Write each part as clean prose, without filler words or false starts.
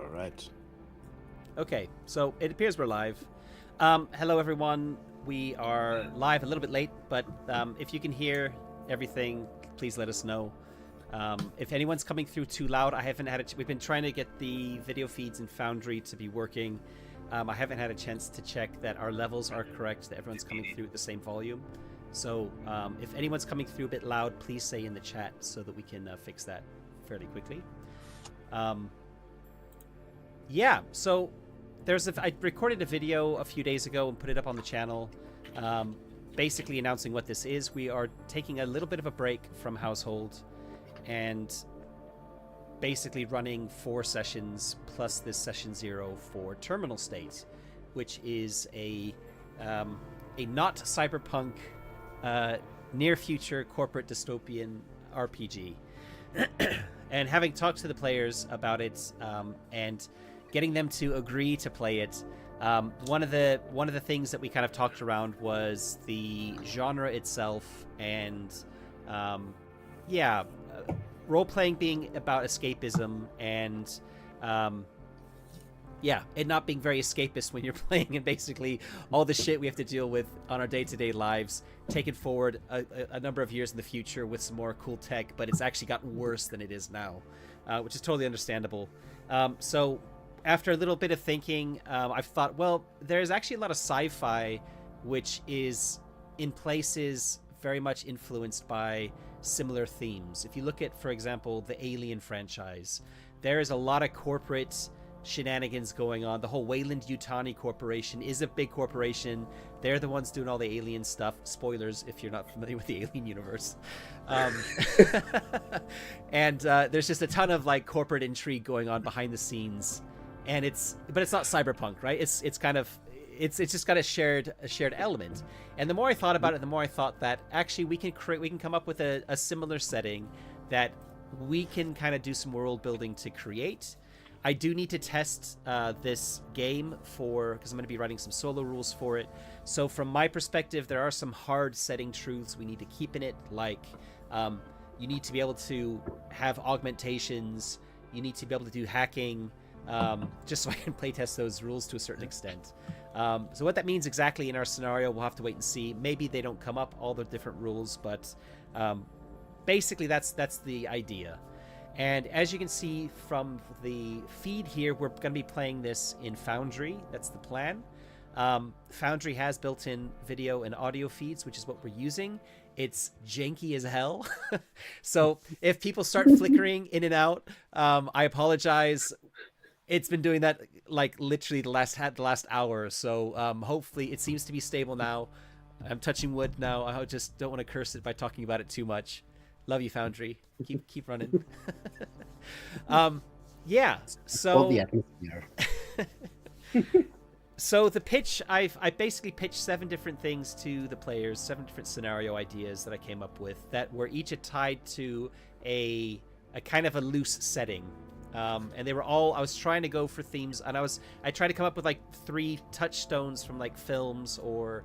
All right. Okay, so it appears we're live. Hello, everyone. We are live a little bit late, but if you can hear everything, please let us know. If anyone's coming through too loud, I haven't had we've been trying to get the video feeds in Foundry to be working. I haven't had a chance to check that our levels are correct, that everyone's coming through at the same volume. So if anyone's coming through a bit loud, please say in the chat so that we can fix that fairly quickly. Yeah, so I recorded a video a few days ago and put it up on the channel, basically announcing what this is. We are taking a little bit of a break from Household and basically running 4 sessions plus this session 0 for Terminal State, which is a not cyberpunk, near future corporate dystopian RPG. And having talked to the players about it, and getting them to agree to play it, one of the things that we kind of talked around was the genre itself, and role-playing being about escapism, and it not being very escapist when you're playing, and basically all the shit we have to deal with on our day-to-day lives taken forward a number of years in the future with some more cool tech, but it's actually gotten worse than it is now, which is totally understandable. So after a little bit of thinking, I've thought, well, there's actually a lot of sci-fi which is in places very much influenced by similar themes. If you look at, for example, the Alien franchise, there is a lot of corporate shenanigans going on. The whole Weyland-Yutani Corporation is a big corporation. They're the ones doing all the alien stuff. Spoilers if you're not familiar with the Alien universe. And there's just a ton of like corporate intrigue going on behind the scenes, and it's not cyberpunk, right? It's just got a shared element. And the more I thought about it, the more I thought that actually we can come up with a similar setting that we can kind of do some world building to create. I do need to test this game because I'm going to be writing some solo rules for it. So from my perspective, there are some hard setting truths we need to keep in it, like you need to be able to have augmentations, you need to be able to do hacking, just so I can playtest those rules to a certain extent. So what that means exactly in our scenario, we'll have to wait and see. Maybe they don't come up, all the different rules, but basically that's the idea. And as you can see from the feed here, we're going to be playing this in Foundry. That's the plan. Foundry has built-in video and audio feeds, which is what we're using. It's janky as hell. So if people start flickering in and out, I apologize. It's been doing that like literally the last hour. So hopefully it seems to be stable now. I'm touching wood now. I just don't want to curse it by talking about it too much. Love you, Foundry. Keep running. So the atmosphere. So the pitch, I basically pitched 7 different things to the players, 7 different scenario ideas that I came up with that were each tied to a kind of a loose setting. And they were all, I was trying to go for themes, and I tried to come up with like 3 touchstones from like films or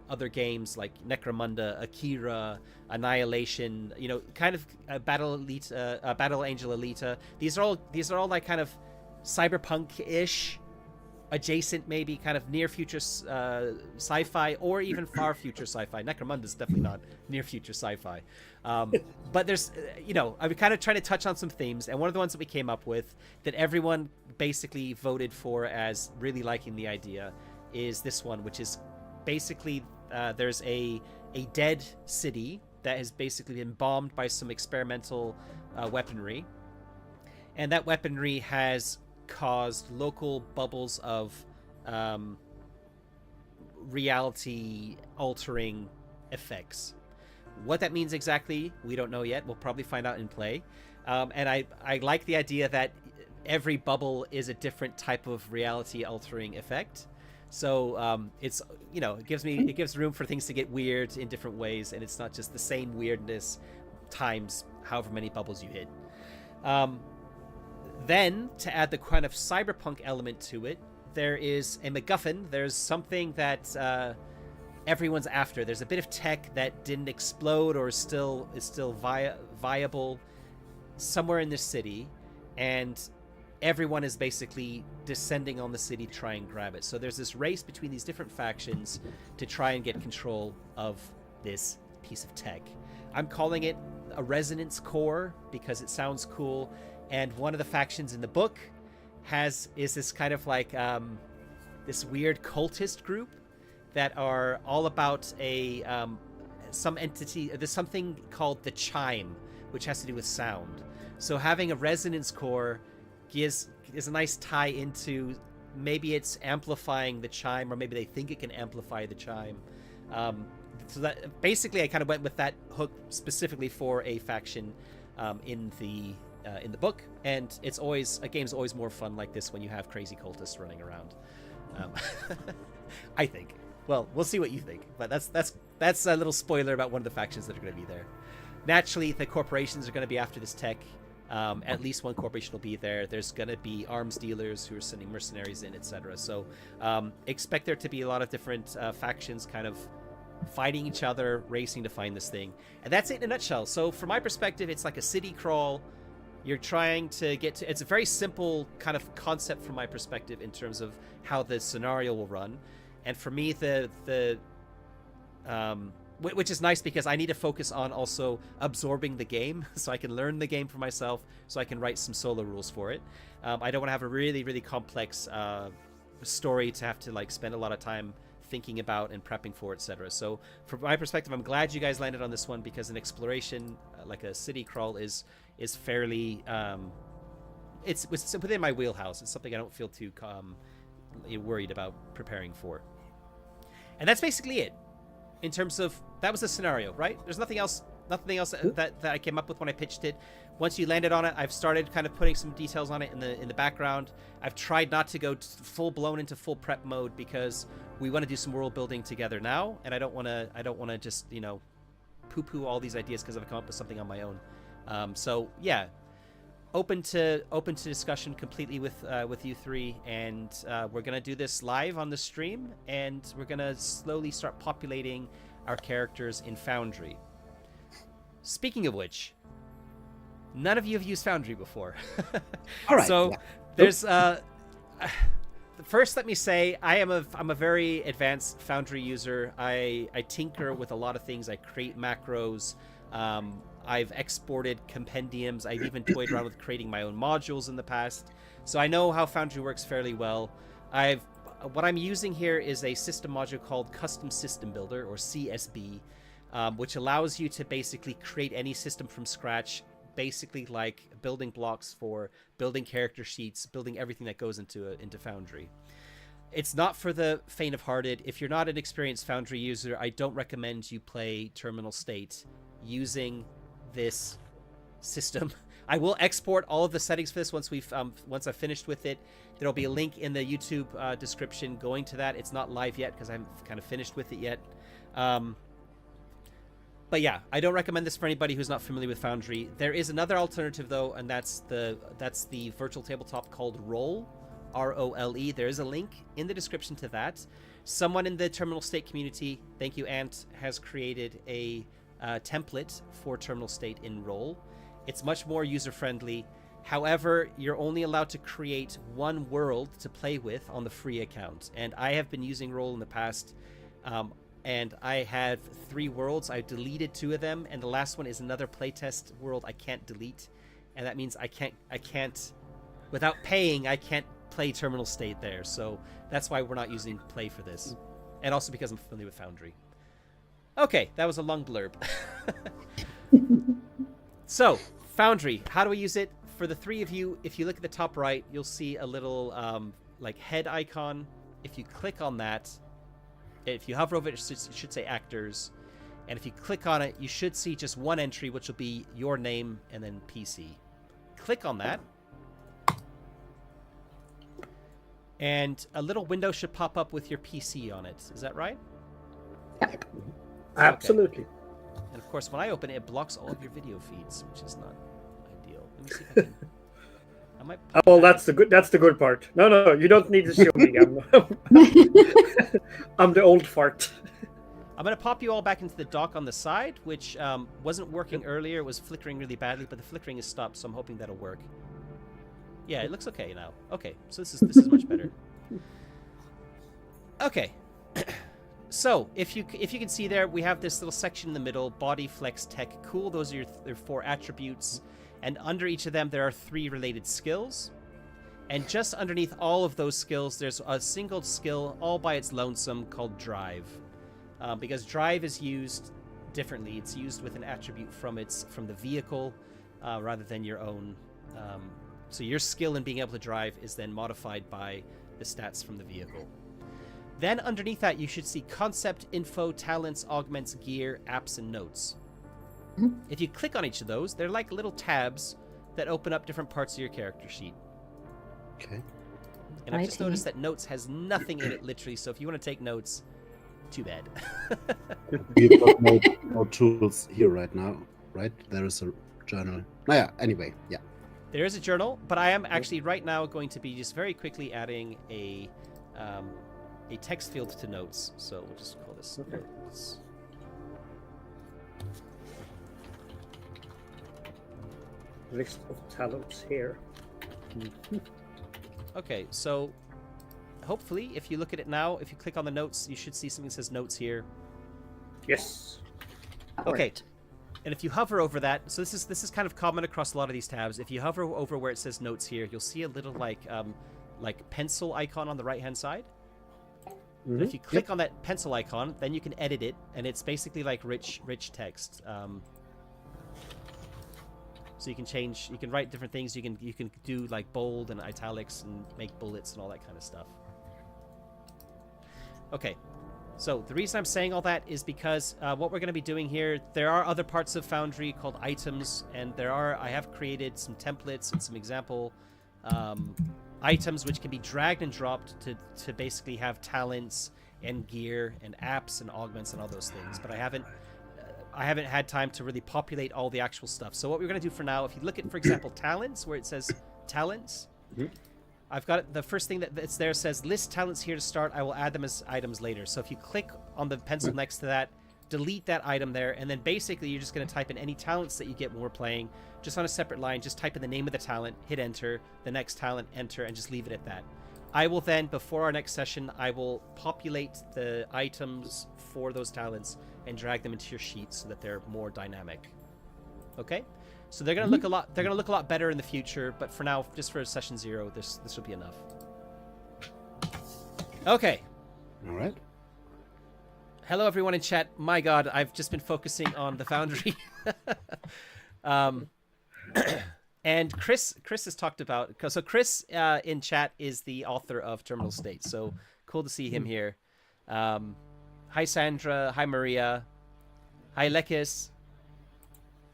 other games like Necromunda, Akira, Annihilation, kind of Battle Angel Alita. These are all like kind of cyberpunk-ish, adjacent, maybe kind of near future sci-fi, or even far future sci-fi. Necromunda is definitely not near future sci-fi, but there's I'm kind of trying to touch on some themes, and one of the ones that we came up with that everyone basically voted for as really liking the idea is this one, which is basically there's a dead city that has basically been bombed by some experimental weaponry, and that weaponry has caused local bubbles of reality altering effects. What that means exactly, we don't know yet. We'll probably find out in play. And I like the idea that every bubble is a different type of reality altering effect. So it's it gives room for things to get weird in different ways, and it's not just the same weirdness times however many bubbles you hit. Then, to add the kind of cyberpunk element to it, there is a MacGuffin. There's something that everyone's after. There's a bit of tech that didn't explode or is still viable somewhere in this city, and everyone is basically descending on the city to try and grab it. So there's this race between these different factions to try and get control of this piece of tech. I'm calling it a resonance core because it sounds cool. And one of the factions in the book is this kind of like this weird cultist group that are all about some entity. There's something called the chime, which has to do with sound. So having a resonance core is a nice tie into, maybe it's amplifying the chime, or maybe they think it can amplify the chime. So that basically, I kind of went with that hook specifically for a faction in the book, and it's always, a game's always more fun like this when you have crazy cultists running around. I think. Well, we'll see what you think, but that's a little spoiler about one of the factions that are going to be there. Naturally, the corporations are going to be after this tech. At least one corporation will be there. There's going to be arms dealers who are sending mercenaries in, etc. So expect there to be a lot of different factions kind of fighting each other, racing to find this thing. And that's it in a nutshell. So from my perspective, it's like a city crawl. You're trying to get to... It's a very simple kind of concept from my perspective in terms of how the scenario will run. And for me, which is nice because I need to focus on also absorbing the game so I can learn the game for myself, so I can write some solo rules for it. I don't want to have a really, really complex story to have to like spend a lot of time thinking about and prepping for, etc. So from my perspective, I'm glad you guys landed on this one because an exploration like a city crawl is fairly it's within my wheelhouse. It's something I don't feel too worried about preparing for. And that's basically it. In terms of, that was the scenario, right? There's nothing else that I came up with when I pitched it. Once you landed on it, I've started kind of putting some details on it in the background. I've tried not to go full blown into full prep mode because we want to do some world building together now, and I don't want to just, you know, poo-poo all these ideas because I've come up with something on my own. So yeah, open to discussion completely with you three, and we're gonna do this live on the stream, and we're gonna slowly start populating our characters in Foundry. Speaking of which, none of you have used Foundry before. All right. So yeah. there's first let me say I'm a very advanced Foundry user. I tinker with a lot of things. I create macros. I've exported compendiums. I've even toyed around with creating my own modules in the past. So I know how Foundry works fairly well. What I'm using here is a system module called Custom System Builder, or CSB, which allows you to basically create any system from scratch, basically like building blocks for building character sheets, building everything that goes into Foundry. It's not for the faint-of-hearted. If you're not an experienced Foundry user, I don't recommend you play Terminal State using this system. I will export all of the settings for this once I've finished with it. There'll be a link in the YouTube description going to that. It's not live yet because I haven't kind of finished with it yet. But yeah, I don't recommend this for anybody who's not familiar with Foundry. There is another alternative though, and that's the virtual tabletop called Role, R-O-L-E. There is a link in the description to that. Someone in the Terminal State community, thank you Ant, has created a template for Terminal State in Role. It's much more user-friendly. However, you're only allowed to create one world to play with on the free account. And I have been using Role in the past, and I have 3 worlds. I deleted 2 of them, and the last one is another playtest world I can't delete. And that means I can't, without paying, I can't play Terminal State there. So that's why we're not using Play for this. And also because I'm familiar with Foundry. Okay, that was a long blurb. So, Foundry, how do we use it? For the 3 of you, if you look at the top right, you'll see a little like head icon. If you click on that, if you hover over it, it should say actors. And if you click on it, you should see just one entry, which will be your name and then PC. Click on that. And a little window should pop up with your PC on it. Is that right? Yep. Absolutely. Okay. And of course, when I open it, it blocks all of your video feeds, which is not ideal. Let me see if I can... I might well, that's the good part. No, you don't need to show me. I'm the old fart. I'm going to pop you all back into the dock on the side, which wasn't working earlier. It was flickering really badly, but the flickering is stopped, so I'm hoping that'll work. Yeah, it looks okay now. Okay, so this is much better. Okay. So, if you can see there, we have this little section in the middle, body, flex, tech, cool. Those are your 4 attributes. And under each of them, there are 3 related skills. And just underneath all of those skills, there's a single skill all by its lonesome called drive. Because drive is used differently. It's used with an attribute from the vehicle rather than your own. So your skill in being able to drive is then modified by the stats from the vehicle. Then underneath that, you should see concept, info, talents, augments, gear, apps, and notes. Mhm. If you click on each of those, they're like little tabs that open up different parts of your character sheet. Okay. And I've just Righty. noticed that notes has nothing in it, literally, so if you want to take notes, too bad. We've got no tools here right now, right? There is a journal. Oh, yeah, anyway, yeah. There is a journal, but I am actually right now going to be just very quickly adding a text field to notes. So we'll just call this notes. List of talents here. Okay, so hopefully, if you look at it now, if you click on the notes, you should see something that says notes here. Yes. Okay. And if you hover over that, so this is kind of common across a lot of these tabs. If you hover over where it says notes here, you'll see a little like pencil icon on the right hand side. Mhm. If you click on that pencil icon, then you can edit it, and it's basically like rich text. So you can change, you can write different things. You can do like bold and italics and make bullets and all that kind of stuff. Okay, so the reason I'm saying all that is because what we're going to be doing here, there are other parts of Foundry called items, and I have created some templates and some example items which can be dragged and dropped to basically have talents and gear and apps and augments and all those things. But I haven't had time to really populate all the actual stuff. So what we're going to do for now, if you look at, for example, talents, where it says talents, I've got it, the first thing that's there says list talents here to start. I will add them as items later. So if you click on the pencil next to that, delete that item there, and then basically you're just going to type in any talents that you get when we're playing, just on a separate line. Just type in the name of the talent, hit enter, the next talent, enter, and just leave it at that. I will then, before our next session, I will populate the items for those talents and drag them into your sheet so that they're more dynamic. Okay? So they're gonna look a lot. They're gonna look a lot better in the future, but for now, just for session 0, this will be enough. Okay. All right. Hello, everyone in chat. My God, I've just been focusing on the Foundry. And Chris has talked about. So Chris in chat is the author of Terminal State. So cool to see him here. Hi Sandra. Hi Maria. Hi Lekis.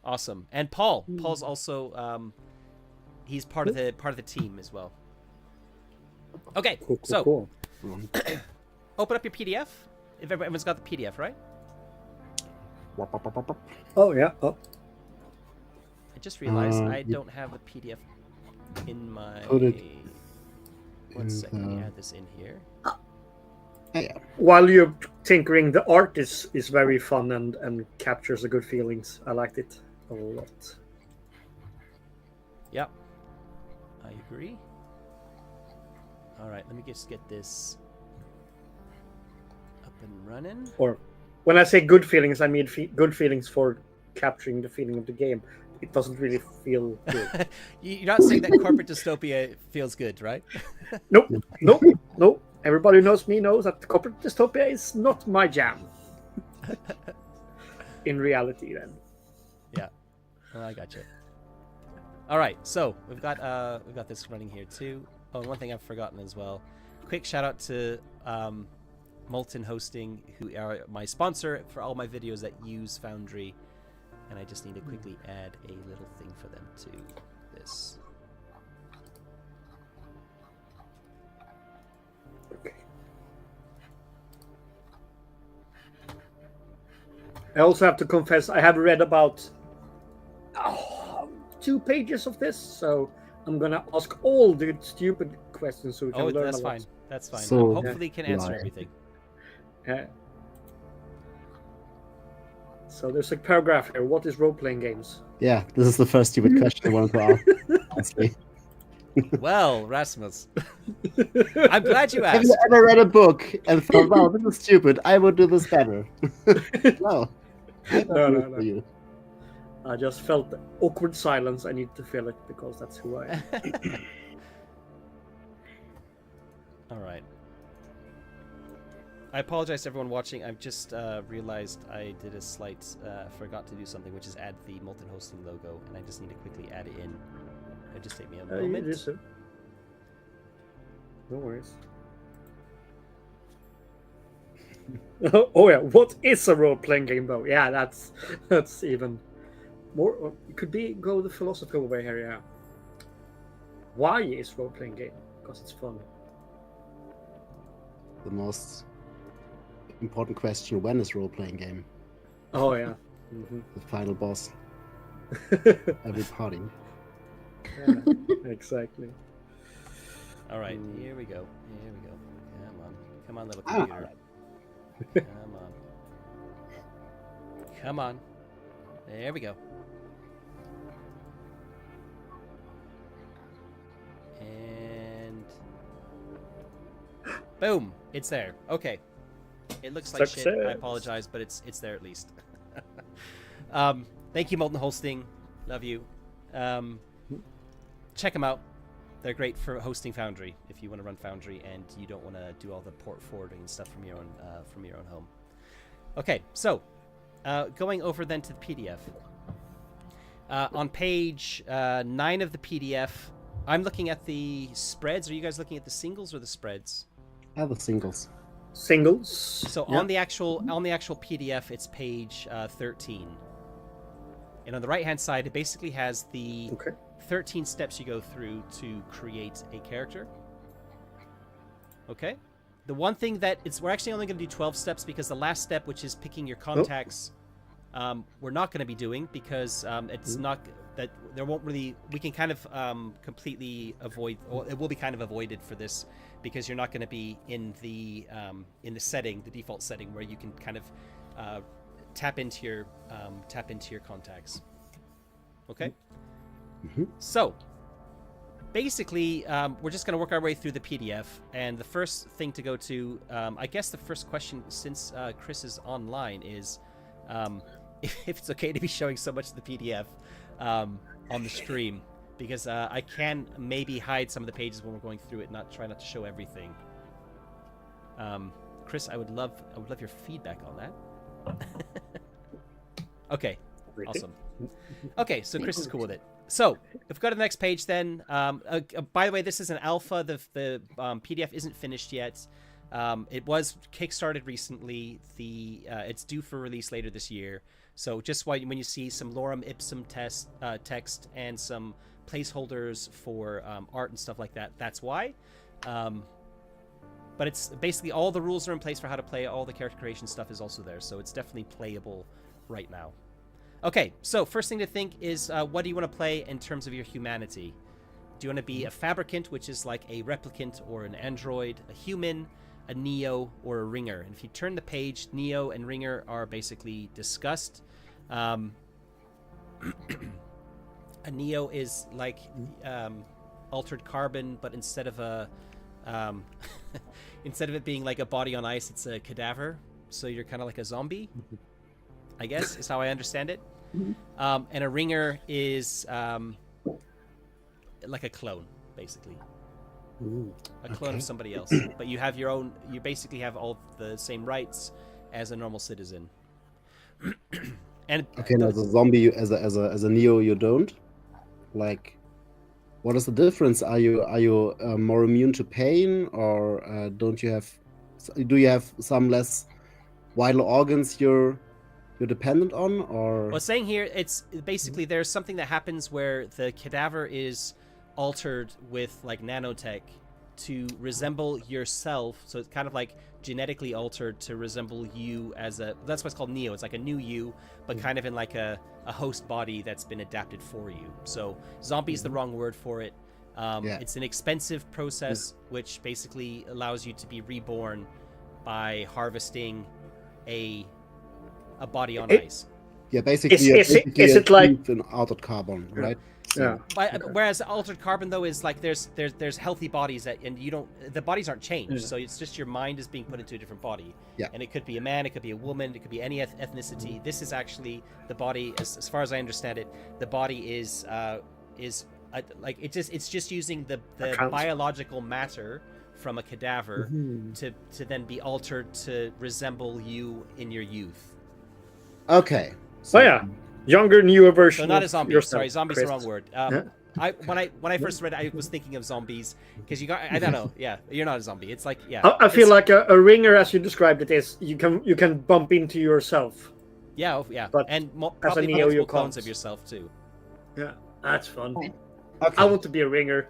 Awesome. And Paul. Paul's also he's part of the team as well. Okay. Cool. Open up your PDF. If everyone's got the PDF, right? Oh yeah. Oh. I just realized I don't have the PDF in my. Put it One second, let me add this in here. Yeah. While you're tinkering, the art is very fun and captures the good feelings. I liked it a lot. Yep, I agree. All right, let me just get this up and running. Or when I say good feelings, I mean good feelings for capturing the feeling of the game. It doesn't really feel good. You're not saying that corporate dystopia feels good, right? Nope. Everybody who knows me knows that corporate dystopia is not my jam. In reality, then. Yeah. Oh, I got you. All right, so we've got this running here too. Oh, and one thing I've forgotten as well. Quick shout out to Molten Hosting, who are my sponsor for all my videos that use Foundry. And I just need to quickly add a little thing for them to this. Okay. I also have to confess, I have read about 2 pages of this, so I'm gonna ask all the stupid questions so we can learn that's a lot. fine. That's fine. So- Hopefully, can answer everything. So there's a paragraph here. What is role-playing games? Yeah, this is the first stupid question I wanted to ask, honestly. Well, Rasmus, I'm glad you Have you asked. ever read a book and thought, "Wow, this is stupid. I would do this better"? No. I got No, news no, for no. you. I just felt the awkward silence. I need to feel it because that's who I am. All right. I apologize to everyone watching. I've just realized I did a slight forgot to do something, which is add the Molten Hosting logo, and I just need to quickly add it in. It'll just take me a You moment. do so. No worries. Oh yeah, what is a role-playing game though? Yeah, that's even more. It could be go the philosophical way here. Yeah. Why is role-playing game? Because it's fun. The most important question: when is role-playing game? Oh yeah. The final boss. Every party. Yeah, exactly. All right, here we go. Here we go. Come on, little computer. Come on. Come on. There we go. And boom, it's there. Okay. It looks like shit. I Success. apologize, but it's there at least. Thank you, Molten Hosting. Love you. Check them out. They're great for hosting Foundry if you want to run Foundry and you don't want to do all the port forwarding and stuff from your own home. Okay, so going over then to the PDF. On page 9 of the PDF, I'm looking at the spreads. Are you guys looking at the singles or the spreads? The singles. Singles. So Yeah. on the actual PDF, it's page 13. And on the right-hand side, it basically has the 13 steps you go through to create a character. Okay? The one thing that we're actually only going to do 12 steps because the last step, which is picking your contacts, we're not going to be doing because it's not that there won't really, we can kind of completely avoid, or it will be kind of avoided for this because you're not going to be in the setting, the default setting where you can kind of tap into your contacts. Okay. So basically, we're just going to work our way through the PDF, and the first thing to go to, I guess the first question, since Chris is online, is if it's okay to be showing so much of the PDF on the stream, because I can maybe hide some of the pages when we're going through it, try not to show everything. Chris, I would love your feedback on that. Okay, awesome. Okay, so Chris is cool with it. So, if we go to the next page then, by the way, this is an alpha. The PDF isn't finished yet. It was kickstarted recently. It's due for release later this year. So just when you see some lorem ipsum text and some placeholders for art and stuff like that, that's why. But it's basically all the rules are in place for how to play. All the character creation stuff is also there. So it's definitely playable right now. Okay, so first thing to think is what do you want to play in terms of your humanity? Do you want to be a fabricant, which is like a replicant or an android, a human, a neo, or a ringer? And if you turn the page, neo and ringer are basically discussed. A neo is like altered carbon, but instead of it being like a body on ice, it's a cadaver. So you're kind of like a zombie, I guess, is how I understand it. And a ringer is like a clone, basically. A clone of somebody else. But you have your own, you basically have all the same rights as a normal citizen. And okay, now as a zombie, as a neo, you don't? Like, what is the difference? Are you more immune to pain, or do you have some less vital organs you're dependent on, or? Well, saying here, it's basically there's something that happens where the cadaver is altered with like nanotech to resemble yourself. So it's kind of like genetically altered to resemble you that's why it's called neo. It's like a new you, but kind of in like a host body that's been adapted for you. So zombie is the wrong word for it. It's an expensive process which basically allows you to be reborn by harvesting a body on ice. Yeah, basically, is it like an altered carbon, right? Yeah. Whereas altered carbon though is like there's healthy bodies and the bodies aren't changed, so it's just your mind is being put into a different body. Yeah. And it could be a man, it could be a woman, it could be any ethnicity. This is actually the body, as far as I understand it, the body is like it's just using the biological matter from a cadaver to then be altered to resemble you in your youth. Okay. So, younger, newer version. So not a zombie. Yourself, Sorry, zombie's Chris. the wrong word. When I first read it, I was thinking of zombies because I don't know. Yeah, you're not a zombie. It's like I feel like a ringer, as you described it, is you can bump into yourself. Yeah, But and as a probably Neo, multiple you clones can't. of yourself too. Yeah, that's fun. Okay. I want to be a ringer.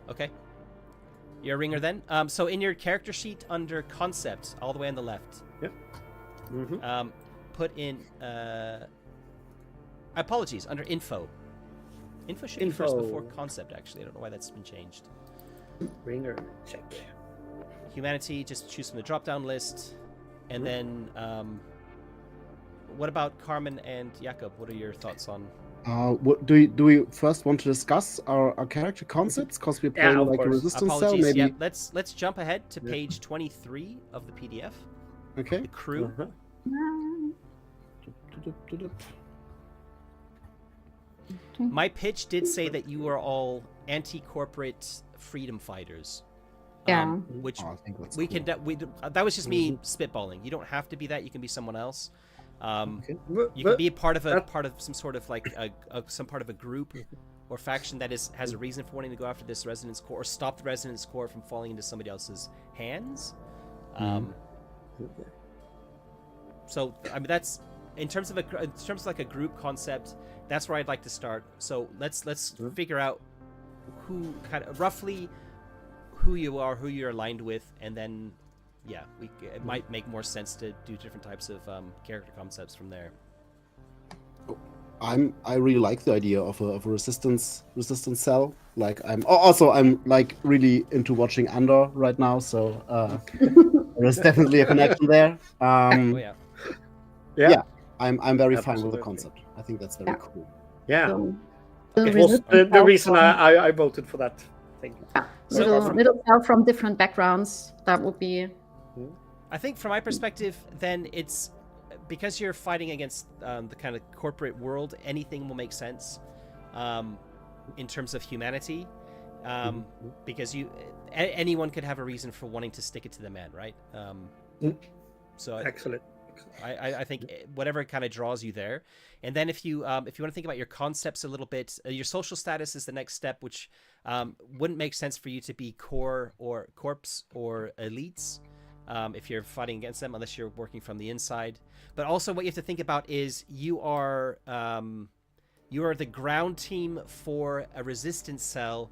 Okay, you're a ringer then. So in your character sheet under concept, all the way on the left. Yep. Put in apologies under info. Info should be first before concept. Actually, I don't know why that's been changed. Ringer, check. Humanity, just choose from the drop-down list, and then what about Carmen and Jakob? What are your thoughts on? Do we first want to discuss our character concepts because we're playing of like a course. resistance cell? Apologies. Maybe. Yeah, let's jump ahead to page 23 of the PDF. Okay. The crew. My pitch did say that you are all anti-corporate freedom fighters. Yeah. Which I think that's we cool. can. That was just me spitballing. You don't have to be that. You can be someone else. Okay. You can be a part of some sort of like some part of a group or faction that has a reason for wanting to go after this resonance core or stop the resonance core from falling into somebody else's hands. So I mean that's in terms of like a group concept. That's where I'd like to start. So let's figure out who kind of roughly who you are, who you're aligned with, and then it might make more sense to do different types of character concepts from there. I really like the idea of a resistance cell. Like I'm like really into watching Andor right now, so there's definitely a connection there. Yeah. I'm very fine with Absolutely. the concept. I think that's very cool. Yeah. So, It was the reason I voted for that thing. Little cell from different backgrounds. That would be. I think from my perspective, then it's because you're fighting against the kind of corporate world, anything will make sense in terms of humanity. Because anyone could have a reason for wanting to stick it to the man, right? So Excellent. I think whatever kind of draws you there, and then if you want to think about your concepts a little bit, your social status is the next step, which wouldn't make sense for you to be core or corps or elites if you're fighting against them, unless you're working from the inside. But also, what you have to think about is you are the ground team for a resistance cell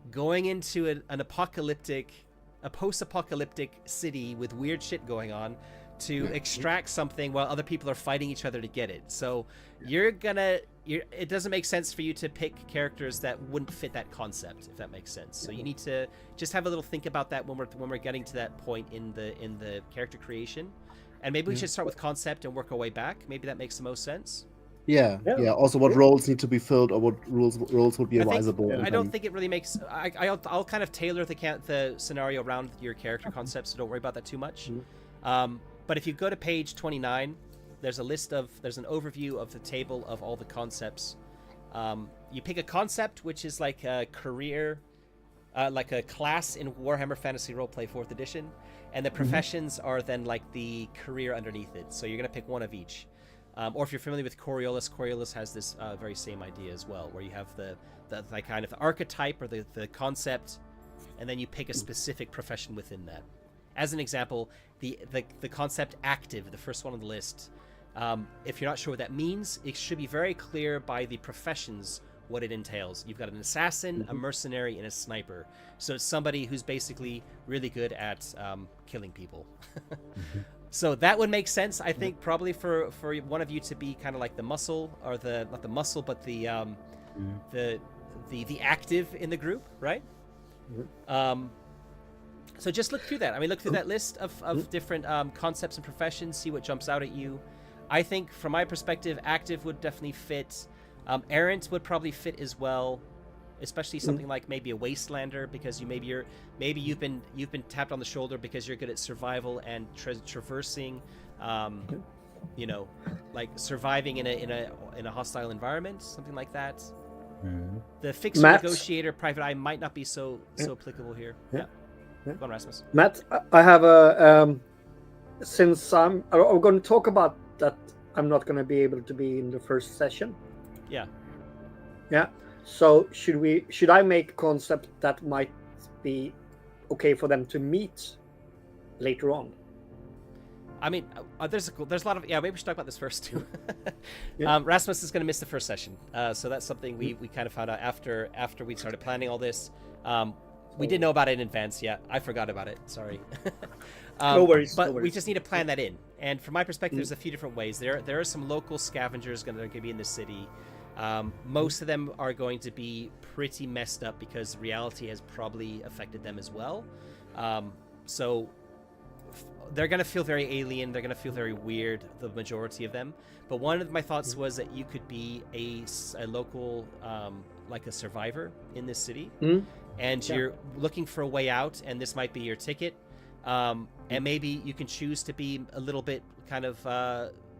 going into a post-apocalyptic city with weird shit going on to extract something while other people are fighting each other to get it. So it doesn't make sense for you to pick characters that wouldn't fit that concept, if that makes sense. So you need to just have a little think about that when we're getting to that point in the character creation. And maybe we should start with concept and work our way back. Maybe that makes the most sense. Yeah. Also, what roles need to be filled, or what roles would be advisable? I don't think it really makes. I'll kind of tailor the scenario around your character concept, so don't worry about that too much. But if you go to page 29, there's an overview of the table of all the concepts. You pick a concept, which is like a career, like a class in Warhammer Fantasy Roleplay 4th edition, and the professions are then like the career underneath it. So you're going to pick one of each. Or if you're familiar with Coriolis has this very same idea as well, where you have the kind of the archetype or the concept, and then you pick a specific profession within that. As an example, the concept active, the first one on the list, if you're not sure what that means, it should be very clear by the professions what it entails. You've got an assassin, a mercenary, and a sniper. So it's somebody who's basically really good at killing people. So that would make sense, I think, probably for one of you to be kind of like the muscle, or not the muscle, but the active in the group, right? So just look through that. I mean, look through that list of different concepts and professions, see what jumps out at you. I think from my perspective, active would definitely fit. Errant would probably fit as well, especially something like maybe a wastelander, because maybe you've been tapped on the shoulder because you're good at survival and traversing, you know, like surviving in a hostile environment, something like that. The fixer negotiator private eye might not be so applicable here. Yeah. Go on, Rasmus. Matt, I have a since I'm going to talk about that, I'm not going to be able to be in the first session. Yeah. Yeah. So should I make a concept that might be okay for them to meet later on? I mean, there's a lot of maybe we should talk about this first too. Rasmus is going to miss the first session, so that's something we kind of found out after we started planning all this. We didn't know about it in advance. Yeah, I forgot about it. Sorry. No worries. But we just need to plan that in. And from my perspective, there's a few different ways. There are some local scavengers going to be in the city. Most of them are going to be pretty messed up because reality has probably affected them as well. So they're going to feel very alien. They're going to feel very weird, the majority of them. But one of my thoughts was that you could be a local, like a survivor in this city. And you're looking for a way out, and this might be your ticket. And maybe you can choose to be a little bit kind of,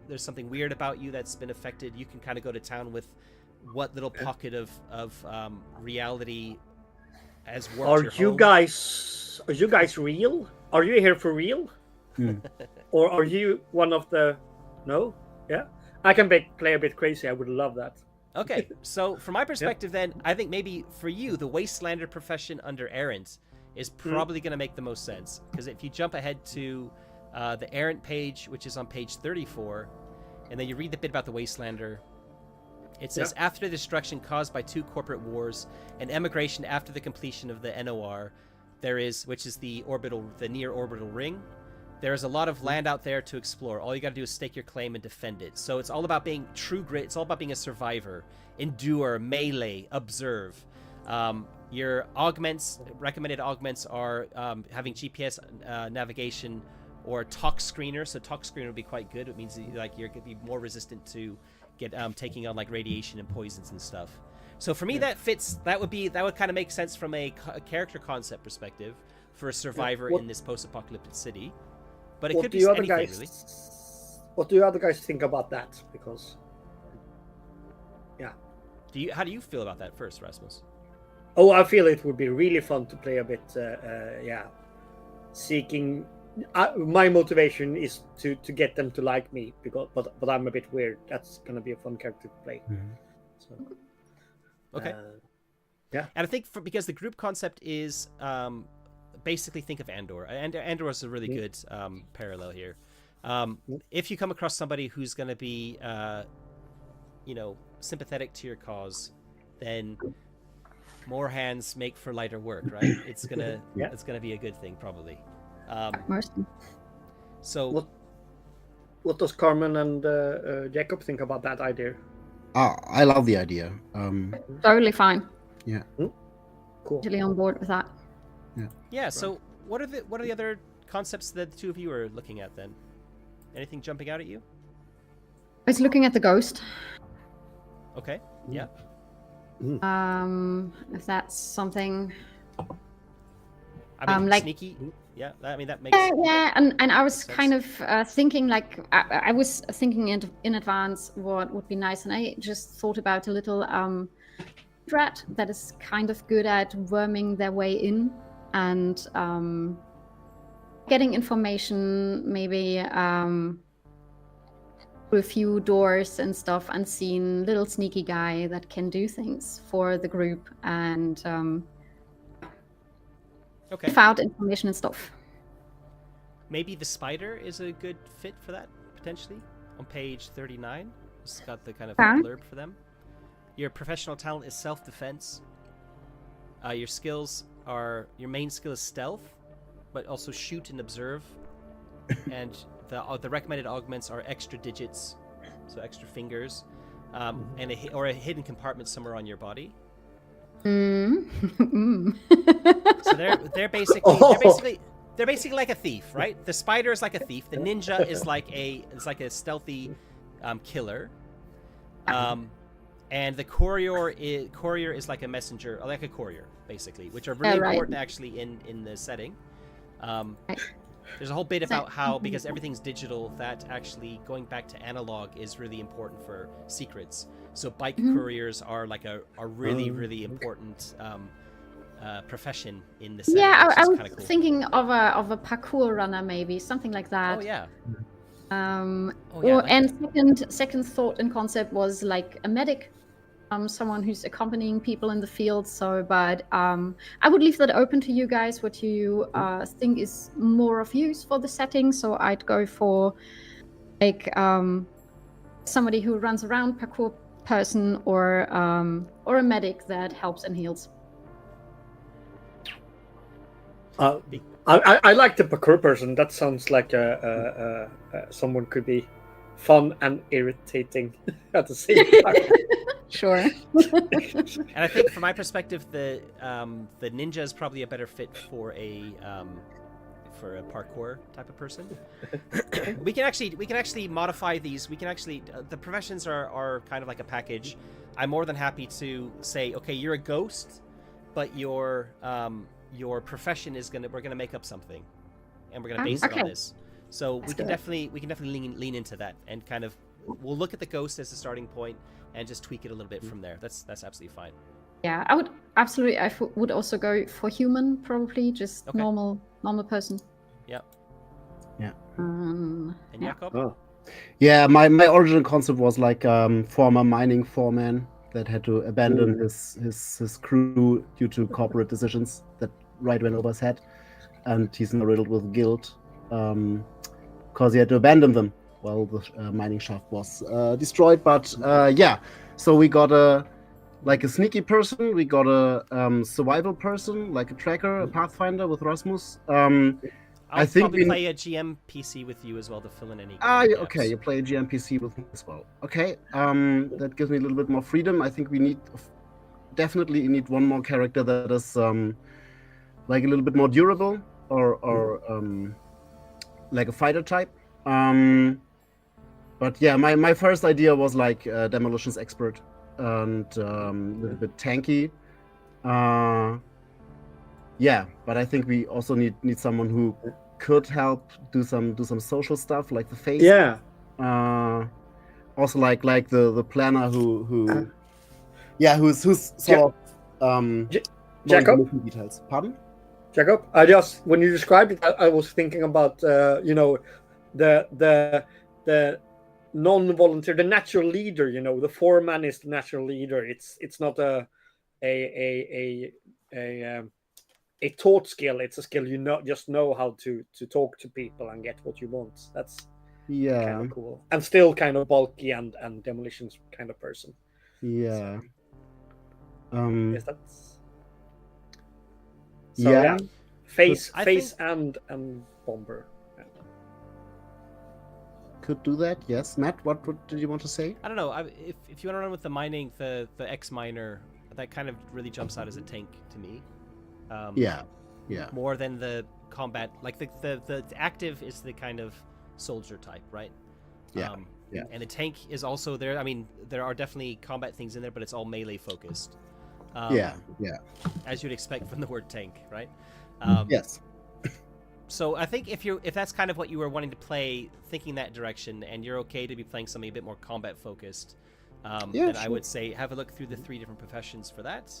there's something weird about you that's been affected. You can kind of go to town with what little pocket of reality has worked. Are you guys real? Are you here for real? Or are you one of the... No? Yeah? I can play a bit crazy. I would love that. Okay, so from my perspective then, I think maybe for you, the wastelander profession under Errant is probably going to make the most sense. Because if you jump ahead to the Errant page, which is on page 34, and then you read the bit about the wastelander, it says, after the destruction caused by 2 corporate wars and emigration after the completion of the NOR, which is the near orbital ring, there is a lot of land out there to explore. All you got to do is stake your claim and defend it. So it's all about being true grit. It's all about being a survivor, endure, melee, observe. Your recommended augments are having GPS navigation or talk screener. So talk screener would be quite good. It means like you're going to be more resistant to get taking on like radiation and poisons and stuff. So for me, that fits. That would kind of make sense from a character concept perspective for a survivor in this post-apocalyptic city. But it could be anything, really. What do you other guys think about that? Because, how do you feel about that first, Rasmus? Oh, I feel it would be really fun to play a bit. Seeking. My motivation is to get them to like me but I'm a bit weird. That's gonna be a fun character to play. So, okay. And I think because the group concept is. Basically think of Andor. Andor is a really good parallel here. If you come across somebody who's going to be, sympathetic to your cause, then more hands make for lighter work, right? It's gonna be a good thing, probably. So, what does Carmen and Jacob think about that idea? I love the idea. Totally fine. Yeah. Cool. Totally on board with that. Yeah. So, what are the other concepts that the two of you are looking at then? Anything jumping out at you? I was looking at the ghost. Okay. Yeah. If that's something. I mean, like sneaky. Yeah. I mean, that makes. Yeah, and I was kind of thinking like I was thinking in advance what would be nice, and I just thought about a little rat that is kind of good at worming their way in. And getting information, maybe through a few doors and stuff, unseen, little sneaky guy that can do things for the group and give out information and stuff. Maybe the spider is a good fit for that, potentially, on page 39. It's got the kind of blurb for them. Your professional talent is self-defense. Your skills your main skill is stealth, but also shoot and observe. And the recommended augments are extra digits, so extra fingers, and a hidden compartment somewhere on your body. So they're basically like a thief, right? The spider is like a thief. The ninja is like a stealthy killer. And the courier is like a messenger, or like a courier, basically, which are really important actually in the setting. There's a whole bit about how, because everything's digital, that actually going back to analog is really important for secrets. So bike couriers are like a really, really important profession in the setting. Yeah, I was kind of cool. thinking of a parkour runner, maybe something like that. Oh yeah. And second thought and concept was like a medic, someone who's accompanying people in the field. So, but I would leave that open to you guys. What you think is more of use for the setting? So I'd go for like somebody who runs around, parkour person, or a medic that helps and heals. I like the parkour person. That sounds like someone could be fun and irritating at the same time. Sure. And I think, from my perspective, the ninja is probably a better fit for a parkour type of person. we can actually modify these. We can actually the professions are kind of like a package. I'm more than happy to say, okay, you're a ghost, but your profession is we're gonna make up something, and we're gonna base it on this. So we can definitely lean into that, and kind of we'll look at the ghost as a starting point and just tweak it a little bit from there. That's absolutely fine. Yeah, I would absolutely. I would also go for human, probably just normal person. Yeah. Yeah. And Jakob? Oh. Yeah, my original concept was like former mining foreman that had to abandon his crew due to corporate decisions that right went over his head, and he's now riddled with guilt because he had to abandon them while the mining shaft was destroyed. But yeah, so we got a sneaky person, we got a survival person, like a tracker, a pathfinder with Rasmus. I think probably play a GM PC with you as well to fill in any. Okay, you play a GM PC with me as well. Okay, that gives me a little bit more freedom. I think we definitely need one more character that is like a little bit more durable, or like a fighter type. But yeah, my first idea was like demolitions expert and a little bit tanky. Yeah, but I think we also need someone who could help do some social stuff, like the face. Yeah. Also like the planner who's sort of Jacob? details. Pardon? Jacob, when you described it, I was thinking about the non-volunteer, the natural leader. The foreman is the natural leader. It's not a taught skill. It's a skill just know how to talk to people and get what you want. That's kind of cool, and still kind of bulky and demolitions kind of person. Yeah. Yes, that's. So, yeah. Face and bomber. Yeah. Could do that. Yes, Matt. What did you want to say? I don't know. If you want to run with the mining, the ex-miner, that kind of really jumps out as a tank to me. Yeah. More than the combat, like the active is the kind of soldier type, right? Yeah. And the tank is also there. I mean, there are definitely combat things in there, but it's all melee focused. Yeah. As you'd expect from the word tank, right? Yes. So I think if that's kind of what you were wanting to play, thinking that direction, and you're okay to be playing something a bit more combat focused, then sure. I would say have a look through the 3 different professions for that.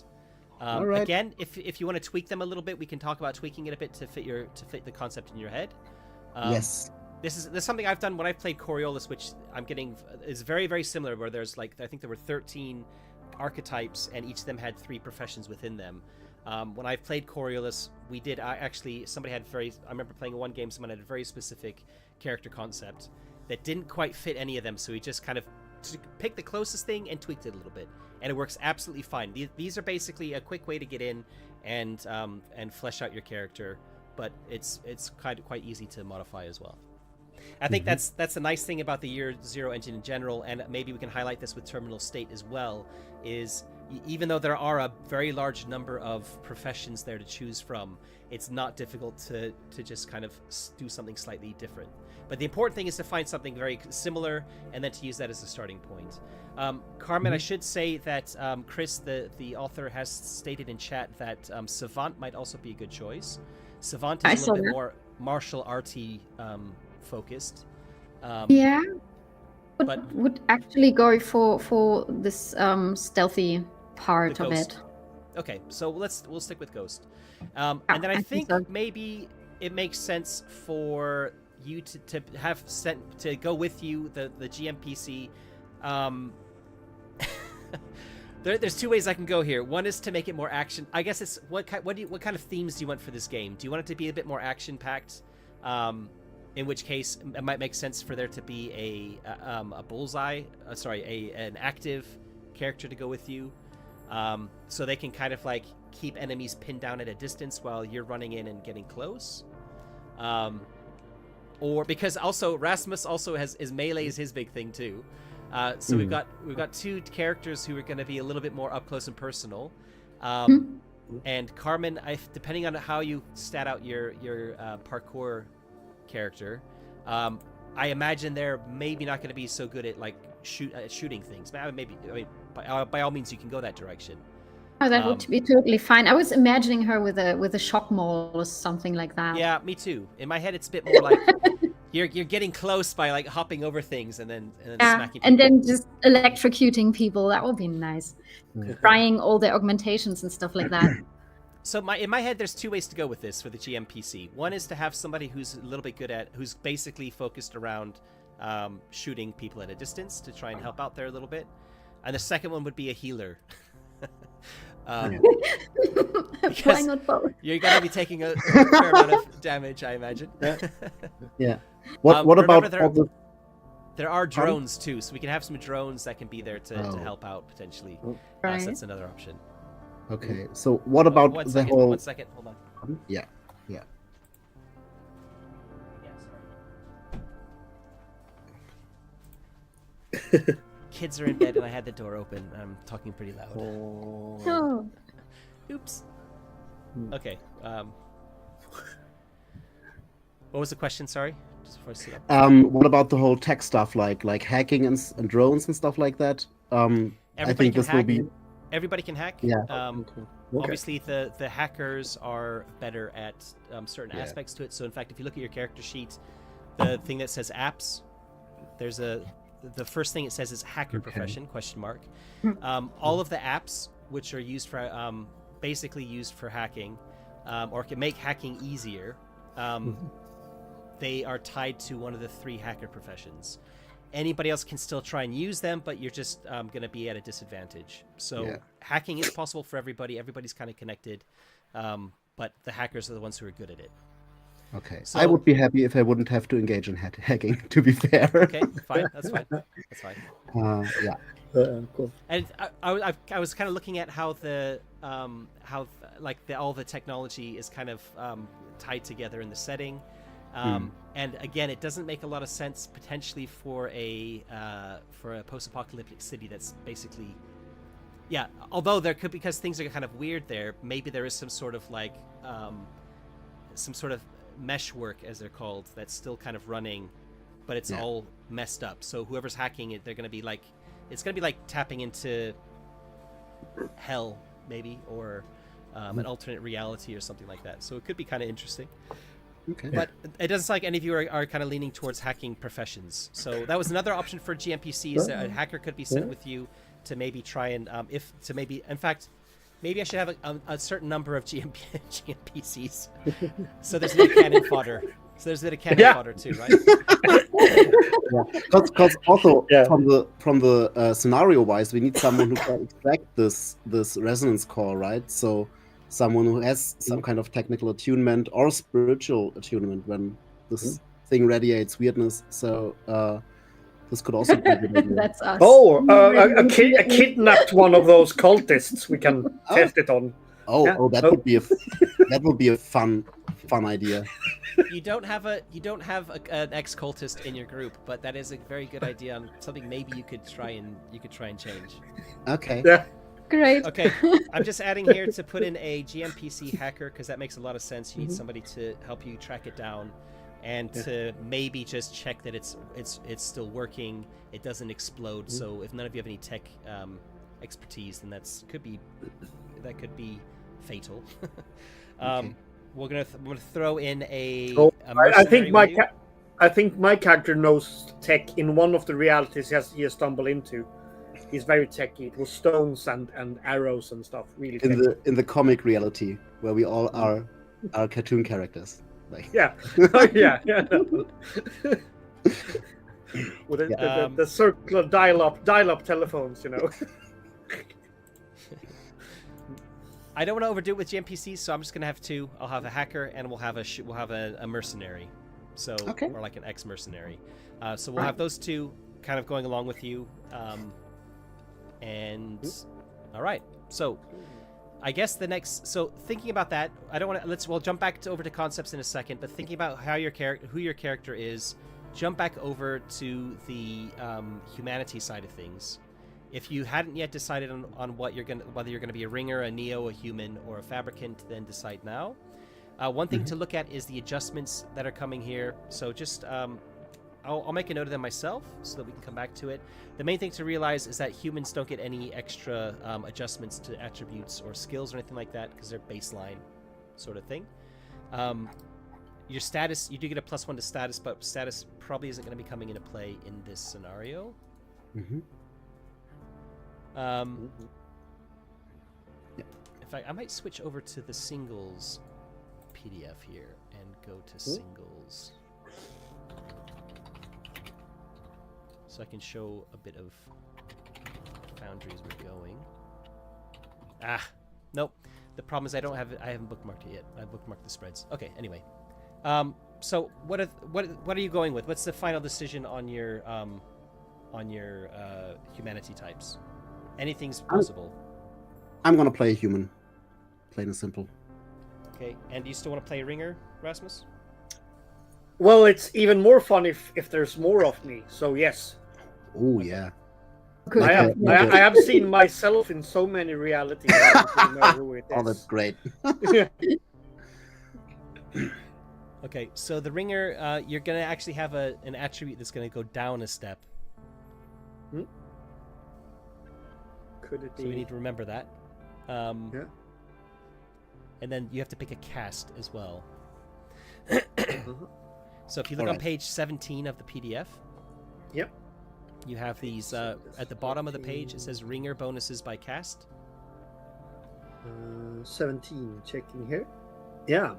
All right. Again, if you want to tweak them a little bit, we can talk about tweaking it a bit to fit the concept in your head. Yes. This is something I've done when I've played Coriolis, which I'm getting is very, very similar, where there's I think there were 13 archetypes, and each of them had 3 professions within them. When I've played Coriolis, we did somebody had I remember playing one game, someone had a very specific character concept that didn't quite fit any of them, so we just kind of picked the closest thing and tweaked it a little bit, and it works absolutely fine. These are basically a quick way to get in and flesh out your character, but it's quite easy to modify as well. I think that's the nice thing about the Year Zero engine in general, and maybe we can highlight this with Terminal State as well, is even though there are a very large number of professions there to choose from, it's not difficult to just kind of do something slightly different. But the important thing is to find something very similar and then to use that as a starting point. Carmen, I should say that Chris, the author, has stated in chat that Savant might also be a good choice. Savant is a little bit more martial arty focused. Yeah, but would actually go for this stealthy part of it. Okay, so we'll stick with Ghost, and then I think maybe it makes sense for you to have sent to go with you the GMPC. There's two ways I can go here. One is to make it more action. I guess it's what kind of themes do you want for this game? Do you want it to be a bit more action packed? In which case, it might make sense for there to be a bullseye. An active character to go with you, so they can kind of like keep enemies pinned down at a distance while you're running in and getting close. Or because also Rasmus also is melee is his big thing too. So we've got two characters who are going to be a little bit more up close and personal. And Carmen, depending on how you stat out your parkour character, I imagine they're maybe not going to be so good at like shooting things. Maybe by all means you can go that direction. Oh, that would be totally fine. I was imagining her with a shock maul or something like that. Yeah, me too. In my head, it's a bit more like you're getting close by like hopping over things and then smacking people. And then just electrocuting people. That would be nice. Trying all the augmentations and stuff like that. So in my head, there's two ways to go with this for the GMPC. One is to have somebody who's a little bit good at, who's basically focused around shooting people at a distance to try and help out there a little bit. And the second one would be a healer. Why not both? You're going to be taking a fair amount of damage, I imagine. Yeah. What about there are drones too, so we can have some drones that can be there to help out potentially. Right. So that's another option. Okay, so what about One the whole? 1 second, hold on. Yeah. Kids are in bed and I had the door open. I'm talking pretty loud. Oh. Oops. Okay. What was the question? Sorry. Just before I sit up. What about the whole tech stuff, like hacking and drones and stuff like that? I think this will be. Everybody can hack. Yeah. Obviously, the hackers are better at certain aspects to it. So, in fact, if you look at your character sheet, the thing that says apps, there's the first thing it says is hacker profession ? All of the apps which are used for basically used for hacking, or can make hacking easier, they are tied to one of the 3 hacker professions. Anybody else can still try and use them, but you're just going to be at a disadvantage. So hacking is possible for everybody. Everybody's kind of connected, but the hackers are the ones who are good at it. Okay. So, I would be happy if I wouldn't have to engage in hacking, to be fair. Okay, fine. That's fine. That's fine. Cool. And I was kind of looking at how all the technology is kind of tied together in the setting. And again, it doesn't make a lot of sense potentially for a post-apocalyptic city that's basically, although there could, because things are kind of weird there, maybe there is some sort of like some sort of mesh work, as they're called, that's still kind of running, but it's all messed up. So whoever's hacking it, they're going to be like, it's going to be like tapping into hell maybe, or an alternate reality or something like that. So it could be kind of interesting. Okay. But it doesn't sound like any of you are kind of leaning towards hacking professions. So that was another option for GMPCs. A hacker could be sent with you to maybe try and, in fact, maybe I should have a certain number of GMPCs. So there's a bit of cannon fodder. So there's a bit of cannon fodder too, right? Because also from the scenario wise, we need someone who can extract this resonance core, right? So someone who has some kind of technical attunement or spiritual attunement when this thing radiates weirdness. So this could also be a good idea. That's us. A kidnapped one of those cultists we can test it on. That would be a fun idea. You don't have an ex-cultist in your group, but that is a very good idea on something maybe you could try and change. Okay. Yeah. Great. Okay, I'm just adding here to put in a GMPC hacker because that makes a lot of sense. You need somebody to help you track it down, and to maybe just check that it's still working. It doesn't explode. So if none of you have any tech expertise, then that could be fatal. Okay. We're gonna throw in a I mercenary think my with you. I think my character knows tech in one of the realities he has stumbled into. He's very techy. It was stones and arrows and stuff. Really techy. In the comic reality where we all are cartoon characters. Like Yeah. yeah. With the circular dial-up telephones, you know. I don't want to overdo it with GMPCs, so I'm just gonna have two. I'll have a hacker, and we'll have a mercenary, so or like an ex-mercenary. So we'll have those two kind of going along with you. And all right, so I guess the next. So thinking about that, I don't want to. We'll jump back over to concepts in a second, but thinking about who your character is, jump back over to the humanity side of things. If you hadn't yet decided on whether you're gonna be a ringer, a neo, a human, or a fabricant, then decide now. One thing to look at is the adjustments that are coming here. So just I'll make a note of them myself so that we can come back to it. The main thing to realize is that humans don't get any extra adjustments to attributes or skills or anything like that because they're baseline sort of thing. Your status, you do get a +1 to status, but status probably isn't going to be coming into play in this scenario. In fact, I might switch over to the singles PDF here and go to singles. So I can show a bit of Foundry as we're going. Nope. The problem is I haven't bookmarked it yet. I bookmarked the spreads. Okay, anyway. So what are you going with? What's the final decision on your humanity types? Anything's possible. I'm gonna play a human. Plain and simple. Okay, and do you still want to play a ringer, Rasmus? Well, it's even more fun if there's more of me. So yes. Oh yeah. Good. I have seen myself in so many realities. I don't know who it is. Oh, that's great. Okay, so the ringer, you're gonna actually have an attribute that's gonna go down a step. Could it be? So we need to remember that. Yeah. And then you have to pick a cast as well. So if you look on page 17 of the PDF, yep, you have these at the bottom of the page. It says ringer bonuses by cast. 17. Checking here. Yeah.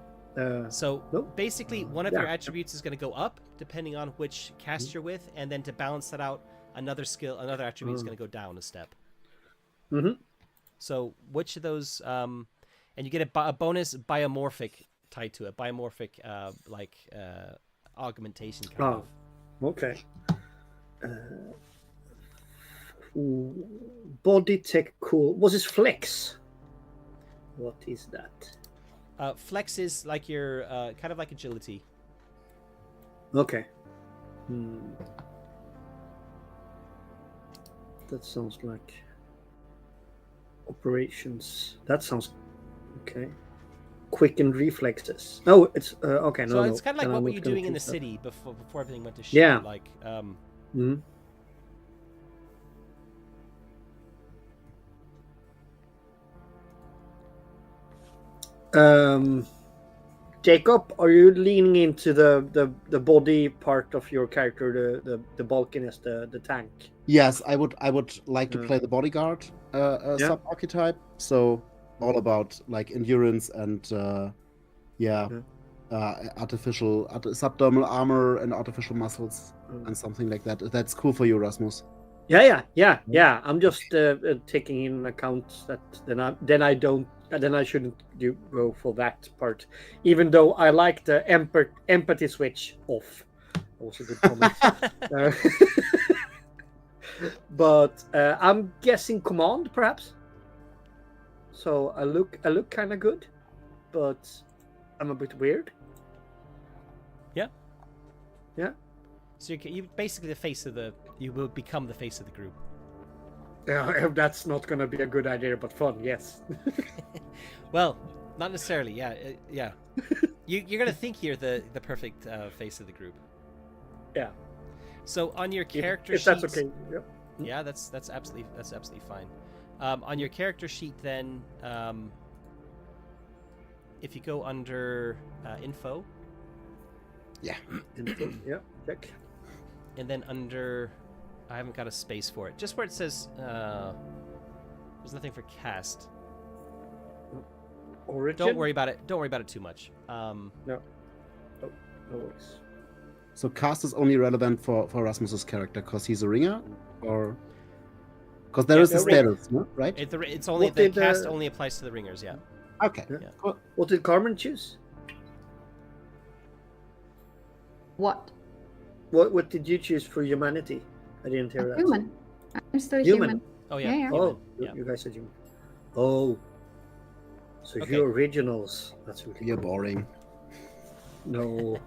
So nope. basically, one of your attributes is going to go up depending on which cast you're with, and then to balance that out, another attribute is going to go down a step. So which of those, and you get a bonus biomorphic tied to it, biomorphic augmentation kind of. Okay. Body tech cool. Was this flex? What is that? Flex is like your kind of like agility. Okay. That sounds like operations. That sounds okay. Quickened reflexes. No, it's okay. No, so it's kind of like what were you doing in the city before everything went to shit? Yeah. Like Jacob, are you leaning into the body part of your character, the bulkiness, the tank? Yes, I would like to play the bodyguard sub archetype. So all about like endurance and artificial subdermal armor and artificial muscles and something like that. That's cool for you, Rasmus. Yeah. I'm just taking in account that then I shouldn't go for that part, even though I like the empathy switch off. Also good comment. But I'm guessing command, perhaps. So I look kind of good, but I'm a bit weird. Yeah. So you basically you will become the face of the group. If that's not going to be a good idea, but fun, yes. Well, not necessarily. Yeah, yeah. You're gonna think you're the perfect face of the group. Yeah. So on your character if sheet, that's okay. Yep. yeah, that's absolutely fine. On your character sheet, then, if you go under info, Yeah. Yeah, check. and then under, I haven't got a space for it. Just where it says, there's nothing for cast. Origin? Don't worry about it. Don't worry about it too much. No. Oh, no worries. So cast is only relevant for Rasmus's character because he's a ringer, or because there Yeah, is a the status, no? Right? It's only What the did, cast only applies to the ringers. Yeah. Okay. Yeah. Cool. What did Carmen choose? What? What did you choose for humanity? I didn't hear that. Human. I'm still Human. human. Oh yeah. Yeah, yeah. human, Oh, yeah. you guys said human. Oh. So Okay. you're originals. That's really You're cool. boring. No.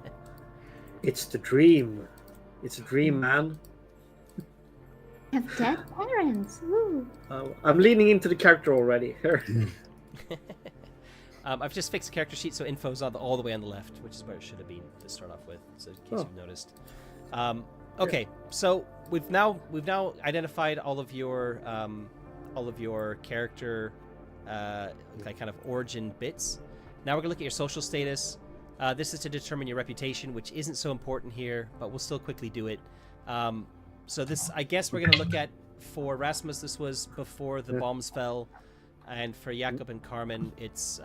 It's the dream. It's a dream, man. Have dead parents. Woo. I'm leaning into the character already. I've just fixed the character sheet so info's all the way on the left, which is where it should have been to start off with, so in case Oh. you've noticed. Okay, so we've now identified all of your character like kind of origin bits. Now we're gonna look at your social status. This is to determine your reputation, which isn't so important here, but we'll still quickly do it. So this, I guess, we're gonna look at for Rasmus. This was before the bombs fell, and for Jakob and Carmen, it's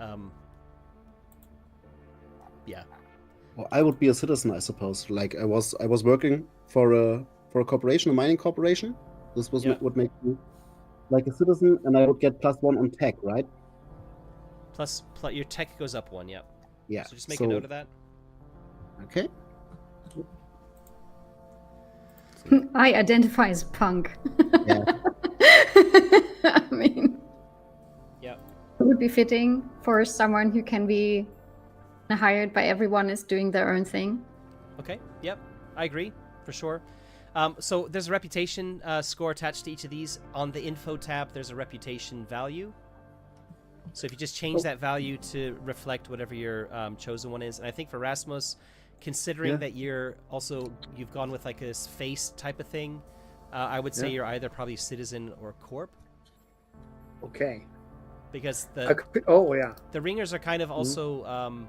yeah. Well, I would be a citizen, I suppose. Like I was working for a corporation, a mining corporation. This was Yeah. what makes me like a citizen, and I would get +1 on tech, right? Plus your tech goes up 1, yeah. Yeah. So just make a note of that. Okay. I identify as punk. Yeah. I mean, Yeah. it would be fitting for someone who can be hired by everyone is doing their own thing. Okay. Yep. I agree for sure. So there's a reputation score attached to each of these. On the info tab, there's a reputation value. So if you just change that value to reflect whatever your chosen one is, and I think for Rasmus, considering that you've gone with like a face type of thing, I would say you're either probably citizen or corp, Okay. because Oh yeah. the ringers are kind of also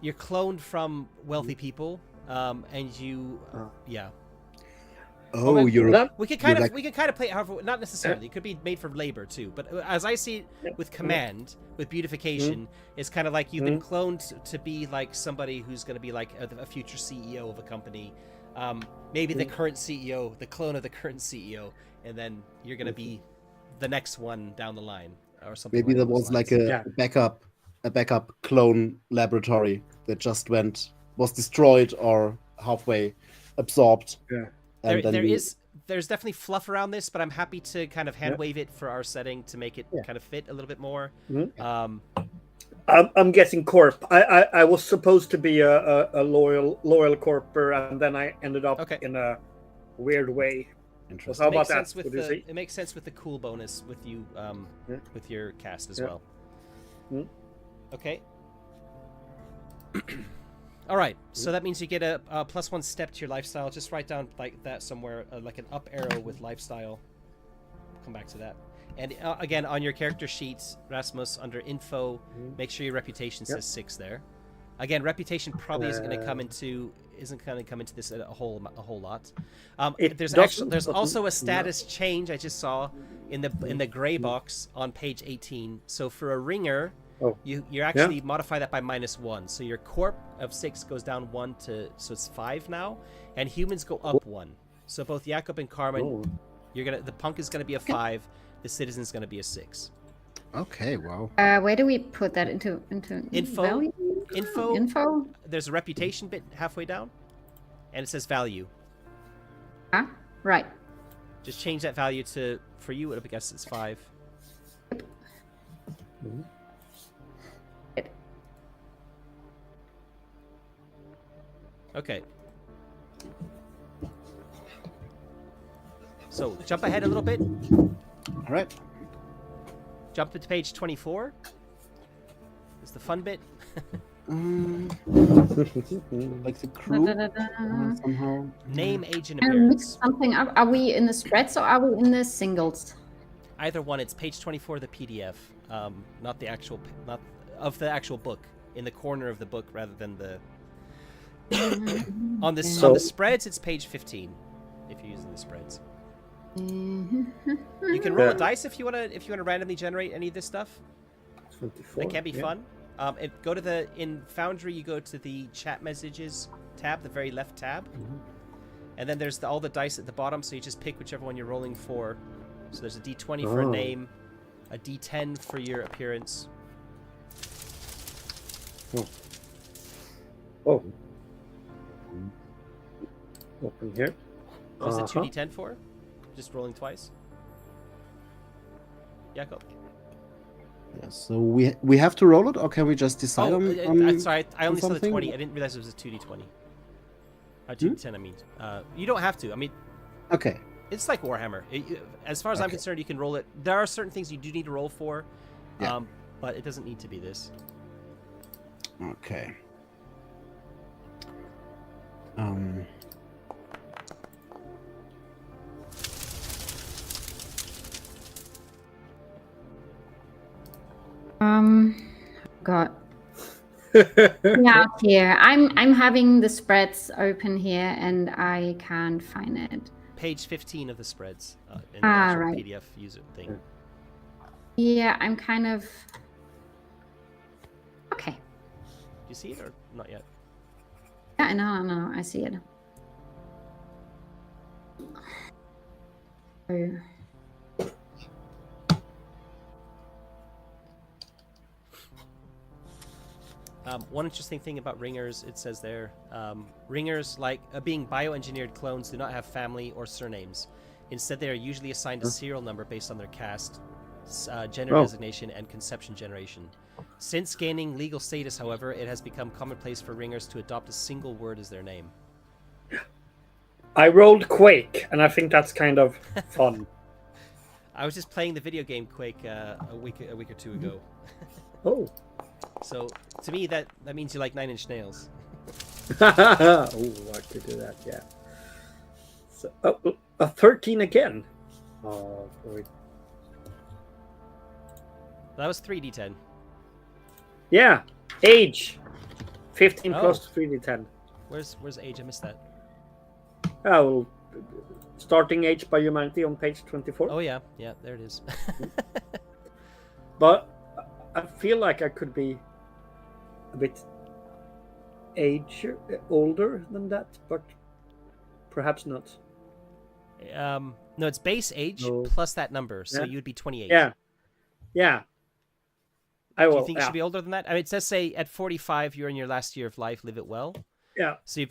you're cloned from wealthy people, and you yeah. Oh, Okay, you're that- We could kind You're of play it however, not necessarily. It could be made for labor too, but as I see it with command, with beautification, it's kind of like you've been cloned to be like somebody who's going to be like a future CEO of a company, maybe the current CEO, the clone of the current CEO, and then you're going to be the next one down the line or something. maybe along there those was like lines. a backup clone laboratory that just was destroyed or halfway absorbed. Yeah. And then There's definitely fluff around this, but I'm happy to kind of hand wave it for our setting to make it kind of fit a little bit more. I'm guessing corp. I was supposed to be a loyal corper, and then I ended up in a weird way. Interesting. How It makes about that? sense with What do you say? it makes sense with the cool bonus with you with your cast as well. Okay. All right, so that means you get a +1 step to your lifestyle. Just write down like that somewhere, like an up arrow with lifestyle. Come back to that. And again, on your character sheets, Rasmus, under info, make sure your reputation says 6 there. Again, reputation probably isn't going to come into this a whole lot. There's also a status change I just saw in the gray box on page 18. So for a ringer, you actually modify that by -1. So your corp of 6 goes down 1 so it's 5 now, and humans go up 1. So both Jakob and Carmen, the punk is gonna be a 5, the citizen's gonna be a 6. Okay, wow. Where do we put that into Info. value? Info. There's a reputation bit halfway down, and it says value. Ah, right. Just change that value to, for you, I guess it's 5. Okay. So jump ahead a little bit. All right. Jump to page 24. Is the fun bit. Like the crew somehow. Name, age, and I mixed appearance. something up. Are we in the spreads or are we in the singles? Either one. It's page 24 of the PDF, not the actual, not of the actual book. In the corner of the book, rather than the. on the spreads, it's page 15. If you're using the spreads. You can roll a dice if you wanna randomly generate any of this stuff. 24. That can be fun. Go to in Foundry. You go to the chat messages tab, the very left tab, and then there's all the dice at the bottom. So you just pick whichever one you're rolling for. So there's a D20 for a name, a D10 for your appearance. Oh. Open here. What's the 2D10 for? Just rolling twice. Jakob. Yeah, so we have to roll it, or can we just decide on sorry, I only saw the something? 20. I didn't realize it was a 2D20. 2D10, I mean. You don't have to. I mean, Okay. it's like Warhammer. As far as I'm concerned, you can roll it. There are certain things you do need to roll for, but it doesn't need to be this. Okay. God. Yeah, here. I'm having the spreads open here and I can't find it. Page 15 of the spreads in the actual right. PDF user thing. Yeah, I'm kind of. Okay. Do you see it or not yet? Yeah, no, I see it. Oh. One interesting thing about ringers, it says there, ringers, like being bioengineered clones, do not have family or surnames. Instead, they are usually assigned a serial number based on their caste, gender designation, and conception generation. Since gaining legal status, however, it has become commonplace for ringers to adopt a single word as their name. I rolled Quake, and I think that's kind of fun. I was just playing the video game Quake a week or two ago. Oh. So, to me, that means you like Nine Inch Nails. Oh, I could do that, yeah. So, a 13 again. Oh, boy. That was 3d10. Yeah, age. 15 Oh. plus 3d10. Where's age? I missed that. Oh, starting age by humanity on page 24. Oh yeah, there it is. But I feel like I could be a bit older than that, but perhaps not. No, it's base age plus that number, so you'd be 28. Yeah. Do you think you should be older than that? I mean, it says say at 45 you're in your last year of life, live it well. Yeah. So you've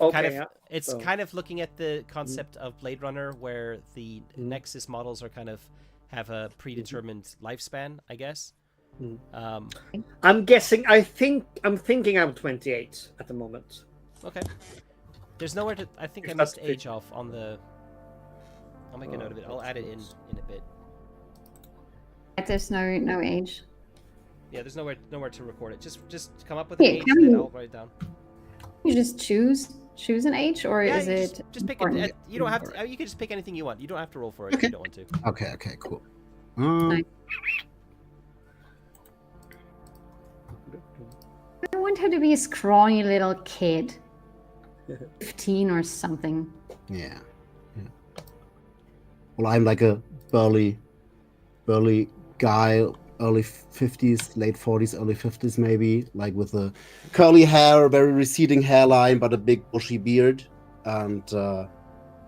it's kind of looking at the concept of Blade Runner, where the Nexus models are kind of have a predetermined lifespan, I guess. I'm guessing. I'm thinking I'm 28 at the moment. Okay. There's nowhere to. I think I missed age off on the. I'll make a note of it. I'll add it in a bit. There's no age. Yeah, there's nowhere to record it. Just come up with Yeah, an age and then I'll write it down. You just choose an age, or Yeah, is it just pick it? You don't have to. You can just pick anything you want. You don't have to roll for it if you don't want to. Okay, cool. Nice. I want her to be a scrawny little kid, 15 or something. Yeah. Well, I'm like a burly guy, early 50s, late 40s, early 50s maybe, like with a curly hair, a very receding hairline, but a big bushy beard, and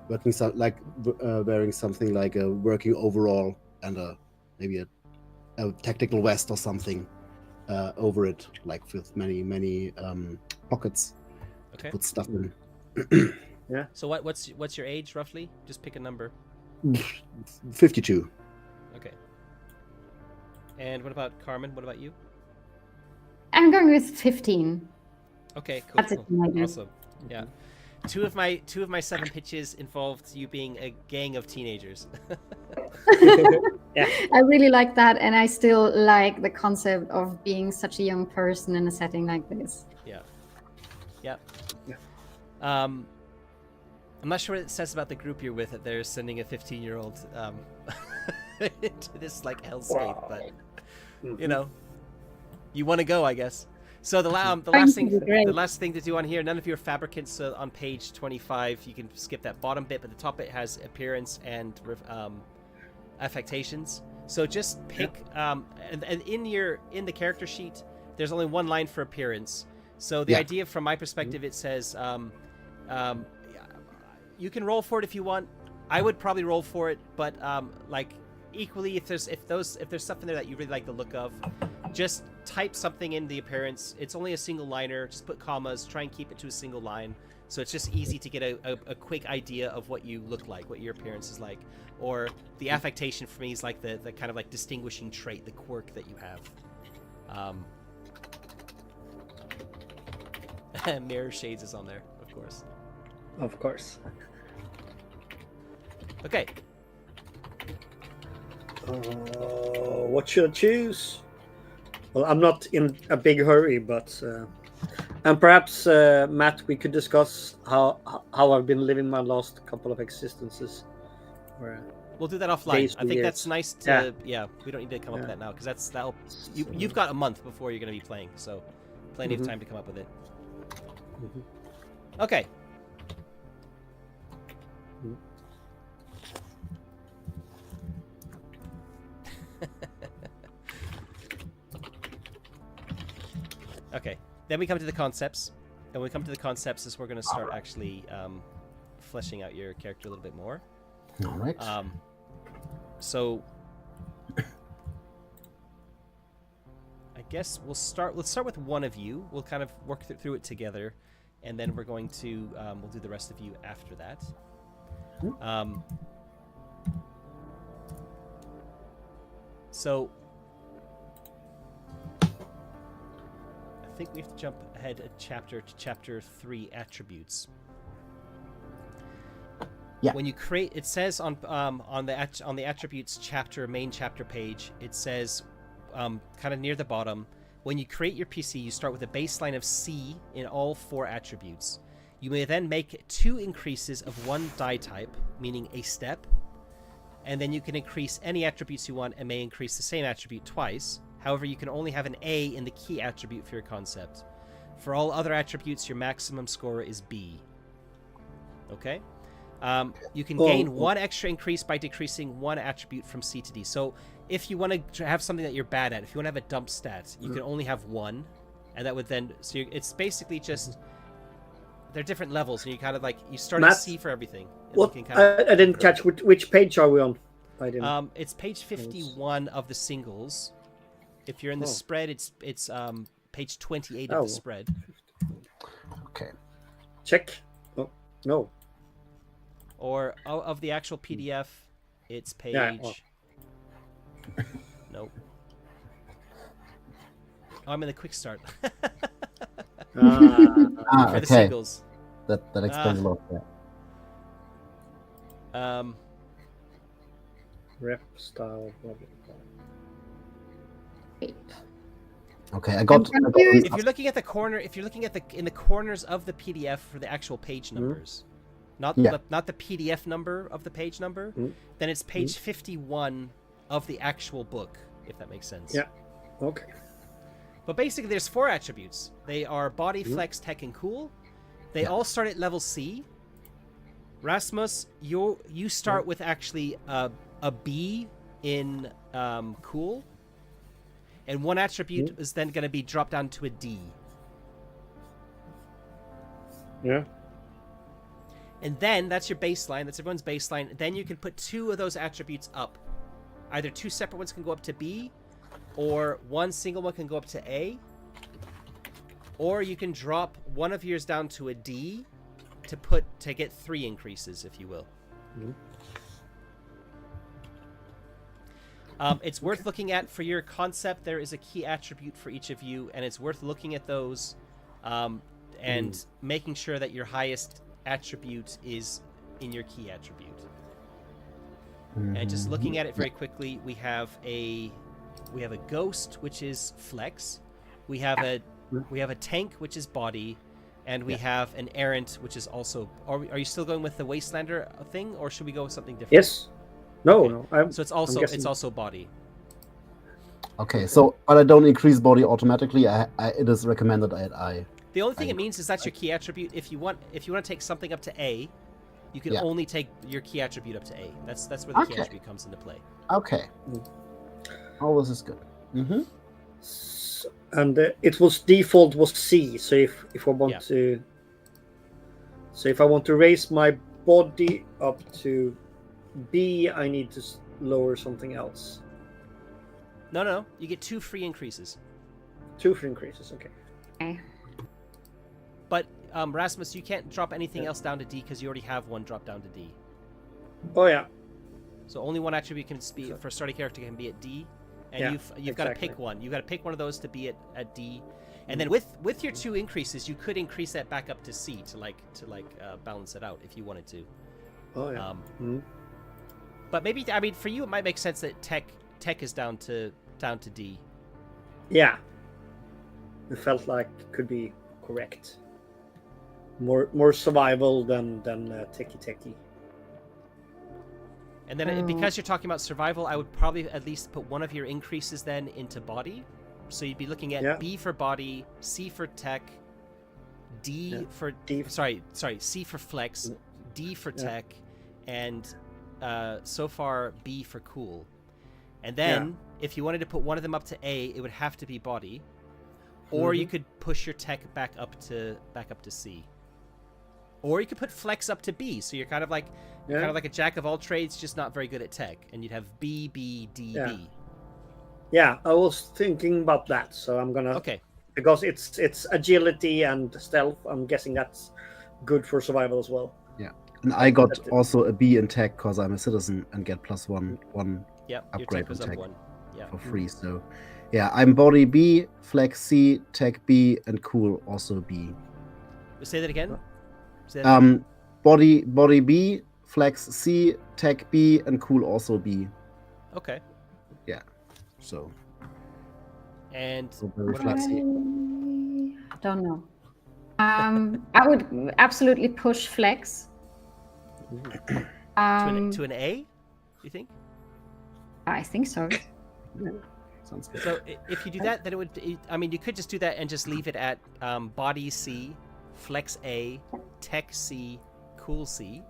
wearing something like a working overall and maybe a tactical vest or something over it, like with many pockets to put stuff in. Yeah. So what's your age roughly? Just pick a number. 52. Okay. And what about Carmen? What about you? I'm going with 15. Okay, cool. That's it. Awesome. Yeah. Two of my 7 pitches involved you being a gang of teenagers. Yeah. I really like that, and I still like the concept of being such a young person in a setting like this. Yeah. Yeah. Yeah. I'm not sure what it says about the group you're with that they're sending a 15-year-old into this like hellscape, Wow. but Mhm. you know, you want to go, I guess. So the Going last to thing, be great. the last thing to do on here, none of you are fabricants. So on page 25, you can skip that bottom bit, but the top bit has appearance and affectations. So just pick, and in the character sheet, there's only one line for appearance. So the idea, from my perspective, it says, you can roll for it if you want. I would probably roll for it, but like equally, if there's stuff in there that you really like the look of, just type something in the appearance. It's only a single liner. Just put commas. Try and keep it to a single line, so it's just easy to get a quick idea of what you look like, what your appearance is like. Or the affectation for me is like the kind of like distinguishing trait, the quirk that you have. Mirror Shades is on there, of course. Of course. Okay. What should I choose? Well, I'm not in a big hurry, but and perhaps Matt, we could discuss how I've been living my last couple of existences. We'll do that offline. Days I think or that's years. nice to. Yeah, we don't need to come up with Yeah. that now because that'll. You've got a month before you're going to be playing, so plenty of time to come up with it. Okay. Okay. Then we come to the concepts. And when we come to the concepts is we're going to start actually fleshing out your character a little bit more. All right. So I guess let's start with one of you. We'll kind of work through it together, and then we're going to we'll do the rest of you after that. So I think we have to jump ahead a chapter to chapter 3, attributes. Yeah. When you create, it says on the attributes chapter, main chapter page, it says kind of near the bottom, when you create your PC, you start with a baseline of C in all 4 attributes. You may then make 2 increases of 1 die type, meaning a step, and then you can increase any attributes you want and may increase the same attribute twice. However, you can only have an A in the key attribute for your concept. For all other attributes, your maximum score is B. Okay? You can gain 1 extra increase by decreasing 1 attribute from C to D. So if you want to have something that you're bad at, if you want to have a dump stat, you can only have 1. And that would then... So it's basically just... They're different levels, and you kind of like... You start at C for everything. What? I didn't catch. Which page are we on? I didn't. It's page 51 of the singles. If you're in the spread, it's page 28 of the spread. Okay. Check. Oh, no. Or of the actual PDF, it's page... Yeah, well. Nope. Oh, I'm in the quick start. For okay. the singles. That explains a lot. Yeah. Rep style. Blah, blah, blah. Okay, I got. If you're looking at the corner, in the corners of the PDF for the actual page numbers, not the PDF number of the page number, then it's page 51 of the actual book, if that makes sense. Yeah. Okay. But basically, there's 4 attributes. They are body, flex, tech, and cool. They all start at level C. Rasmus, you start with actually a B in cool. And 1 attribute is then going to be dropped down to a D. Yeah. And then that's your baseline. That's everyone's baseline. Then you can put 2 of those attributes up. Either 2 separate ones can go up to B, or 1 single one can go up to A. Or you can drop 1 of yours down to a D to get 3 increases, if you will. It's worth looking at for your concept. There is a key attribute for each of you, and it's worth looking at those and making sure that your highest attribute is in your key attribute. And just looking at it very quickly, we have a ghost, which is flex. We have a tank, which is body, and we have an errant, which is also. Are you still going with the Wastelander thing, or should we go with something different? Yes. No, Okay. no. So it's also body. Okay, so but I don't increase body automatically. It is recommended I. The only thing it means is that's your key attribute. If you want to take something up to A, you can only take your key attribute up to A. That's where the key attribute comes into play. Okay. Oh, this is good. And it was default was C. So if I want to, if I want to raise my body up to B, I need to lower something else. No. You get 2 free increases. 2 free increases. Okay. Okay. But Rasmus, you can't drop anything else down to D because you already have one drop down to D. Oh yeah. So only one attribute can be for starting character can be at D, and you've got to pick one. You've got to pick one of those to be at D, and then with your 2 increases, you could increase that back up to C to balance it out if you wanted to. Oh yeah. But maybe for you it might make sense that tech is down to D. Yeah. It felt like it could be correct. More survival than techie. And then because you're talking about survival, I would probably at least put one of your increases then into body. So you'd be looking at B for body, C for tech, D for C for flex, D for tech, and so far B for cool. And then if you wanted to put one of them up to A, it would have to be body, or you could push your tech back up to C. Or you could put flex up to B, so you're kind of like a jack of all trades, just not very good at tech, and you'd have B, B, D, B. Yeah, I was thinking about that, so I'm gonna because it's agility and stealth. I'm guessing that's good for survival as well. Yeah, and I got also a B in tech because I'm a citizen and get +1 upgrade in tech for free. So yeah, I'm body B, flex C, tech B, and cool also B. Say that again. Body B, flex C, tech B, and cool also B. Okay. Yeah. So. And very flexy. I don't know. I would absolutely push flex. To an A, do you think? I think so. Sounds good. So if you do that, then it would. You could just do that and just leave it at body C, flex A, tech C, cool C.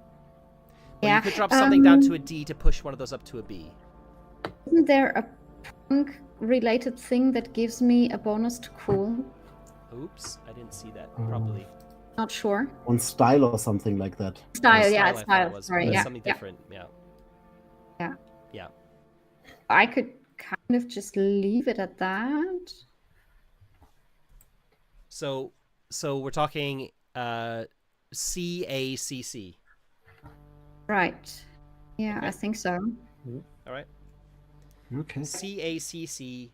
Or you could drop something down to a D to push one of those up to a B. Isn't there a punk related thing that gives me a bonus to cool? Oops, I didn't see that properly. Not sure. On style or something like that. Style, it's style. Sorry, something different. Yeah. I could kind of just leave it at that. So we're talking CACC. Right. Yeah, Okay. I think so. All right. Okay. CACC,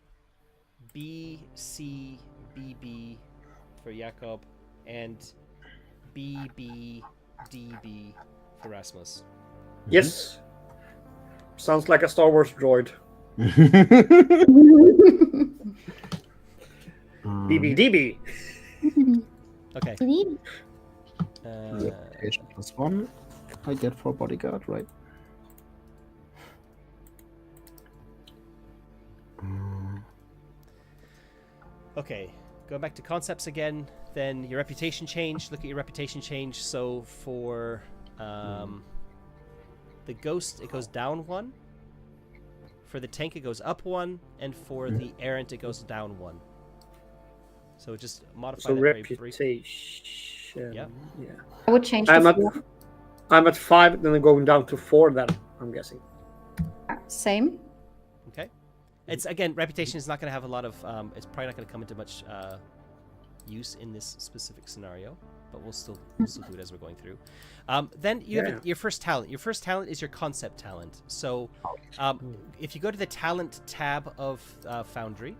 BCBB for Jakob, and BBDB for Rasmus. Yes. Sounds like a Star Wars droid. BBDB. Okay. Reputation +1. I get for bodyguard, right? Okay, going back to concepts again, then your reputation change. Look at your reputation change. So for the ghost, it goes down 1. For the tank, it goes up 1. And for the errant, it goes down 1. So just modify So that very briefly. reputation. Yeah. I would change I'm to at 4. I'm at 5, then I'm going down to 4. Then I'm guessing. Same. Okay. It's again, reputation is not going to have a lot of. It's probably not going to come into much use in this specific scenario, but we'll still do it as we're going through. Then you have your first talent. Your first talent is your concept talent. So, if you go to the talent tab of Foundry,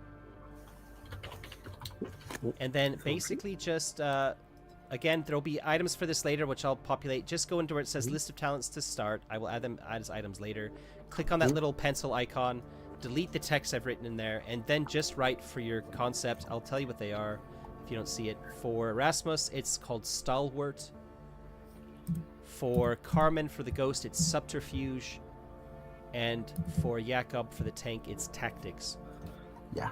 and then basically just again, there'll be items for this later, which I'll populate. Just go into where it says list of talents to start. I will add them as items later. click on that little pencil icon, delete the text I've written in there, and then just write for your concept. I'll tell you what they are if you don't see it. For Rasmus, it's called Stalwart. For Carmen, for the ghost, it's Subterfuge. And for Jakob, for the tank, it's Tactics. Yeah.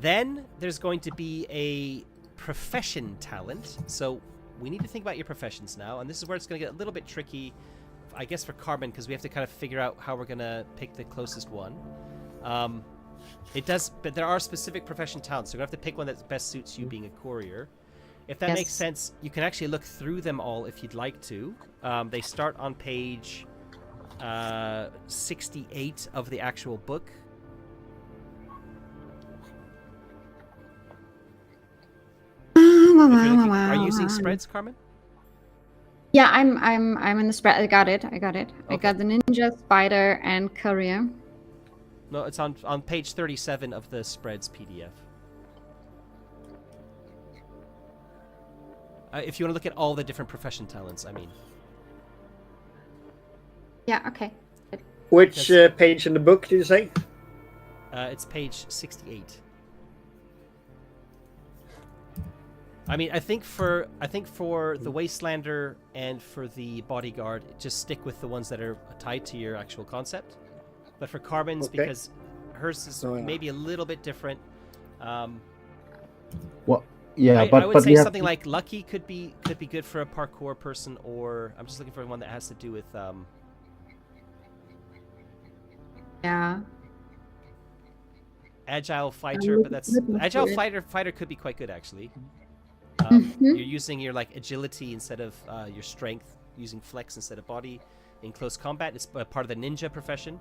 Then there's going to be a profession talent. So we need to think about your professions now, and this is where it's going to get a little bit tricky, I guess, for Carbon, because we have to kind of figure out how we're going to pick the closest one. It does, but there are specific profession talents, so you're going to have to pick one that best suits you being a courier. If that makes sense, you can actually look through them all if you'd like to. They start on page 68 of the actual book. Are you using spreads, Carmen? Yeah, I'm in the spread. I got it. Okay. I got the ninja, spider, and courier. No, it's on page 37 of the spreads PDF. If you want to look at all the different profession talents, I mean. Yeah. Okay. Which page in the book did you say? It's page 68. I mean, I think for the Wastelander and for the Bodyguard, just stick with the ones that are tied to your actual concept. But for Carbon's, because hers is maybe a little bit different. Well, yeah, I would say something like Lucky could be good for a parkour person, or I'm just looking for one that has to do with Agile Fighter, but that's Agile Fighter could be quite good actually. You're using your agility instead of your strength, using flex instead of body in close combat. It's part of the ninja profession.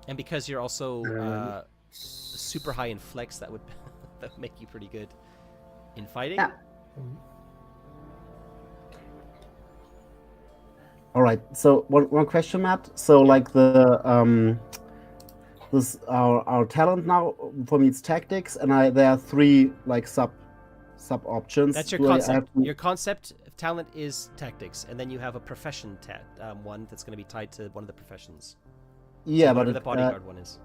And because you're also super high in flex, that would make you pretty good in fighting. Yeah. All right. So one question, Matt. So like the this our talent now for me it's tactics, and there are three like sub options. That's your concept. Your concept talent is tactics, and then you have a profession one that's going to be tied to one of the professions. Yeah, so but the bodyguard one is.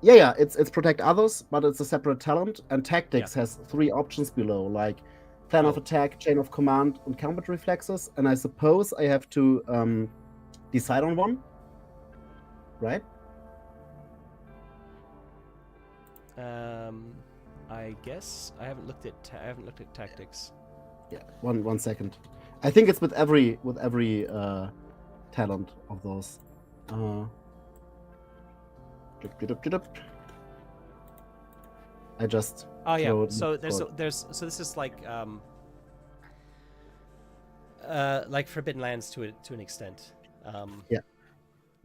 Yeah, it's protect others, but it's a separate talent, and tactics has three options below, like plan of attack, chain of command, and combat reflexes. And I suppose I have to decide on one, right? I guess I haven't looked at tactics. Yeah, one second. I think it's with every talent of those. I just. Oh yeah. So this is like Forbidden Lands to an extent.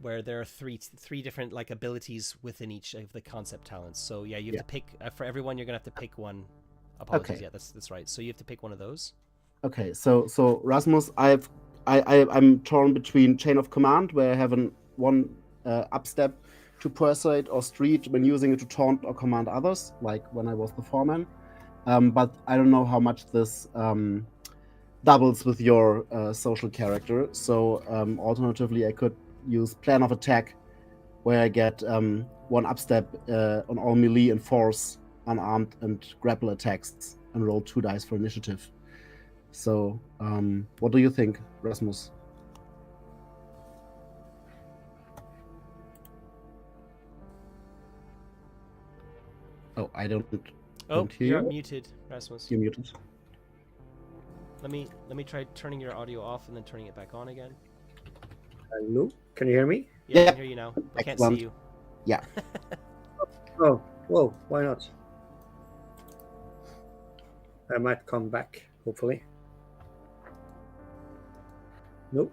Where there are three different abilities within each of the concept talents. So yeah, you have to pick for everyone. You're gonna have to pick one. Apologies. Okay. Yeah, that's right. So you have to pick one of those. Okay. So Rasmus, I'm torn between chain of command, where I have one upstep to persuade or street when using it to taunt or command others, like when I was the foreman. But I don't know how much this doubles with your social character. So alternatively, I could use plan of attack, where I get one upstep on all melee and force, unarmed and grapple attacks, and roll 2 dice for initiative. So what do you think, Rasmus? Oh, I don't hear you're you. Muted, Rasmus. You're muted. Let me try turning your audio off and then turning it back on again. Hello, can you hear me? Yeah, I can hear you now. I can't see you. Yeah. Oh, whoa, why not? I might come back, hopefully. Nope.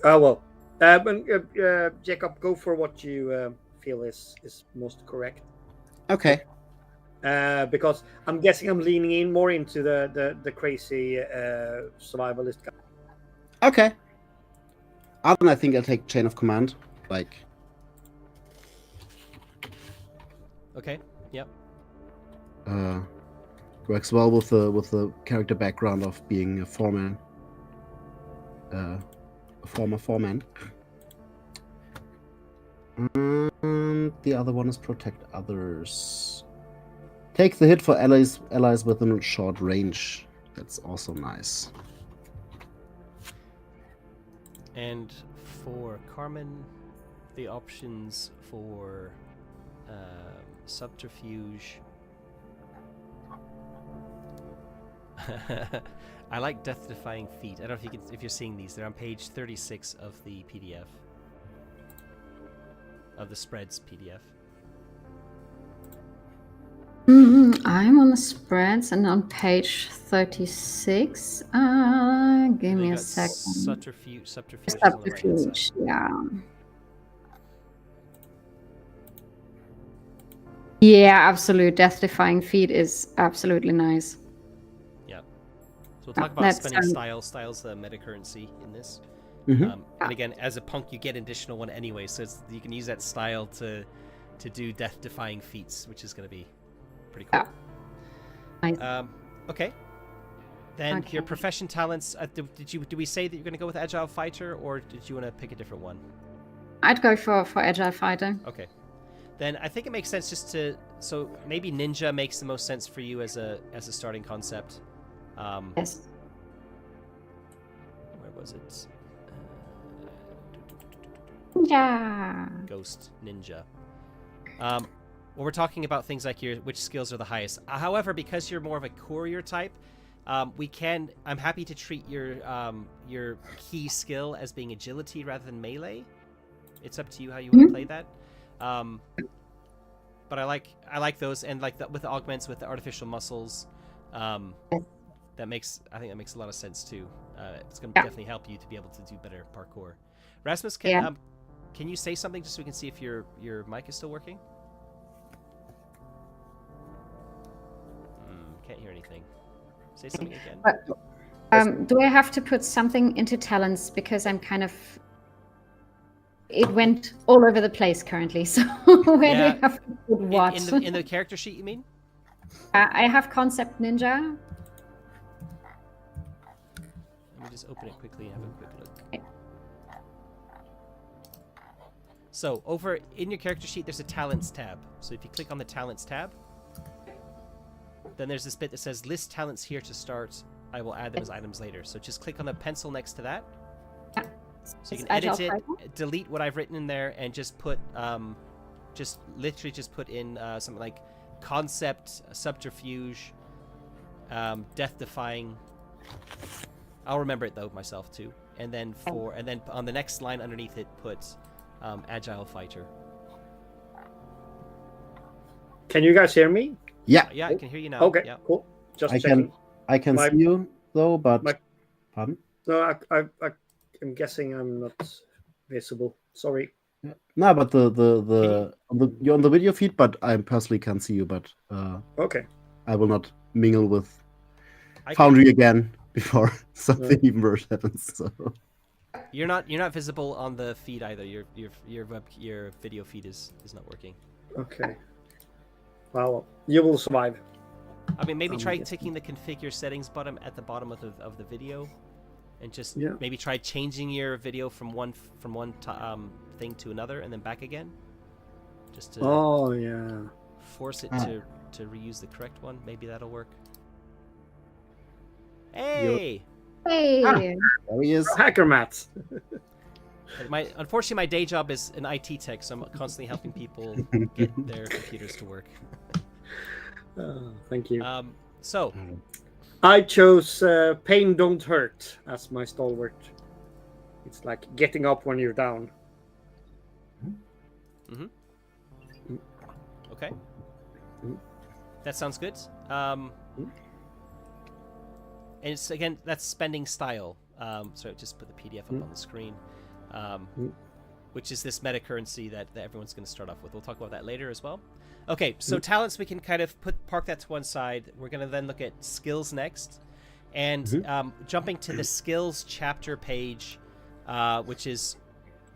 Well, Jacob, go for what you feel is most correct. Okay. Because I'm guessing I'm leaning in more into the crazy survivalist guy. Okay. Then I think I'll take chain of command. Okay. Yep. Works well with the character background of being a foreman, a former foreman. And the other one is protect others. Take the hit for allies within short range. That's also nice. And for Carmen, the options for subterfuge. I like death-defying feat. I don't know if you're seeing these. They're on page 36 of the PDF. Of the spreads PDF. I'm on the spreads and on page 36. Give me a second. Subterfuge. Subterfuge, yeah. Yeah, absolute. Death-defying feat is absolutely nice. Yeah. So we'll talk about spending style. Style's the meta currency in this. Mm-hmm. And again, as a punk, you get additional one anyway, so you can use that style to do death-defying feats, which is going to be pretty cool. Nice. Okay. Then your profession talents. Did we say that you're going to go with Agile Fighter, or did you want to pick a different one? I'd go for Agile Fighter. Okay. Then I think it makes sense just to maybe Ninja makes the most sense for you as a starting concept. Yes. Where was it? Yeah. Ghost Ninja. Well, we're talking about things like which skills are the highest. However, because you're more of a courier type, I'm happy to treat your key skill as being agility rather than melee. It's up to you how you want to play that. But I like those, and like with the augments with the artificial muscles, I think that makes a lot of sense too. It's going to definitely help you to be able to do better parkour. Rasmus, can you say something just so we can see if your mic is still working? Can't hear anything. Say something again. Do I have to put something into talents, because I'm kind of... It went all over the place currently, so where do I have to put what? In the character sheet, you mean? I have Concept Ninja. Let me just open it quickly and have a quick look. So over in your character sheet, there's a talents tab. So if you click on the talents tab, then there's this bit that says list talents here to start. I will add them as items later. So just click on the pencil next to that. So you can edit it, delete what I've written in there, and just put, literally put in something like concept, subterfuge, death-defying. I'll remember it though myself too. And then on the next line underneath it, put agile fighter. Can you guys hear me? Yeah. Yeah, I can hear you now. Okay, yeah. cool. Just checking. I can see you though, but pardon? No, I'm guessing I'm not visible. Sorry. No, but you're on the video feed, but I personally can't see you. But okay, I will not mingle with Foundry again before something even worse happens. So you're not visible on the feed either. Your video feed is not working. Okay. Well, you will survive. I mean, maybe try ticking the configure settings button at the bottom of the video, and just maybe try changing your video from one thing to another, and then back again. Just to force it to reuse the correct one. Maybe that'll work. Hey! Hey! There he is. Hacker Matt. Unfortunately, my day job is an IT tech, so I'm constantly helping people get their computers to work. Thank you. So, I chose Pain Don't Hurt as my stalwart. It's like getting up when you're down. Mm-hmm. Okay. That sounds good. And it's, again, that's spending style. So just put the PDF up on the screen. Which is this meta currency that everyone's going to start off with. We'll talk about that later as well. Okay, so talents, we can kind of park that to one side. We're going to then look at skills next. And jumping to the skills chapter page, which is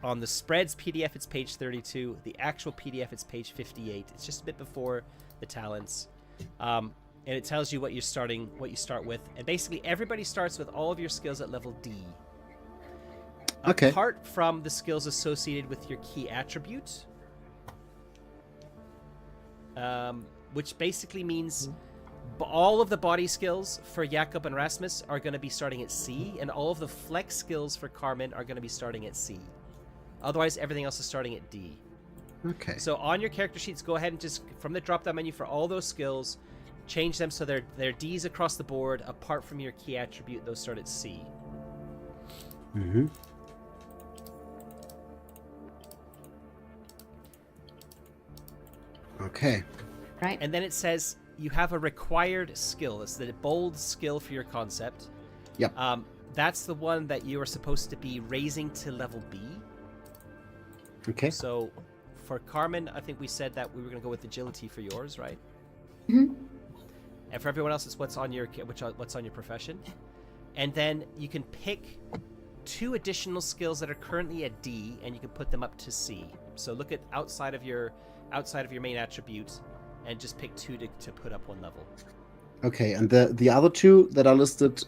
on the spreads PDF, it's page 32. The actual PDF, it's page 58. It's just a bit before the talents. and it tells you what you start with. And basically, everybody starts with all of your skills at level D. Okay. Apart from the skills associated with your key attribute, which basically means all of the body skills for Jakob and Rasmus are going to be starting at C, and all of the flex skills for Carmen are going to be starting at C. Otherwise, everything else is starting at D. Okay. So on your character sheets, go ahead and just, from the drop-down menu for all those skills, change them so they're Ds across the board, apart from your key attribute, those start at C. Mm-hmm. Okay. Right. And then it says you have a required skill. It's the bold skill for your concept. Yep. That's the one that you are supposed to be raising to level B. Okay. So for Carmen, I think we said that we were going to go with agility for yours, right? Mhm. And for everyone else, it's what's on your profession. And then you can pick 2 additional skills that are currently at D, and you can put them up to C. So look at outside of your main attribute, and just pick 2 to put up 1 level. Okay, and the other 2 that are listed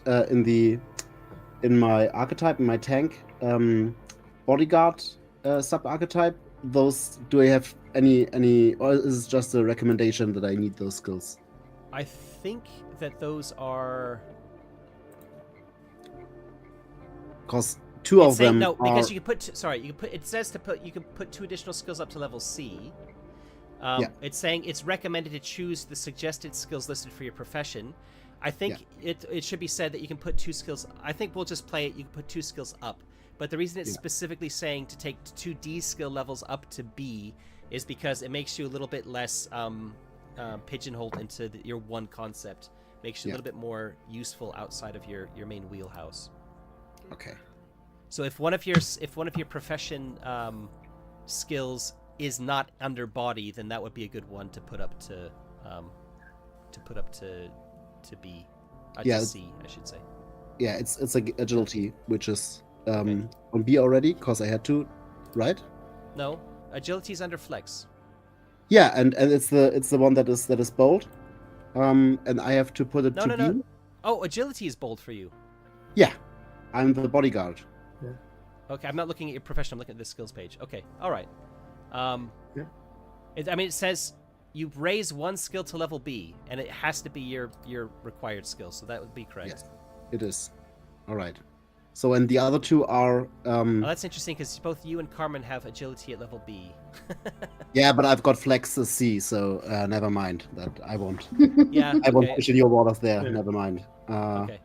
in my archetype, in my tank, bodyguard sub archetype, those, do I have any, or is it just a recommendation that I need those skills? I think that those are. Because 2 of them no, are... because you can put. It says you can put 2 additional skills up to level C. Yeah. It's saying it's recommended to choose the suggested skills listed for your profession. I think it should be said that you can put 2 skills. I think we'll just play it. You can put 2 skills up. But the reason it's specifically saying to take 2 D skill levels up to B is because it makes you a little bit less pigeonholed into your one concept. Makes you a little bit more useful outside of your main wheelhouse. Okay. So if one of your profession skills is not under body, then that would be a good one to put up to B. To C, I should say. Yeah, it's like agility, which is on B already, because I had to, right? No, agility is under flex. Yeah, and it's the one that is bold, and I have to put it to B. No. Oh, agility is bold for you. Yeah, I'm the bodyguard. Okay, I'm not looking at your profession. I'm looking at the skills page. Okay, all right. It says you raise 1 skill to level B, and it has to be your required skill, so that would be correct. Yes, it is. All right. So, and the other 2 are... Oh, that's interesting, because both you and Carmen have agility at level B. Yeah, but I've got flex C, so never mind. That I won't. Yeah, I won't push in your waters there. Yeah. Never mind. Okay.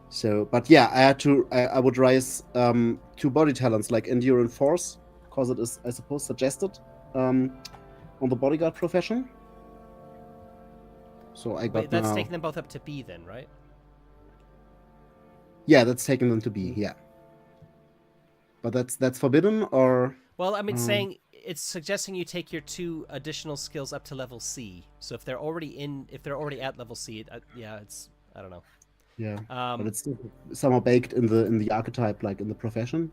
So, but yeah, I had to. I would raise 2 body talents like endurance force, because it is, I suppose, suggested on the bodyguard profession. So I got. Wait, that's taking them both up to B then, right? Yeah, that's taking them to B. Yeah. But that's forbidden, or. Well, I mean, saying it's suggesting you take your 2 additional skills up to level C. So if they're already at level C, it's, I don't know. Yeah, but it's still somehow baked in the archetype, like in the profession.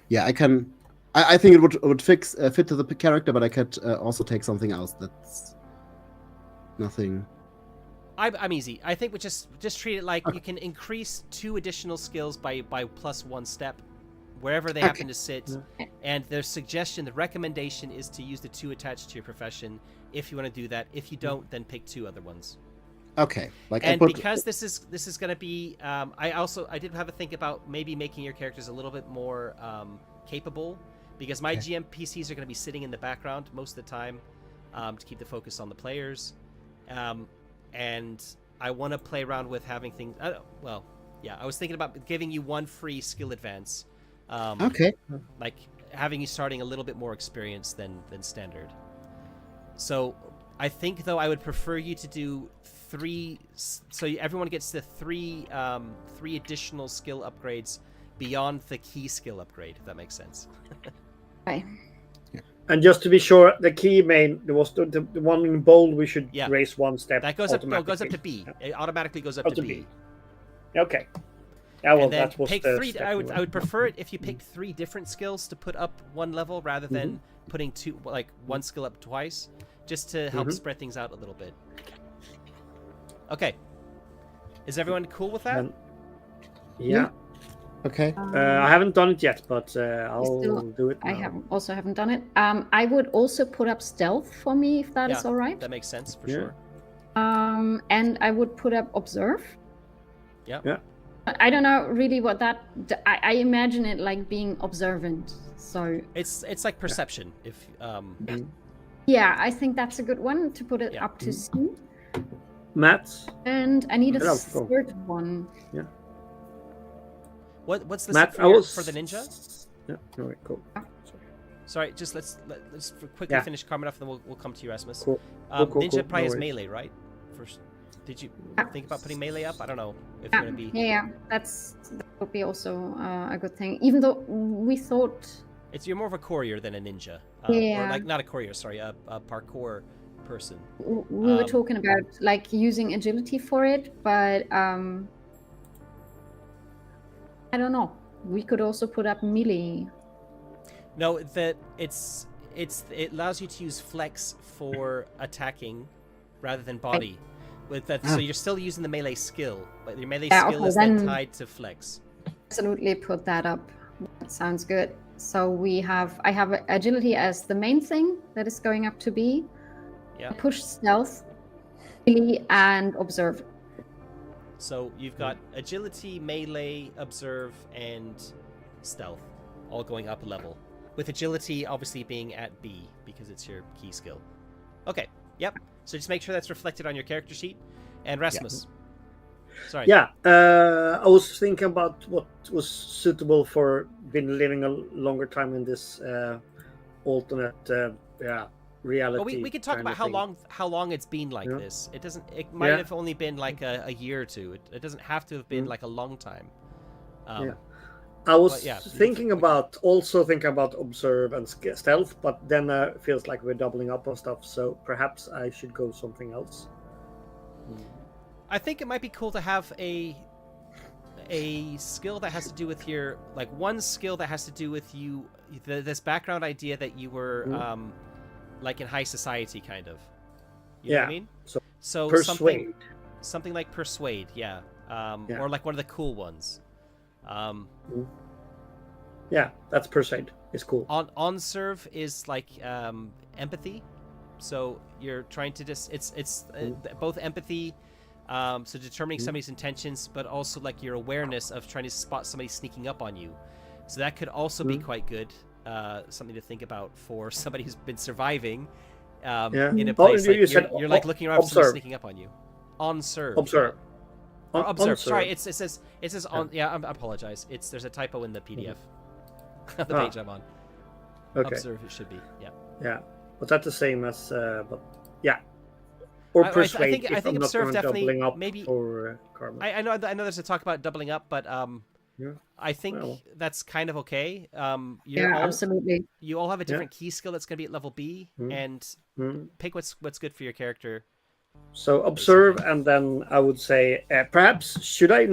Yeah, I can. I think it would fit to the character, but I could also take something else that's nothing. I'm easy. I think we just treat it like you can increase 2 additional skills by plus 1 step, wherever they happen to sit. And the recommendation is to use the 2 attached to your profession if you want to do that. If you don't, then pick 2 other ones. Okay. Because this is going to be, I did have a think about maybe making your characters a little bit more capable, because my GM PCs are going to be sitting in the background most of the time to keep the focus on the players. And I want to play around with having things. I was thinking about giving you 1 free skill advance. Okay. Like having you starting a little bit more experienced than standard. So I think, though, I would prefer you to do 3, so everyone gets the 3 additional skill upgrades beyond the key skill upgrade, if that makes sense. Right. And just to be sure, the key main, there was the one in bold, we should raise 1 step. That goes up to B. It automatically goes up to B. Okay. Yeah, well, and then that was pick the 3. I would prefer it if you picked 3 different skills to put up 1 level rather than putting 1 skill up twice, just to help spread things out a little bit. Okay. Is everyone cool with that? And- yeah. Okay. I haven't done it yet, but I'll Still, do it now. I haven't done it. I would also put up stealth for me if that is all right. That makes sense for Yeah. sure. And I would put up observe. Yep. Yeah. I don't know really what that. I imagine it like being observant. So It's like perception. If yeah, I think that's a good one to put it Yeah. up to C. Matt? And I need a Yeah, go. third one. what's the Matt, for the ninja? Yeah, all right, cool. Sorry, just let's quickly Yeah. finish Carmen off, and then we'll come to you, Rasmus. Cool. Ninja cool. probably No is worries. melee, right? First, did you Yeah. think about putting melee up? I don't know if Yeah, you're gonna be. yeah, that would be also a good thing. Even though we thought, You're more of a courier than a ninja. Yeah. Or like not a courier, sorry, a parkour person. we were talking about like using agility for it, but I don't know. We could also put up melee. No, that it allows you to use flex for attacking rather than body. With that, so you're still using the melee skill, but your melee skill okay, is then then- tied to flex. Absolutely put that up. That sounds good. So I have agility as the main thing that is going up to B. Yeah. Push stealth, melee, and observe. So you've got agility, melee, observe, and stealth, all going up a level. With agility obviously being at B because it's your key skill. Okay. Yep. So just make sure that's reflected on your character sheet. And Rasmus. Sorry. Yeah, I was thinking about what was suitable for been living a longer time in this alternate reality. Well, we could talk kind about of how long it's been like Yeah. this. It might Yeah. have only been like a year or two. It doesn't have to have been like a long time. Yeah. I was But yeah, thinking about observe and stealth, but then it feels like we're doubling up on stuff. So perhaps I should go something else. I think it might be cool to have a skill that has to do with your one skill that has to do with you this background idea that you were like in high society kind of. You know what I mean? So Persuade. something like persuade, yeah. Or like one of the cool ones. Yeah, that's persuade. It's cool. On serve is like empathy. So you're trying to it's both empathy. So determining somebody's intentions, but also like your awareness of trying to spot somebody sneaking up on you. So that could also be quite good. Something to think about for somebody who's been surviving in a place you're like looking around for someone sneaking up on you. On serve. Observe. Or observe. Observe. Sorry, it says on. Yeah, I apologize. There's a typo in the PDF. The page I'm on. Okay. Observe. It should be. Yeah. Yeah, but that's the same as. But yeah. Or persuade. I think I'm observe not definitely doubling up maybe. for karma. I know there's a talk about doubling up, but I think that's kind of okay. Absolutely. You all have a different key skill that's going to be at level B, and pick what's good for your character. So observe, and then I would say perhaps should I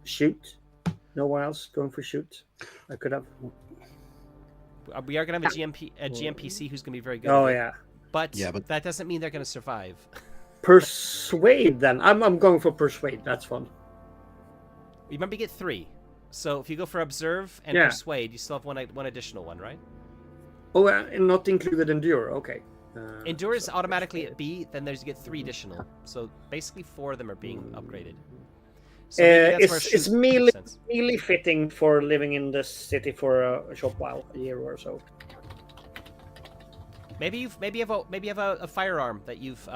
shoot? No one else going for shoot. I could have. We are going to have a GMPC who's going to be very good. Oh at it. yeah. But that doesn't mean they're going to survive. Persuade then. I'm going for persuade. That's fun. Remember, you get 3. So if you go for observe and persuade, you still have one additional one, right? Oh, and not included endure. Okay. Endure is automatically at B. Then you get 3 additional. So basically 4 of them are being upgraded. So it's melee fitting for living in the city for a short while, a year or so. Maybe you have a firearm that you've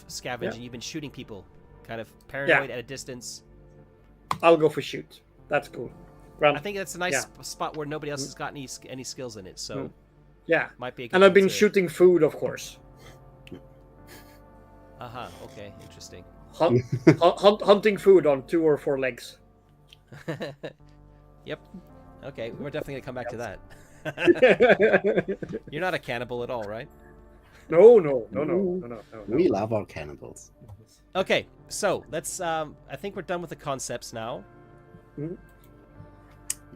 scavenged and you've been shooting people, kind of paranoid at a distance. I'll go for shoot. That's cool. I think that's a nice spot where nobody else has got any skills in it. So might be. And I've been shooting food, of course. Okay, interesting. Hunting food on 2 or 4 legs. Yep. Okay, we're definitely gonna come back to that. You're not a cannibal at all, right? No. We love our cannibals. Okay, so let's. I think we're done with the concepts now.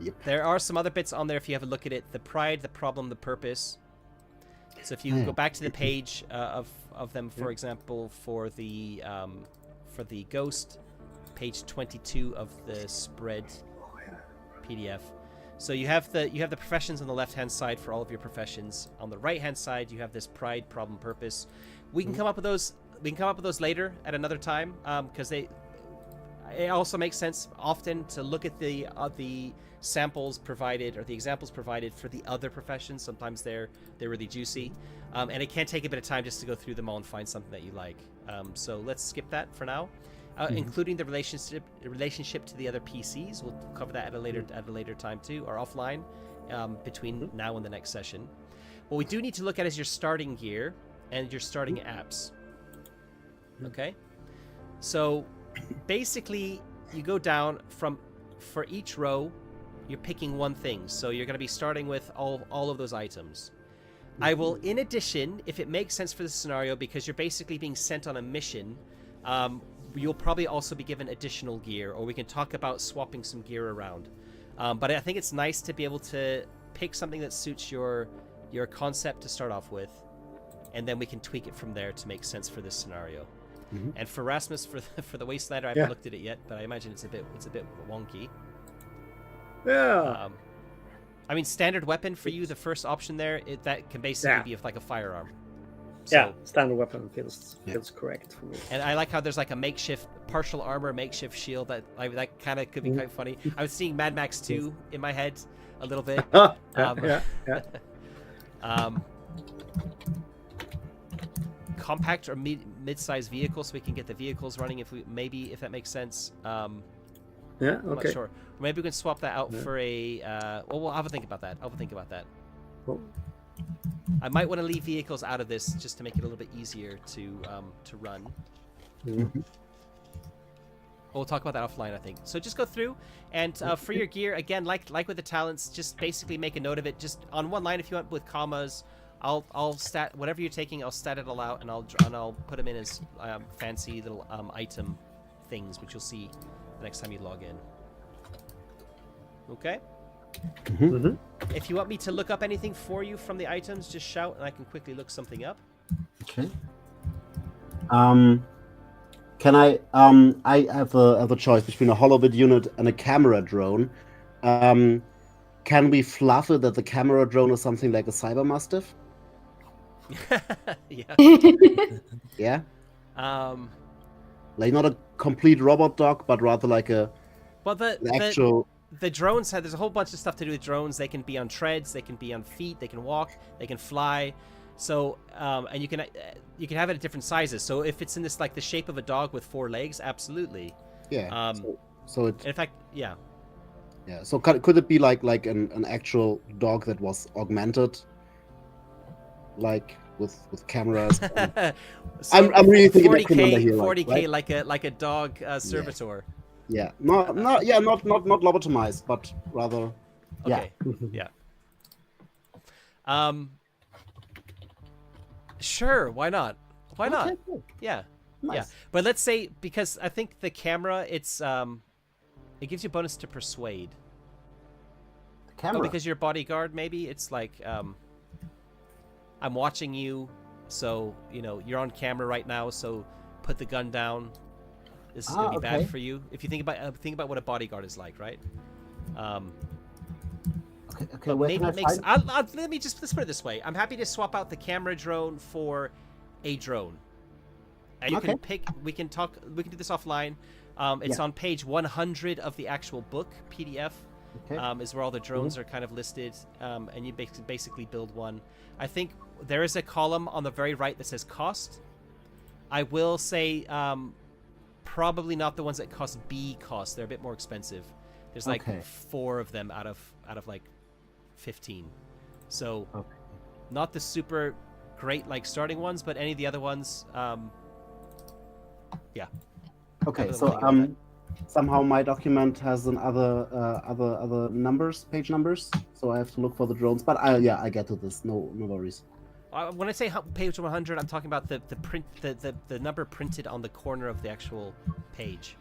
Yep. There are some other bits on there if you have a look at it. The pride, the problem, the purpose. So if you go back to the page of them, for example, for the for the Ghost, page 22 of the spread PDF. So you have the professions on the left-hand side for all of your professions. On the right-hand side, you have this pride, problem, purpose. We can come up with those. We can come up with those later at another time, because it also makes sense often to look at the samples provided or the examples provided for the other professions. Sometimes they're really juicy, and it can take a bit of time just to go through them all and find something that you like. So let's skip that for now, including the relationship to the other PCs. We'll cover that at a later time too, or offline, between now and the next session. What we do need to look at is your starting gear and your starting apps. Okay, so basically you go down for each row. You're picking one thing, so you're going to be starting with all of those items. I will, in addition, if it makes sense for the scenario, because you're basically being sent on a mission, you'll probably also be given additional gear, or we can talk about swapping some gear around. But I think it's nice to be able to pick something that suits your concept to start off with, and then we can tweak it from there to make sense for this scenario. And for Rasmus, for the Wastelander, I haven't looked at it yet, but I imagine it's a bit wonky. Yeah. I mean, standard weapon for you, the first option there, that can basically be like a firearm. So, Yeah, standard weapon feels correct for me. and I like how there's like a makeshift partial armor, makeshift shield. That kind of could be quite funny. I was seeing Mad Max 2 in my head a little bit. Compact or mid-sized vehicle, so we can get the vehicles running if that makes sense. I'm not sure. Maybe we can swap that out for a. We'll have a think about that. Cool. I might want to leave vehicles out of this just to make it a little bit easier to run. We'll talk about that offline, I think. So just go through, and for your gear, again, like with the talents, just basically make a note of it. Just on one line, if you want, with commas. I'll stat whatever you're taking. I'll stat it all out, and I'll put them in as fancy little item things, which you'll see the next time you log in. Okay. If you want me to look up anything for you from the items, just shout, and I can quickly look something up. Okay. Can I? I have a choice between a holobit unit and a camera drone. Can we fluff it that the camera drone is something like a cyber mastiff? Yeah. Yeah. Like not a complete robot dog, but rather like a. Well, the drones there's a whole bunch of stuff to do with drones. They can be on treads, they can be on feet, they can walk, they can fly. So and you can have it at different sizes. So if it's in this like the shape of a dog with 4 legs, absolutely. Yeah. So it. In fact, yeah. Yeah. So could it be like an actual dog that was augmented, like with cameras? So I'm really thinking 40K like a dog servitor. Yeah. Not lobotomized, but rather. Okay. Yeah. Sure. Why not? Why not? Okay, cool. Yeah. Nice. Yeah. But let's say, because I think the camera, it gives you a bonus to persuade. The camera. Oh, because you're a bodyguard, maybe it's like I'm watching you, so you're on camera right now. So put the gun down. This is gonna be bad for you. If you think about what a bodyguard is like, right? Okay. Where maybe can it makes. find... Let's put it this way. I'm happy to swap out the camera drone for a drone. And you can pick. We can do this offline. It's on page 100 of the actual book PDF. Okay. Is where all the drones are kind of listed, and you basically build one. I think there is a column on the very right that says cost. I will say probably not the ones that cost B cost. They're a bit more expensive. There's like 4 of them out of like 15. So not the super great like starting ones, but any of the other ones, yeah. Okay, so somehow my document has other numbers, page numbers, so I have to look for the drones. But I get to this. No worries. When I say page 100, I'm talking about the print, the number printed on the corner of the actual page.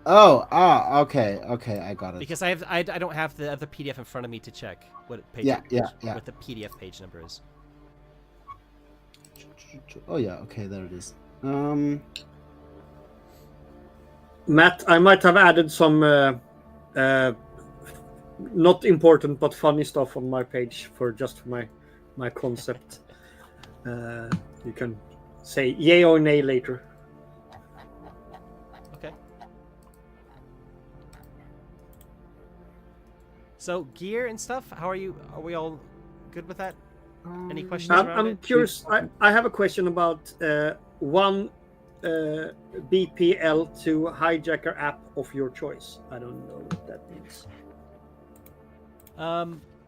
Okay, I got it. Because I don't have the other PDF in front of me to check what page what the PDF page number is. Oh yeah, okay, there it is. Matt, I might have added some not important but funny stuff on my page for my concept. You can say yay or nay later. Okay. So gear and stuff, how are you? Are we all good with that? Any questions around I'm it? curious. I have a question about one BPL to hijacker app of your choice. I don't know what that means.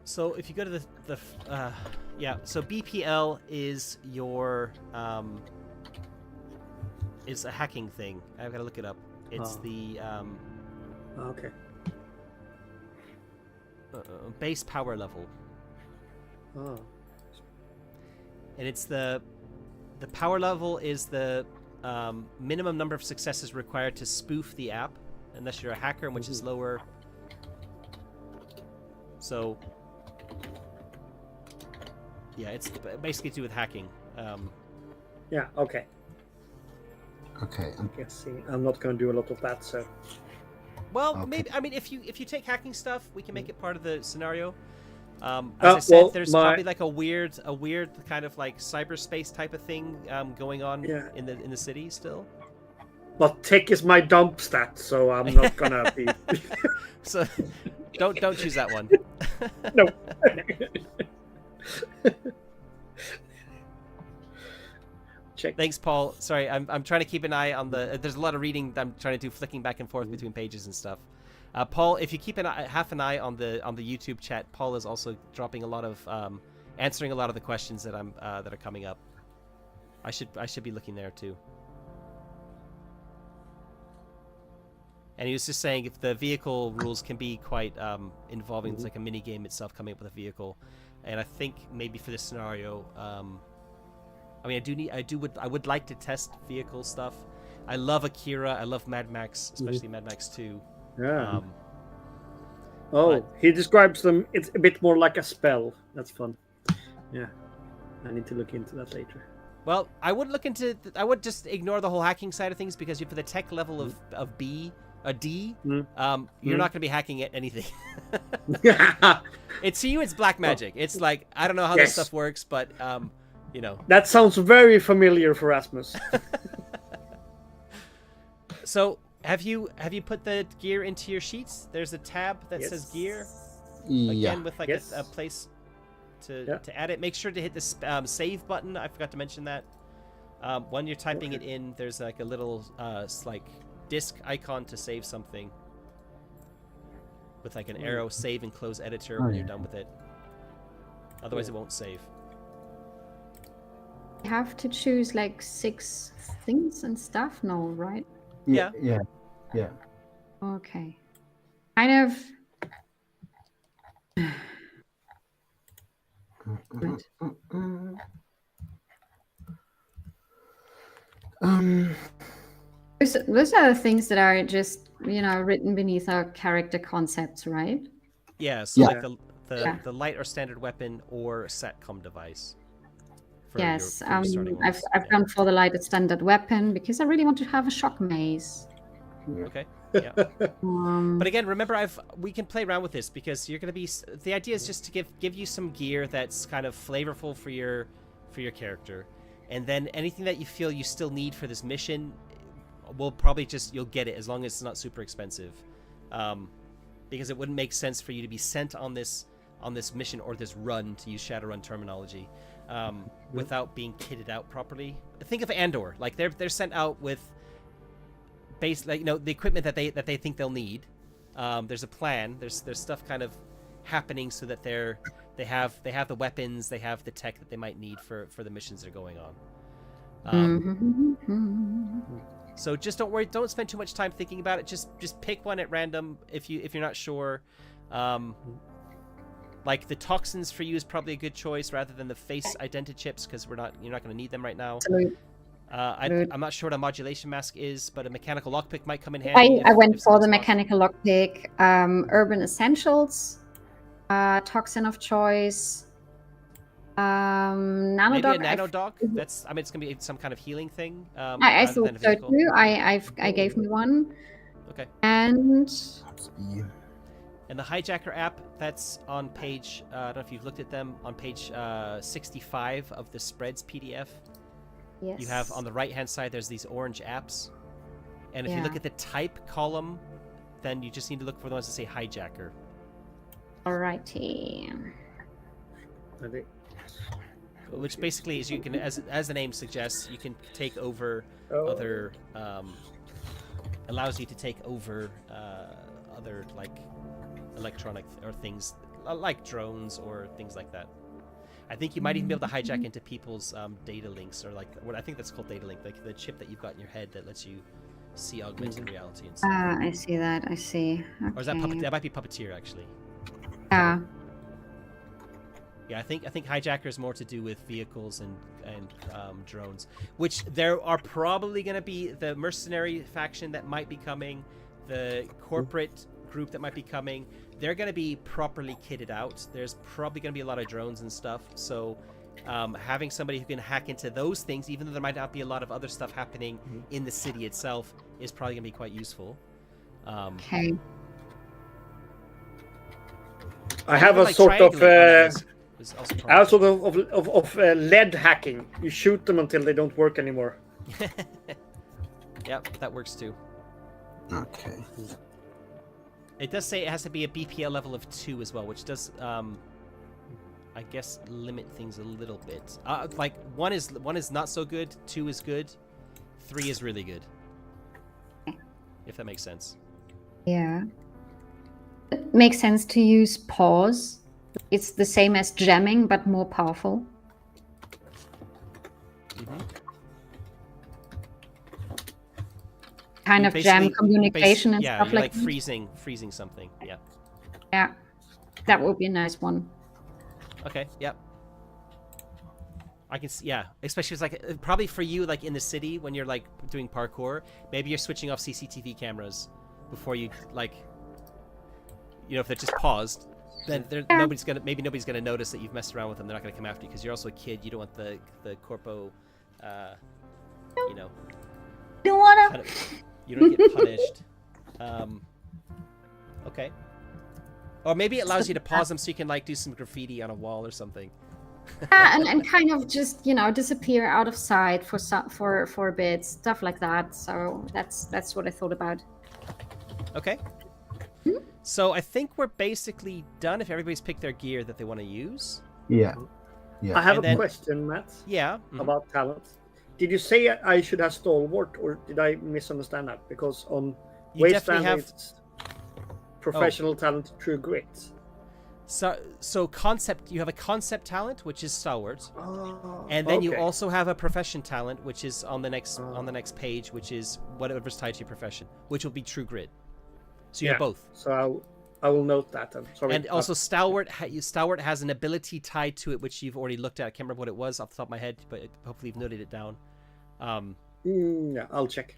So if you go to so BPL is your is a hacking thing. I've got to look it up. It's the Okay. base power level. Oh. And it's the power level is the minimum number of successes required to spoof the app, unless you're a hacker, which is lower. So, yeah, it's basically to do with hacking. Yeah. Okay. Okay. I'm not going to do a lot of that. So. Well, Okay. maybe. I mean, if you take hacking stuff, we can make it part of the scenario. As I said, there's probably like a weird kind of like cyberspace type of thing going on in the city still. But tech is my dump stat, so I'm not gonna be. So, don't choose that one. No. Check. Thanks, Paul. Sorry, I'm trying to keep an eye on the. There's a lot of reading that I'm trying to do, flicking back and forth between pages and stuff. Paul, if you keep half an eye on the YouTube chat, Paul is also dropping a lot of answering a lot of the questions that that are coming up. I should be looking there too. And he was just saying if the vehicle rules can be quite involving. It's like a mini game itself coming up with a vehicle, and I think maybe for this scenario, I mean, I would like to test vehicle stuff. I love Akira. I love Mad Max, especially Mad Max 2. Yeah. He describes them. It's a bit more like a spell. That's fun. Yeah, I need to look into that later. Well, I would look into. I would just ignore the whole hacking side of things because for the tech level of D, you're not going to be hacking at anything. It's to you, it's black magic. It's like I don't know how this stuff works, but you know. That sounds very familiar for Rasmus. So. Have you put the gear into your sheets? There's a tab that says gear. Again, with like a place to add it. Make sure to hit the save button. I forgot to mention that. When you're typing it in, there's like a little like disk icon to save something. With like an arrow, save and close editor when you're done with it. Otherwise, it won't save. You have to choose like 6 things and stuff? No, right? Yeah. Okay. Kind of. Those are the things that are just written beneath our character concepts, right? Yeah. So like the light or standard weapon or SATCOM device. Yes, I've gone for the lighted standard weapon because I really want to have a shock maze. Okay. Yeah. But again, remember, we can play around with this because you're gonna be. The idea is just to give you some gear that's kind of flavorful for your character, and then anything that you feel you still need for this mission, will probably you'll get it as long as it's not super expensive, because it wouldn't make sense for you to be sent on this mission or this run, to use Shadowrun terminology. Without being kitted out properly. Think of Andor, like they're sent out with the equipment that they think they'll need. There's a plan. There's stuff kind of happening so that they have the weapons, they have the tech that they might need for the missions they're going on. So just don't worry. Don't spend too much time thinking about it. Just pick one at random if you're not sure. Like the toxins for you is probably a good choice rather than the face identity chips because you're not going to need them right now. I'm not sure what a modulation mask is, but a mechanical lockpick might come in handy. I went for the mechanical lockpick, urban essentials, toxin of choice, nanodog. Maybe a nanodog. It's gonna be some kind of healing thing. I thought so too. I gave me one. Okay. And E. And the Hijacker app, that's on page, I don't know if you've looked at them, on page 65 of the Spreads PDF. yes. You have on the right-hand side, there's these orange apps. And if you look Yeah. at the type column, then you just need to look for the ones that say Hijacker. Alrighty. Which basically is you can, as the name suggests, you can take over other, allows you to take over other, like, electronic or things like drones or things like that. I think you might even be able to hijack into people's data links, or like what I think that's called data link, like the chip that you've got in your head that lets you see augmented reality and stuff. I see that. I see. Okay. Or is that that might be Puppeteer actually? Yeah. Yeah, I think Hijacker is more to do with vehicles and drones, which there are probably going to be the mercenary faction that might be coming, the corporate group that might be coming. They're going to be properly kitted out. There's probably going to be a lot of drones and stuff. So having somebody who can hack into those things, even though there might not be a lot of other stuff happening in the city itself, is probably going to be quite useful. Okay. I have a like sort of lead hacking. You shoot them until they don't work anymore. Yep, that works too. Okay. It does say it has to be a BPL level of 2 as well, which does, I guess, limit things a little bit. Like 1 is not so good, 2 is good, 3 is really good. If that makes sense. Yeah. It makes sense to use pause. It's the same as jamming, but more powerful. Kind of jam communication and stuff like that. freezing something. Yeah. Yeah. That would be a nice one. Okay. Yep. I can see. Yeah, especially it's like probably for you, like in the city when you're like doing parkour. Maybe you're switching off CCTV cameras before you like. You know, if they're just paused, then nobody's gonna notice that you've messed around with them. They're not gonna come after you because you're also a kid. You don't want the corpo, you know. Don't wanna. You don't get punished. Okay. Or maybe it allows you to pause them so you can like do some graffiti on a wall or something. Yeah, and kind of just disappear out of sight for a bit, stuff like that. So that's what I thought about. Okay. So I think we're basically done if everybody's picked their gear that they want to use. Yeah. I have a question, Matt. Yeah. About talents. Did you say I should have stalwart, or did I misunderstand that? Because on Wasteland it's professional talent, true grit. So concept, you have a concept talent, which is stalwart, and then you also have a profession talent, which is on the next page, which is whatever's tied to your profession, which will be true grit. So you have both. So I will note that. Sorry. And also Stalwart has an ability tied to it, which you've already looked at. I can't remember what it was off the top of my head, but hopefully you've noted it down. Yeah, I'll check.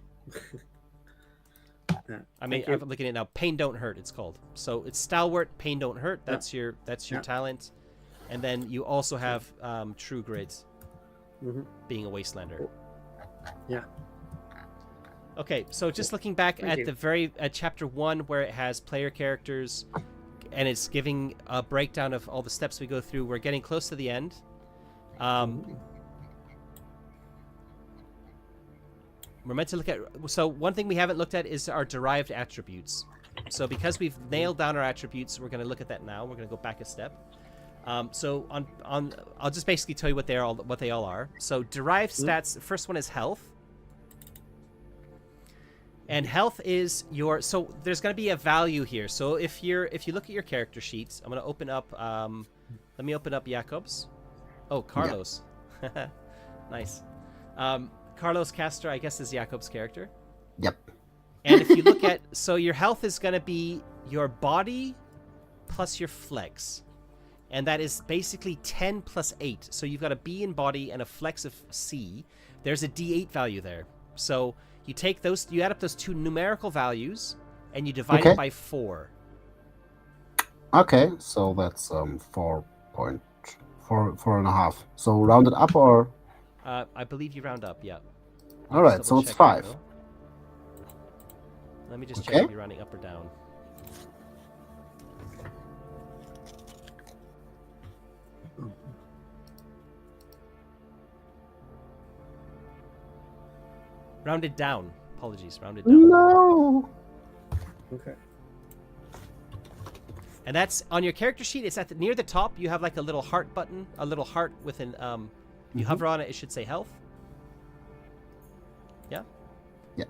I mean, I'm looking at it now. Pain Don't Hurt, it's called. So it's Stalwart, Pain Don't Hurt. That's your talent. And then you also have True Grit, being a Wastelander. Yeah. Okay, so just looking back at chapter 1, where it has player characters, and it's giving a breakdown of all the steps we go through. We're getting close to the end. We're meant to look at... So one thing we haven't looked at is our derived attributes. So because we've nailed down our attributes, we're going to look at that now. We're going to go back a step. So I'll just basically tell you what they all are. So derived stats, the first one is health. And health is your... So there's going to be a value here. So if you look at your character sheets, I'm going to open up... let me open up Jacob's. Oh, Carlos. Yeah. Nice. Carlos Castor, I guess, is Jacob's character. Yep. And if you look at... So your health is going to be your body plus your flex. And that is basically 10 plus 8. So you've got a B in body and a flex of C. There's a D8 value there. So... You take those, you add up those two numerical values, and you divide it by 4. Okay, so that's 4.4.5. So round it up, or? I believe you round up, yeah. All right, so it's 5. Let me just check Okay. if you're rounding up or down. Rounded down. Apologies, rounded down. No. Okay. And that's on your character sheet. It's at near the top. You have like a little heart button, a little heart with an You hover on it. It should say health. Yeah. Yeah.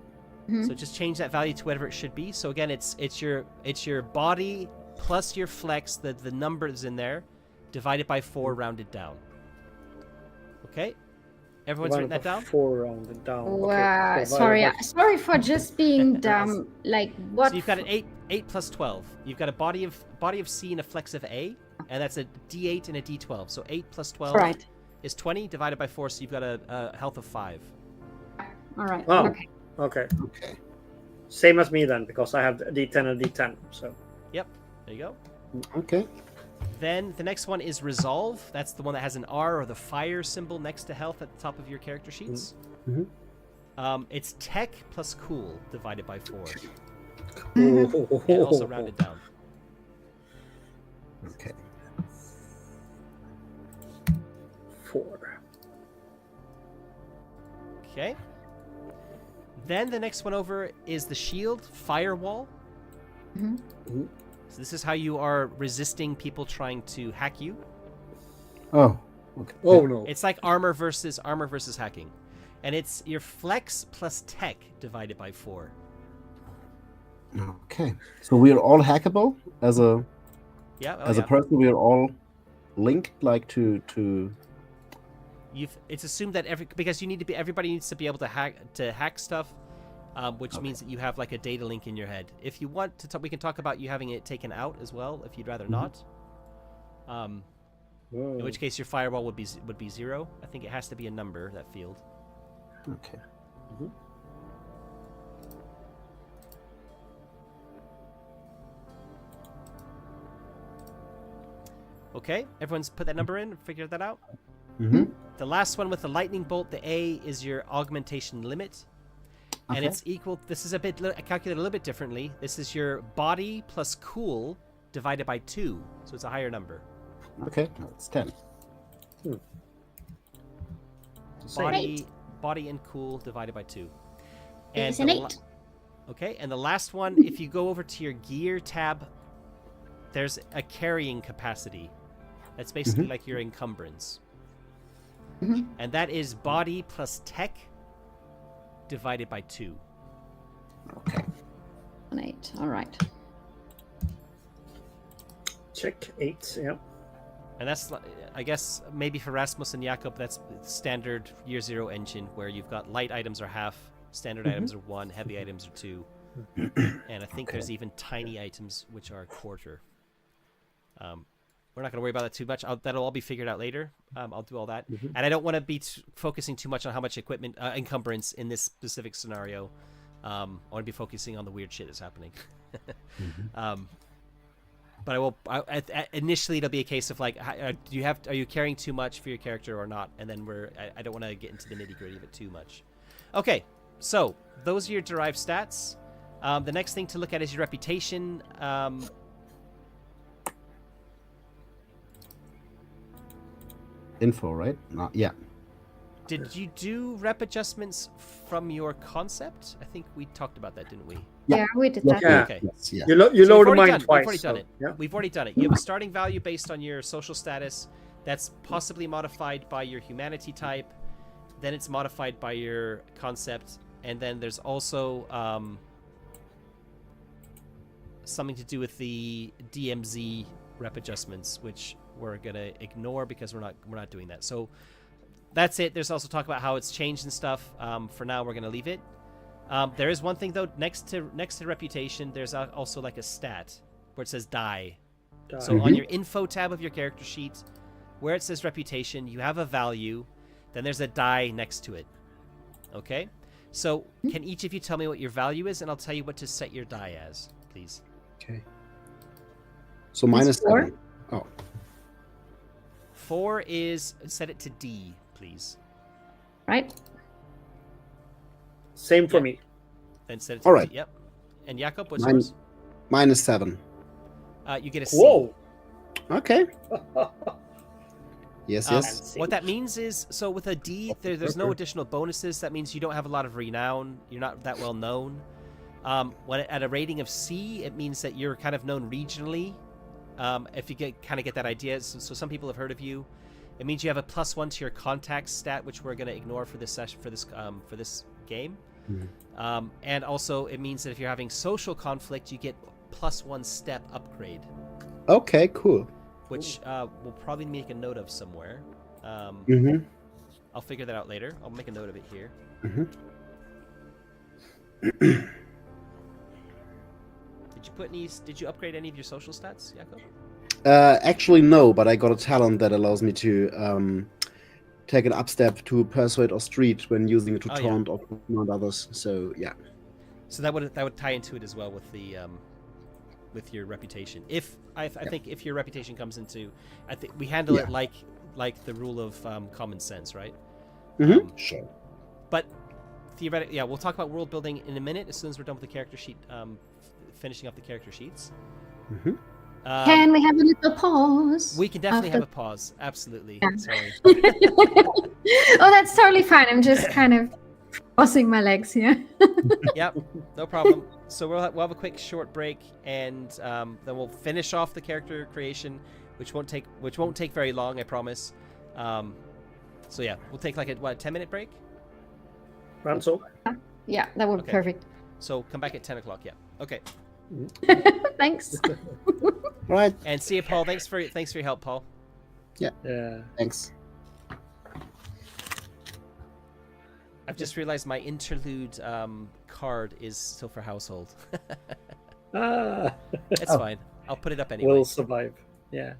So just change that value to whatever it should be. So again, it's your body plus your flex, the numbers in there, divided by 4, rounded down. Okay. Everyone's written that down. 4 rounded down. Wow, Okay. sorry for just being dumb. Like what? So you've got an 8 plus 12. You've got a body of C and a flex of A, and that's a D8 and a D12. So 8 plus 12 Right. is 20 divided by 4. So you've got a health of 5. All right. Oh. Okay. Okay. Okay. Same as me then, because I have a D10 and D10. So. Yep. There you go. Okay. Then the next one is resolve. That's the one that has an R or the fire symbol next to health at the top of your character sheets. It's tech plus cool divided by 4. And also rounded down. Okay. 4. Okay. Then the next one over is the shield, firewall. So this is how you are resisting people trying to hack you. Oh. Okay. Oh no. It's like armor versus hacking. And it's your flex plus tech divided by 4. Okay. So we are all hackable as a Yeah. a person. We are all linked, like to. It's assumed that everybody needs to be able to hack stuff, which means that you have like a data link in your head. If you want to, we can talk about you having it taken out as well, if you'd rather not. In which case your firewall would be 0. I think it has to be a number, that field. Okay. Okay, everyone's put that number in, figured that out. The last one with the lightning bolt, the A, is your augmentation limit. And Okay. it's equal, this is calculated a little bit differently. This is your body plus cool divided by 2. So it's a higher number. Okay. It's 10. Body and cool divided by 2. It's the an la- 8. Okay, and the last one, if you go over to your gear tab, there's a carrying capacity. That's basically like your encumbrance. And that is body plus tech divided by 2. Okay. An 8. All right. Check 8. Yeah. And that's, I guess, maybe for Rasmus and Jakob, that's standard year 0 engine, where you've got light items are half, standard items are 1, heavy items are 2. And I think there's even tiny items, which are a quarter. We're not going to worry about that too much. That'll all be figured out later. I'll do all that. And I don't want to be focusing too much on how much equipment encumbrance in this specific scenario. I want to be focusing on the weird shit that's happening. But I will. Initially, it'll be a case of like, are you carrying too much for your character or not? And then I don't want to get into the nitty gritty of it too much. Okay, so those are your derived stats. The next thing to look at is your reputation. Info, right? Yeah. Did you do rep adjustments from your concept? I think we talked about that, didn't we? Yeah, we did that. Yeah. Okay. Yes, yeah. You So load we've mine already twice. We've already done it. Yeah. We've already done it. You have a starting value based on your social status. That's possibly modified by your humanity type. Then it's modified by your concept. And then there's also something to do with the DMZ rep adjustments, which we're gonna ignore because we're not doing that. So that's it. There's also talk about how it's changed and stuff. For now, we're gonna leave it. There is one thing though, next to reputation, there's also like a stat where it says die. So on your info tab of your character sheet, where it says reputation, you have a value, then there's a die next to it. Okay? So can each of you tell me what your value is, and I'll tell you what to set your die as, please. Okay. So minus 4. 7. Oh. 4 is, set it to D, please. Right? Same for Yeah. me. Then set it to All right. D. Yep. And Jakob, what's Mine- yours? Mine is 7. You get a C. Whoa. Okay. Yes, Um, yes. What that means is, so with a D, there's no additional bonuses. That means you don't have a lot of renown. You're not that well known. At a rating of C, it means that you're kind of known regionally. If you kind of get that idea, so some people have heard of you. It means you have a +1 to your contacts stat, which we're going to ignore for this session, for this game. And also, it means that if you're having social conflict, you get +1 step upgrade, Okay, cool. which we'll probably make a note of somewhere. Mm-hmm. I'll figure that out later. I'll make a note of it here. Did you upgrade any of your social stats, Jakob? Actually, no, but I got a talent that allows me to take an upstep to persuade or street when using it to Oh, yeah. taunt or command others. So yeah. So that would tie into it as well with the with your reputation. If I think if your reputation comes into, I think we handle it like the rule of common sense, right? Sure. But theoretically, yeah, we'll talk about world building in a minute as soon as we're done with the character sheet, finishing up the character sheets. Can we have a little pause? We can definitely after- have a pause. Absolutely. Yeah. Sorry. Oh, that's totally fine. I'm just kind of crossing my legs here. Yep, no problem. So we'll have a quick short break, and then we'll finish off the character creation, which won't take very long, I promise. So yeah, we'll take like a 10-minute break. Ransom. Yeah, that would be Okay. perfect. So come back at 10 o'clock. Yeah. Okay. Thanks. Right. And see you, Paul. Thanks for your help, Paul. Yeah. Thanks. I've just realized my interlude card is still for household. It's fine. I'll put it up anyway. We'll survive. Yeah.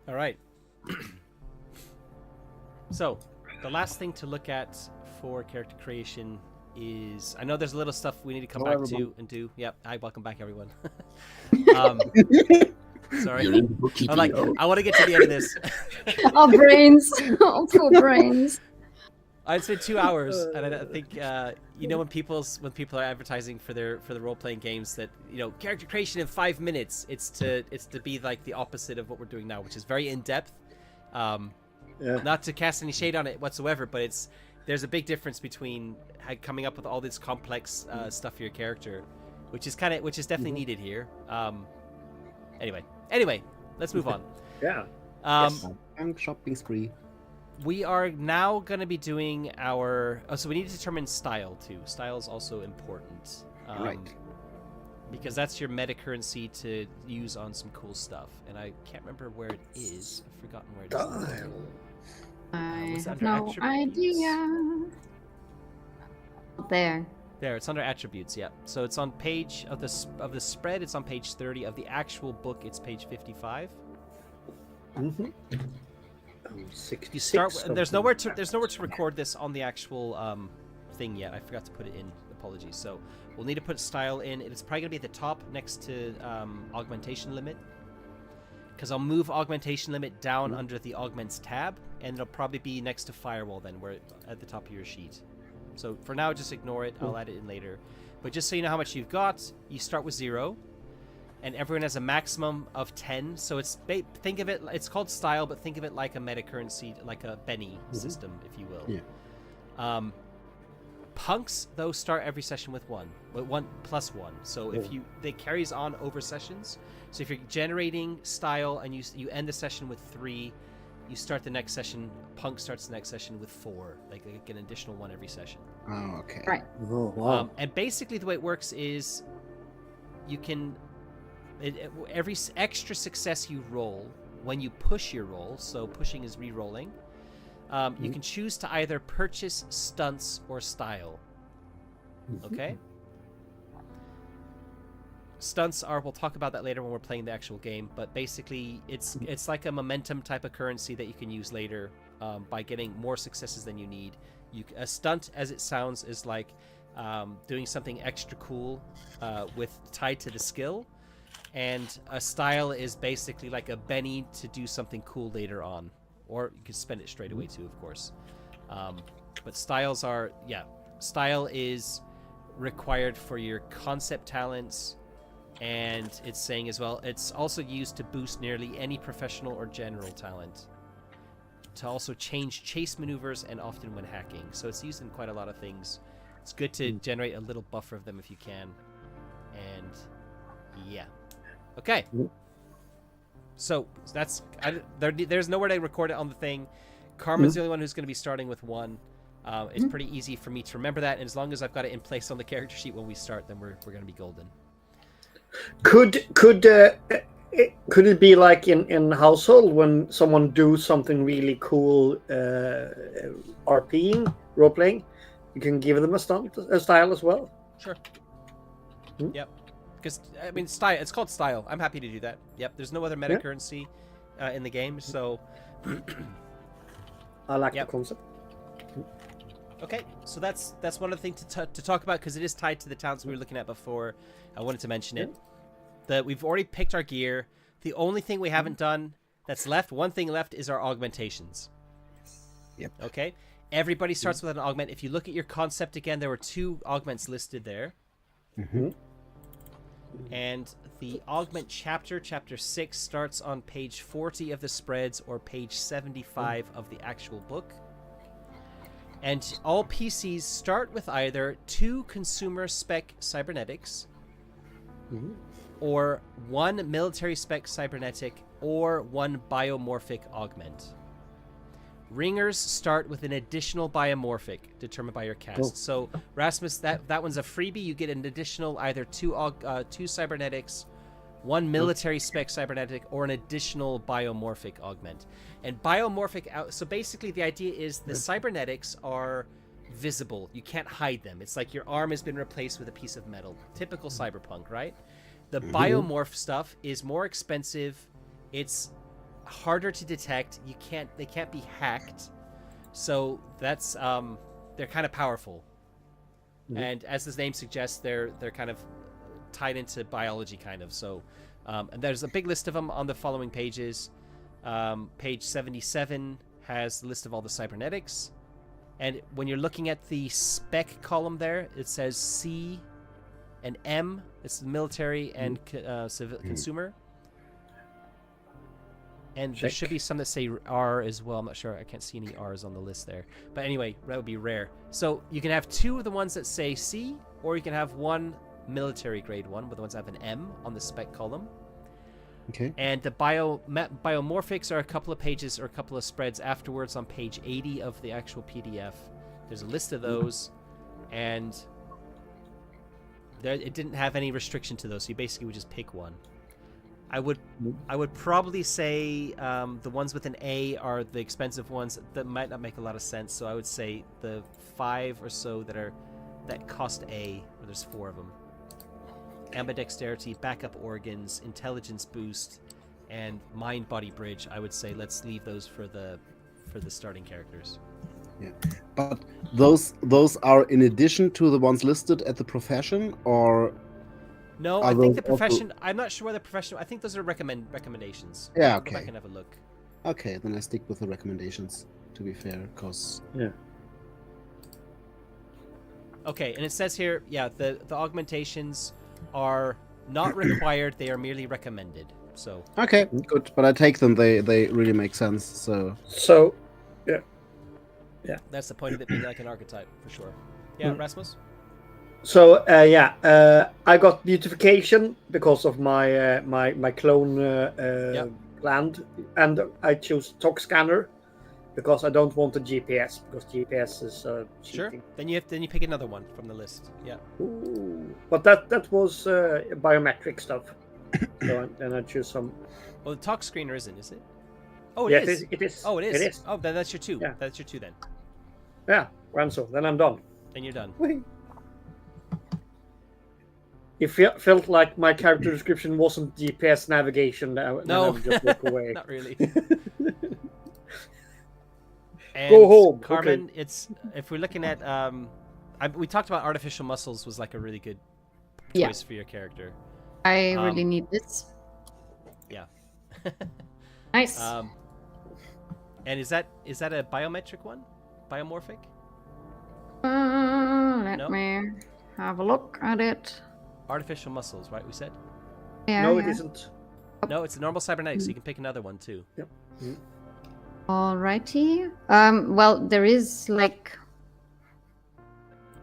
All right. So, the last thing to look at for character creation is, I know there's a little stuff we need to come back to and do. Yep. Hi, welcome back, everyone. Sorry. You're in the bookkeeping. I'm like, I want to get to the end of this. Our brains. Our poor brains. It's been 2 hours, and I think when people are advertising for the role-playing games that character creation in 5 minutes, it's to be like the opposite of what we're doing now, which is very in depth. Not to cast any shade on it whatsoever, but there's a big difference between coming up with all this complex stuff for your character, which is definitely needed here. Anyway, let's move on. Yeah. I'm shopping spree. We are now going to be doing so we need to determine style too. Style is also important. Right. Because that's your meta currency to use on some cool stuff. And I can't remember where it is. I've forgotten where it is. I Was it have under no attributes? idea. There. There, it's under attributes, yeah. So it's on page of the spread, it's on page 30. Of the actual book, it's page 55. Mm-hmm. You 66. start. There's nowhere to record this on the actual thing yet. I forgot to put it in. Apologies. So we'll need to put style in. It's probably gonna be at the top next to augmentation limit, because I'll move augmentation limit down under the augments tab, and it'll probably be next to firewall then, where at the top of your sheet. So for now, just ignore it. I'll add it in later. But just so you know how much you've got, you start with 0. And everyone has a maximum of 10. So think of it, it's called style, but think of it like a meta currency, like a Benny system, if you will. Yeah. Punks, though, start every session with 1. With 1 plus 1. So they carries on over sessions. So if you're generating style and you end the session with 3, you start the next session, Punk starts the next session with 4. Like an additional 1 every session. Oh, okay. Right. Oh, wow. And basically the way it works is you can... every extra success you roll, when you push your roll, so pushing is re-rolling, you can choose to either purchase stunts or style. Okay? Stunts we'll talk about that later when we're playing the actual game, but basically it's like a momentum type of currency that you can use later by getting more successes than you need. A stunt, as it sounds, is like doing something extra cool tied to the skill. And a style is basically like a Benny to do something cool later on. Or you can spend it straight away too, of course. But style is required for your concept talents. And it's saying as well, it's also used to boost nearly any professional or general talent. To also change chase maneuvers and often when hacking. So it's used in quite a lot of things. It's good to generate a little buffer of them if you can. And yeah. Okay. So there's nowhere to record it on the thing. Karma's the only one who's going to be starting with 1. It's pretty easy for me to remember that, and as long as I've got it in place on the character sheet when we start, then we're going to be golden. Could it be like in household when someone do something really cool, RPing, role playing, you can give them a style as well? Sure. Yep. Because, I mean, style. It's called style. I'm happy to do that. Yep. There's no other meta currency in the game, so... I like the concept. Okay, so that's one of the things to talk about, because it is tied to the talents we were looking at before. I wanted to mention it. That we've already picked our gear. The only thing we haven't done that's left, one thing left, is our augmentations. Yep. Okay? Everybody starts with an augment. If you look at your concept again, there were 2 augments listed there. Mm-hmm. And the augment chapter 6, starts on page 40 of the spreads or page 75 of the actual book. And all PCs start with either 2 consumer spec cybernetics, or 1 military spec cybernetic, or 1 biomorphic augment. Ringers start with an additional biomorphic determined by your cast. So Rasmus, that one's a freebie. You get an additional either 2 cybernetics, 1 military spec cybernetic, or an additional biomorphic augment. And biomorphic, so basically the idea is the cybernetics are visible. You can't hide them. It's like your arm has been replaced with a piece of metal. Typical cyberpunk, right? The biomorph stuff is more expensive. It's harder to detect. They can't be hacked. So that's they're kind of powerful. And as the name suggests, they're kind of tied into biology, kind of. So, and there's a big list of them on the following pages. Page 77 has the list of all the cybernetics, and when you're looking at the spec column there, it says C and M. It's the military and civil consumer. And there should be some that say R as well. I'm not sure. I can't see any R's on the list there. But anyway, that would be rare. So you can have two of the ones that say C, or you can have one military grade one with the ones that have an M on the spec column. Okay. And the biomorphics are a couple of pages or a couple of spreads afterwards on page 80 of the actual PDF. There's a list of those, and it didn't have any restriction to those, so you basically would just pick one. I would probably say the ones with an A are the expensive ones. That might not make a lot of sense, so I would say the 5 or so that cost A, or there's 4 of them. Ambidexterity, backup organs, intelligence boost, and mind-body bridge. I would say let's leave those for the starting characters. Yeah, but those are in addition to the ones listed at the profession, or no? I think the profession. I'm not sure where the profession. I think those are recommendations. Yeah, okay. Go back and have a look. Okay, then I stick with the recommendations. To be fair, because Okay, and it says here, yeah, the augmentations are not required. They are merely recommended. So okay, good. But I take them. They really make sense. So, yeah. That's the point of it being like an archetype, for sure. Yeah, Rasmus? So, I got beautification because of my my clone land, and I choose Tox Scanner because I don't want a GPS, because GPS is cheating. Sure. Then you pick another one from the list. Yeah. Ooh. But that was biometric stuff. So then I choose some. Well, the Tox Screener isn't, is it? Oh, it is. It is. Oh, it is. It is. Oh, then that's your 2. Yeah. That's your 2 then. Yeah, Ranso. Then I'm done. Then you're done. It felt like my character description wasn't GPS navigation. No, I would just walk away. Not really. And Go home, Carmen. okay. It's if we're looking at we talked about artificial muscles was like a really good Yeah. choice for your character. I really need this. Yeah. Nice. And is that a biometric one? Biomorphic? Let No? me have a look at it. Artificial muscles, right? We said. Yeah, No, yeah. it isn't. No, it's a normal cybernetics, so you can pick another one too. Yep. Alrighty. Well, there is like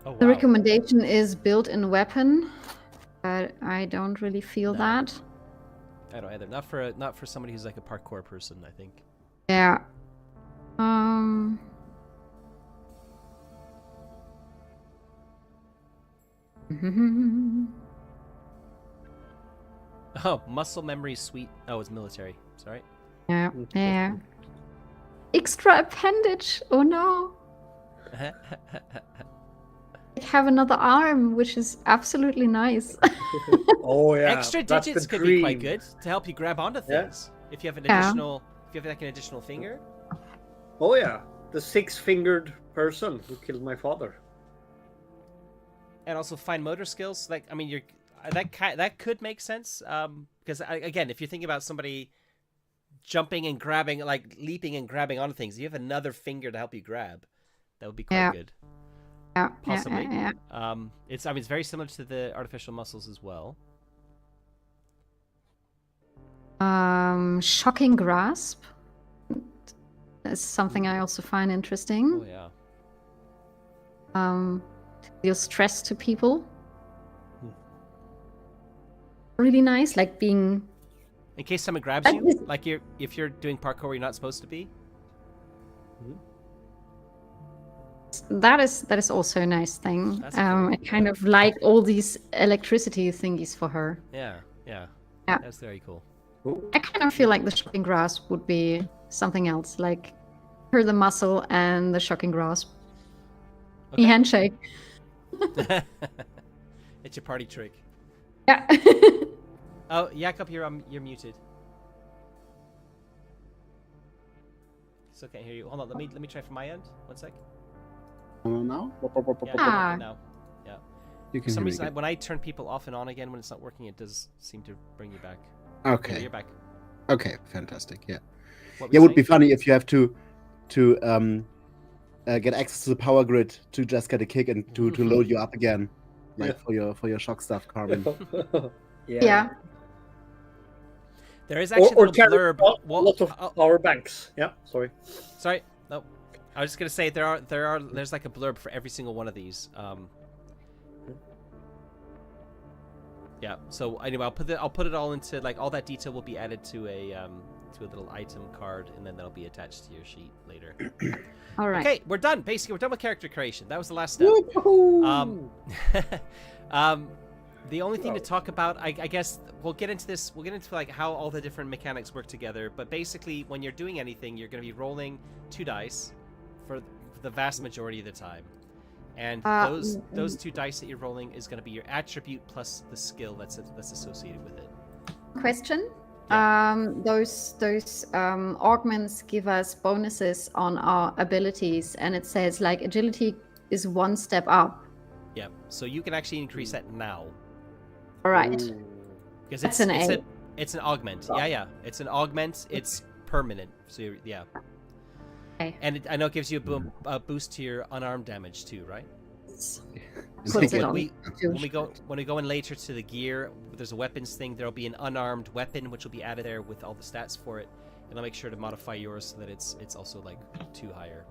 Oh, wow. the recommendation is built-in weapon, but I don't really feel No. that. I don't either. Not for somebody who's like a parkour person, I think. Yeah. Oh, muscle memory suite. Oh, it's military. Sorry. Yeah. Yeah. Extra appendage. Oh no. I have another arm, which is absolutely nice. Oh yeah. Extra that's digits the could be quite dream. good to help you grab onto Yeah. things. If you have an Yeah. additional, if you have like an additional finger. Oh yeah, the 6-fingered person who killed my father. And also fine motor skills. Like, I mean, you're that could make sense. Because again, if you're thinking about somebody jumping and grabbing, like leaping and grabbing onto things, you have another finger to help you grab. That would be quite Yeah. good. Yeah. Possibly. Yeah. It's very similar to the artificial muscles as well. Shocking grasp. That's something I also find interesting. Oh yeah. Deal stress to people. Really nice, like being. In case someone grabs That you, is- like if you're doing parkour where you're not supposed to be. That is also a nice thing. That's cool. I kind of like all these electricity thingies for her. Yeah. Yeah. That's very cool. I kind of feel like the shocking grasp would be something else, like her the muscle and the shocking grasp. Okay. The handshake. It's your party trick. Yeah. Oh, Jakob, you're muted. Still can't hear you. Hold on, let me try from my end. 1 sec. Now? Yeah, you're working now. Yeah. You For can some hear me reason, when I turn people off and on again when it's not working, it does seem to bring you back. good. Yeah, Okay. you're back. Okay, fantastic. Yeah. What Yeah, it were would be you saying? funny if you have to get access to the power grid to just get a kick and to load you up again, like for your shock stuff, Carmen. Yeah. There is actually a Or little carry blurb. a Well, lot of power banks. Yeah, sorry. sorry, no. I was just gonna say there's like a blurb for every single one of these. Yeah. So anyway, I'll put it all into like all that detail will be added to a little item card, and then that'll be attached to your sheet later. All right. Okay, we're done. Basically, we're done with character creation. That was the last step. The only thing to talk about, I guess, we'll get into this. We'll get into like how all the different mechanics work together. But basically, when you're doing anything, you're going to be rolling 2 dice for the vast majority of the time, and those 2 dice that you're rolling is going to be your attribute plus the skill that's associated with it. Question. Those augments give us bonuses on our abilities, and it says like agility is 1 step up. Yeah. So you can actually increase that now. All right. Because That's an A. It's an augment. Yeah. It's an augment. It's permanent. So yeah. Okay. And I know it gives you a boost to your unarmed damage too, right? Puts it when on. we go in later to the gear, there's a weapons thing. There'll be an unarmed weapon which will be added there with all the stats for it, and I'll make sure to modify yours so that it's also like 2 higher.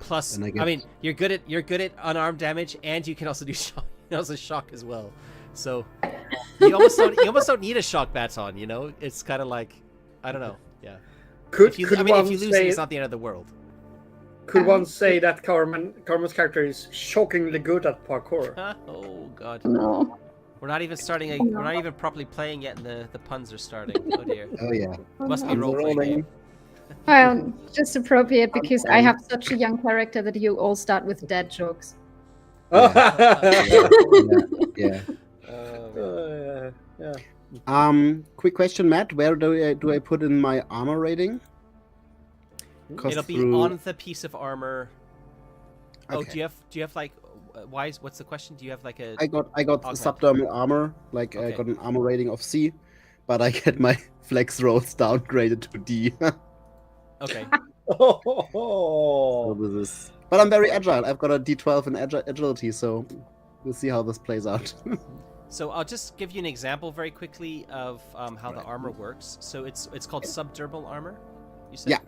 Plus, I mean, you're good at unarmed damage, and you can also do shock. You can also shock as well. So you almost don't need a shock baton. You know, it's kind of like, I don't know. Yeah. If you lose it, it's not the end of the world. Could one say that Carmen's character is shockingly good at parkour? Oh God. No. We're not even starting. We're not even properly playing yet, and the puns are starting. Oh dear. Oh yeah. Must be a role-playing game. Well, just appropriate because I have such a young character that you all start with dad jokes. Yeah. Yeah. Quick question, Matt. Where do I put in my armor rating? It'll be on the piece of armor. Okay. Oh, do you have like what's the question? Do you have like a I got augment? subdermal armor, like I got an armor rating of C, but I get my flex rolls downgraded to D. Okay. Oh. So this is... But I'm very agile. I've got a D12 in agility, so we'll see how this plays out. So I'll just give you an example very quickly of how the armor works. So it's called subdermal armor. You said?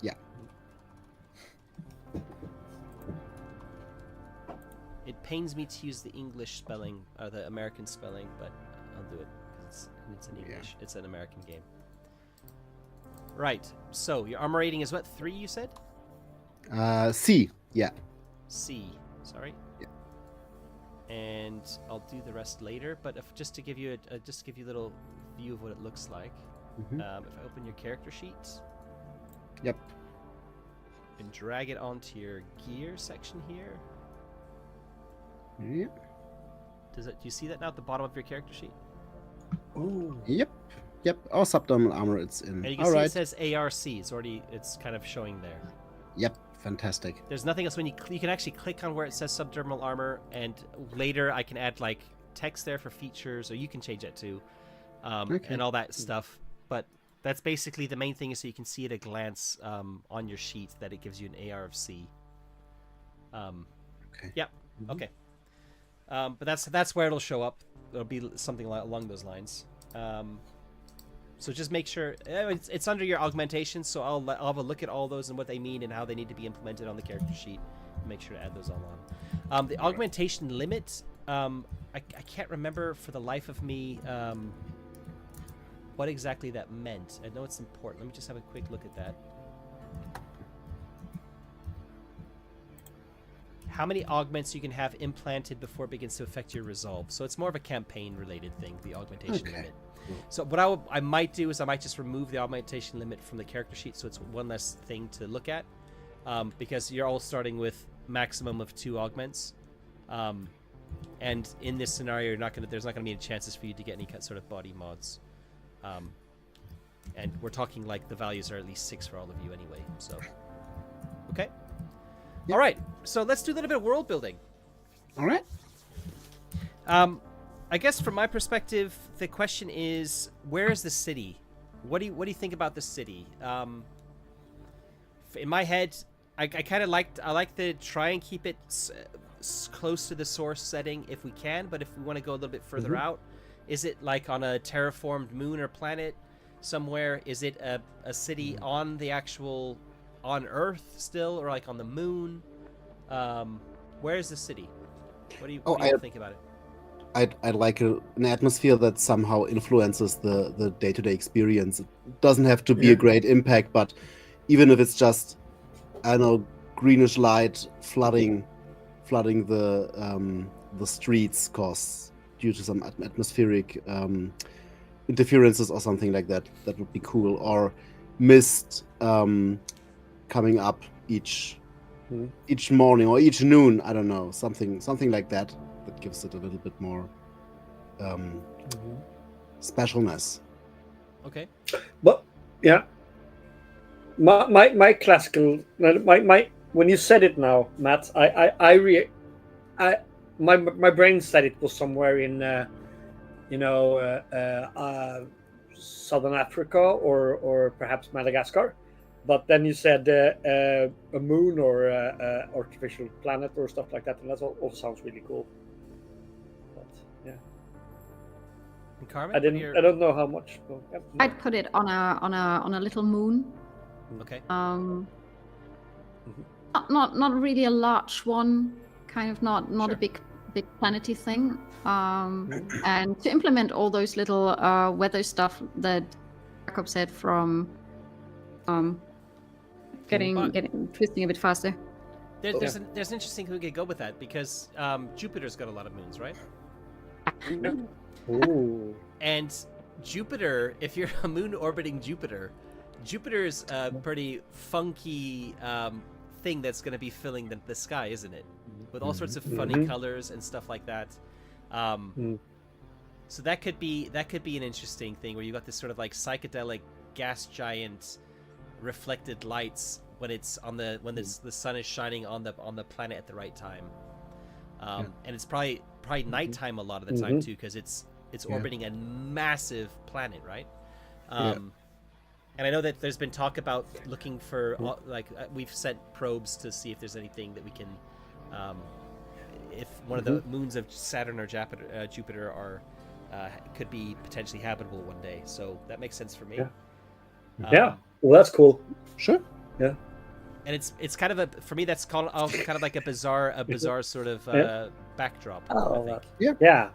Yeah. It pains me to use the English spelling, or the American spelling, but I'll do it because it's in English. Yeah. It's an American game. Right. So your armor rating is what? 3, you said? C. Yeah. C. Sorry. Yeah. And I'll do the rest later. But just to give you a little view of what it looks like, if I open your character sheet. Yep. And drag it onto your gear section here. Yep. Do you see that now at the bottom of your character sheet? Oh. Yep. Oh, subdermal armor. It's in. And you can see it says ARC. It's kind of showing there. Yep. Fantastic. There's nothing else when you can actually click on where it says subdermal armor, and later I can add like text there for features, or you can change that too, and all that stuff. But that's basically the main thing, is so you can see at a glance on your sheet that it gives you an AR of C. Okay. Yep. Okay. But that's where it'll show up. It'll be something along those lines. So just make sure it's under your augmentation. So I'll have a look at all those and what they mean and how they need to be implemented on the character sheet. Make sure to add those all on. The augmentation limit. I can't remember for the life of me what exactly that meant. I know it's important. Let me just have a quick look at that. How many augments you can have implanted before it begins to affect your resolve. So it's more of a campaign-related thing, the augmentation limit. Cool. So what I might do is I might just remove the augmentation limit from the character sheet, so it's one less thing to look at, because you're all starting with maximum of 2 augments, and in this scenario, there's not going to be any chances for you to get any sort of body mods. And we're talking like the values are at least 6 for all of you anyway. So, okay. Yep. All right. So let's do a little bit of world building. All right. I guess from my perspective, the question is, where is the city? What do you think about the city? In my head, I kind of like to try and keep it close to the source setting if we can, but if we want to go a little bit further out, is it like on a terraformed moon or planet somewhere? Is it a city on the actual on Earth still, or like on the moon? Where is the city? What do you think about it? I'd like an atmosphere that somehow influences the day-to-day experience. It doesn't have to be a great impact, but even if it's just, I don't know, greenish light flooding the streets due to some atmospheric interferences or something like that, that would be cool. Or mist coming up each morning or each noon. I don't know, something like that. That gives it a little bit more specialness. Okay. But yeah, my classical when you said it now, Matt, my brain said it was somewhere in Southern Africa or perhaps Madagascar. But then you said a moon or artificial planet or stuff like that, and that also sounds really cool. But yeah, And Carmen, I don't know how much. Well, yeah. I'd put it on a little moon. Okay. Not really a large one, kind of not a big planety thing. And to implement all those little weather stuff that Jacob said from getting twisting a bit faster. There's an interesting thing we could go with that, because Jupiter's got a lot of moons, right? Ooh. And Jupiter, if you're a moon orbiting Jupiter's a pretty funky thing that's going to be filling the sky, isn't it? With all sorts of funny colors and stuff like that. So that could be an interesting thing, where you got this sort of like psychedelic gas giant reflected lights when the sun is shining on the planet at the right time. And it's probably nighttime a lot of the time too, because it's orbiting a massive planet, right? And I know that there's been talk about looking for we've sent probes to see if there's anything that we can, if one of the moons of Saturn or Jupiter are could be potentially habitable one day. So that makes sense for me. Yeah. Well, that's cool. Sure. Yeah. And it's kind of for me that's kind of like a bizarre sort of backdrop. I think. Yeah.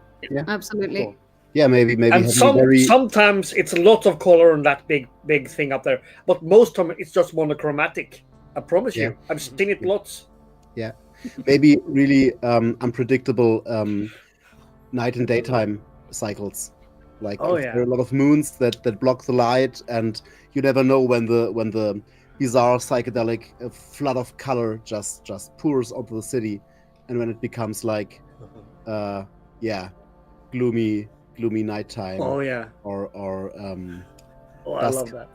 Absolutely. Cool. Yeah, maybe. And sometimes it's a lot of color on that big thing up there, but most of it's just monochromatic. I promise you, I've seen it lots. Yeah, maybe really unpredictable night and daytime cycles. Like there are a lot of moons that block the light, and you never know when the bizarre psychedelic flood of color just pours onto the city, and when it becomes like gloomy nighttime. Oh yeah. Or I love that.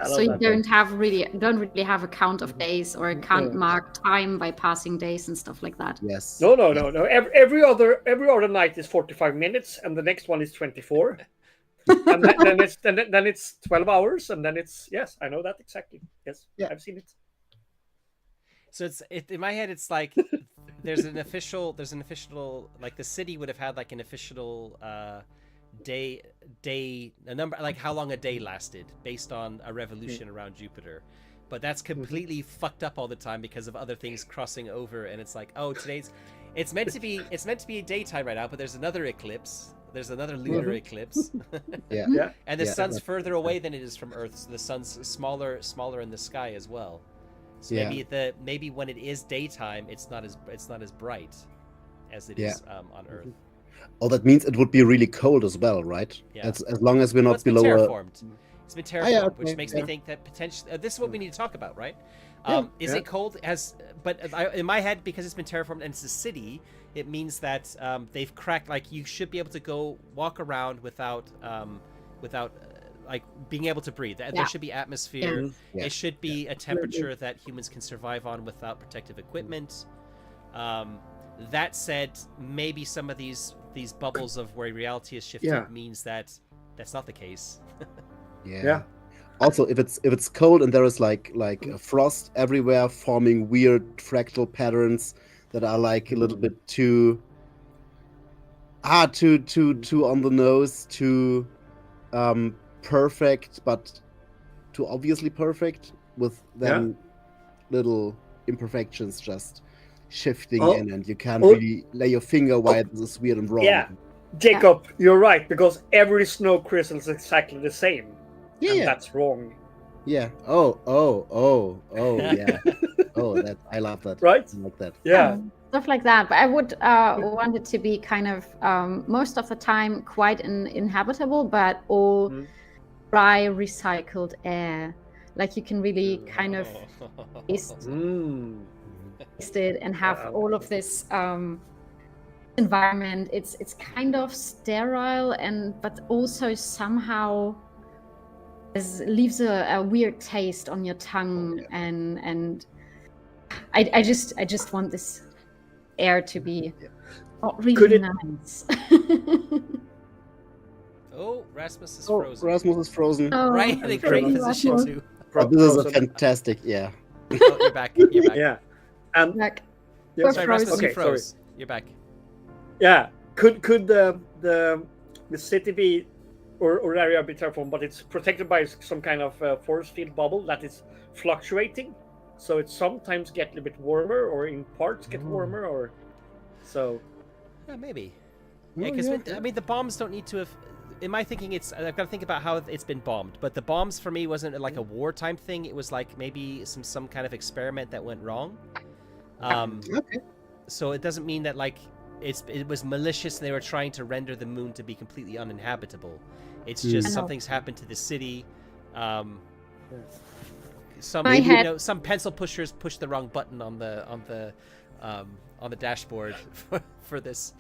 So you don't really have a count of days, or can't mark time by passing days and stuff like that. Yes. No. Every other night is 45 minutes, and the next one is 24. And then it's 12 hours, and then it's I know that exactly. Yes, I've seen it. So in my head, it's like there's an official like the city would have had like an official day a number, like how long a day lasted based on a revolution around Jupiter, but that's completely fucked up all the time because of other things crossing over, and it's like, oh, it's meant to be daytime right now, but there's another eclipse. There's another lunar eclipse. And the sun's further away than it is from Earth, so the sun's smaller in the sky as well. So maybe when it is daytime, it's not as bright as it is on Earth. Oh, that means it would be really cold as well, right? Yeah. As long as we're not below. It's been terraformed, which makes me think that potentially this is what we need to talk about, right? Is it cold? But in my head, because it's been terraformed and it's a city, it means that they've cracked. Like, you should be able to go walk around without like being able to breathe. There Yeah. should be atmosphere. Yeah. It should be a temperature that humans can survive on without protective equipment. That said, maybe some of these bubbles of where reality is shifted means that that's not the case. Yeah. Also, if it's cold and there is like a frost everywhere, forming weird fractal patterns that are like a little bit too on the nose, too perfect, but too obviously perfect, with them little imperfections just shifting in, and you can't really lay your finger why this is weird and wrong. Yeah, Jacob, you're right, because every snow crystal is exactly the same. And that's wrong. Yeah. Oh, yeah. Oh, that I love that. Right? I like that. Yeah. Stuff like that. But I would want it to be kind of most of the time quite inhabitable, but all dry, recycled air. Like you can really kind of taste it and have all of this environment. It's kind of sterile but also somehow leaves a weird taste on your tongue, and I just want this air to be really nice. Oh, Rasmus is frozen. Rasmus is frozen. Right in a great position too. This is a fantastic, Oh, you're back. You're back. Yeah. And Back. Sorry, Rasmus, you froze. Sorry. You're back. Yeah. Could the city be or area be terraformed, but it's protected by some kind of force field bubble that is fluctuating, so it sometimes get a little bit warmer, or in parts get warmer, or so. Yeah, maybe. Yeah, because I mean, the bombs don't need to have. In my thinking, I've got to think about how it's been bombed. But the bombs for me wasn't like a wartime thing. It was like maybe some kind of experiment that went wrong. Okay. So it doesn't mean that like it was malicious and they were trying to render the moon to be completely uninhabitable. It's just something's happened to the city. Some pencil pushers pushed the wrong button on the dashboard for this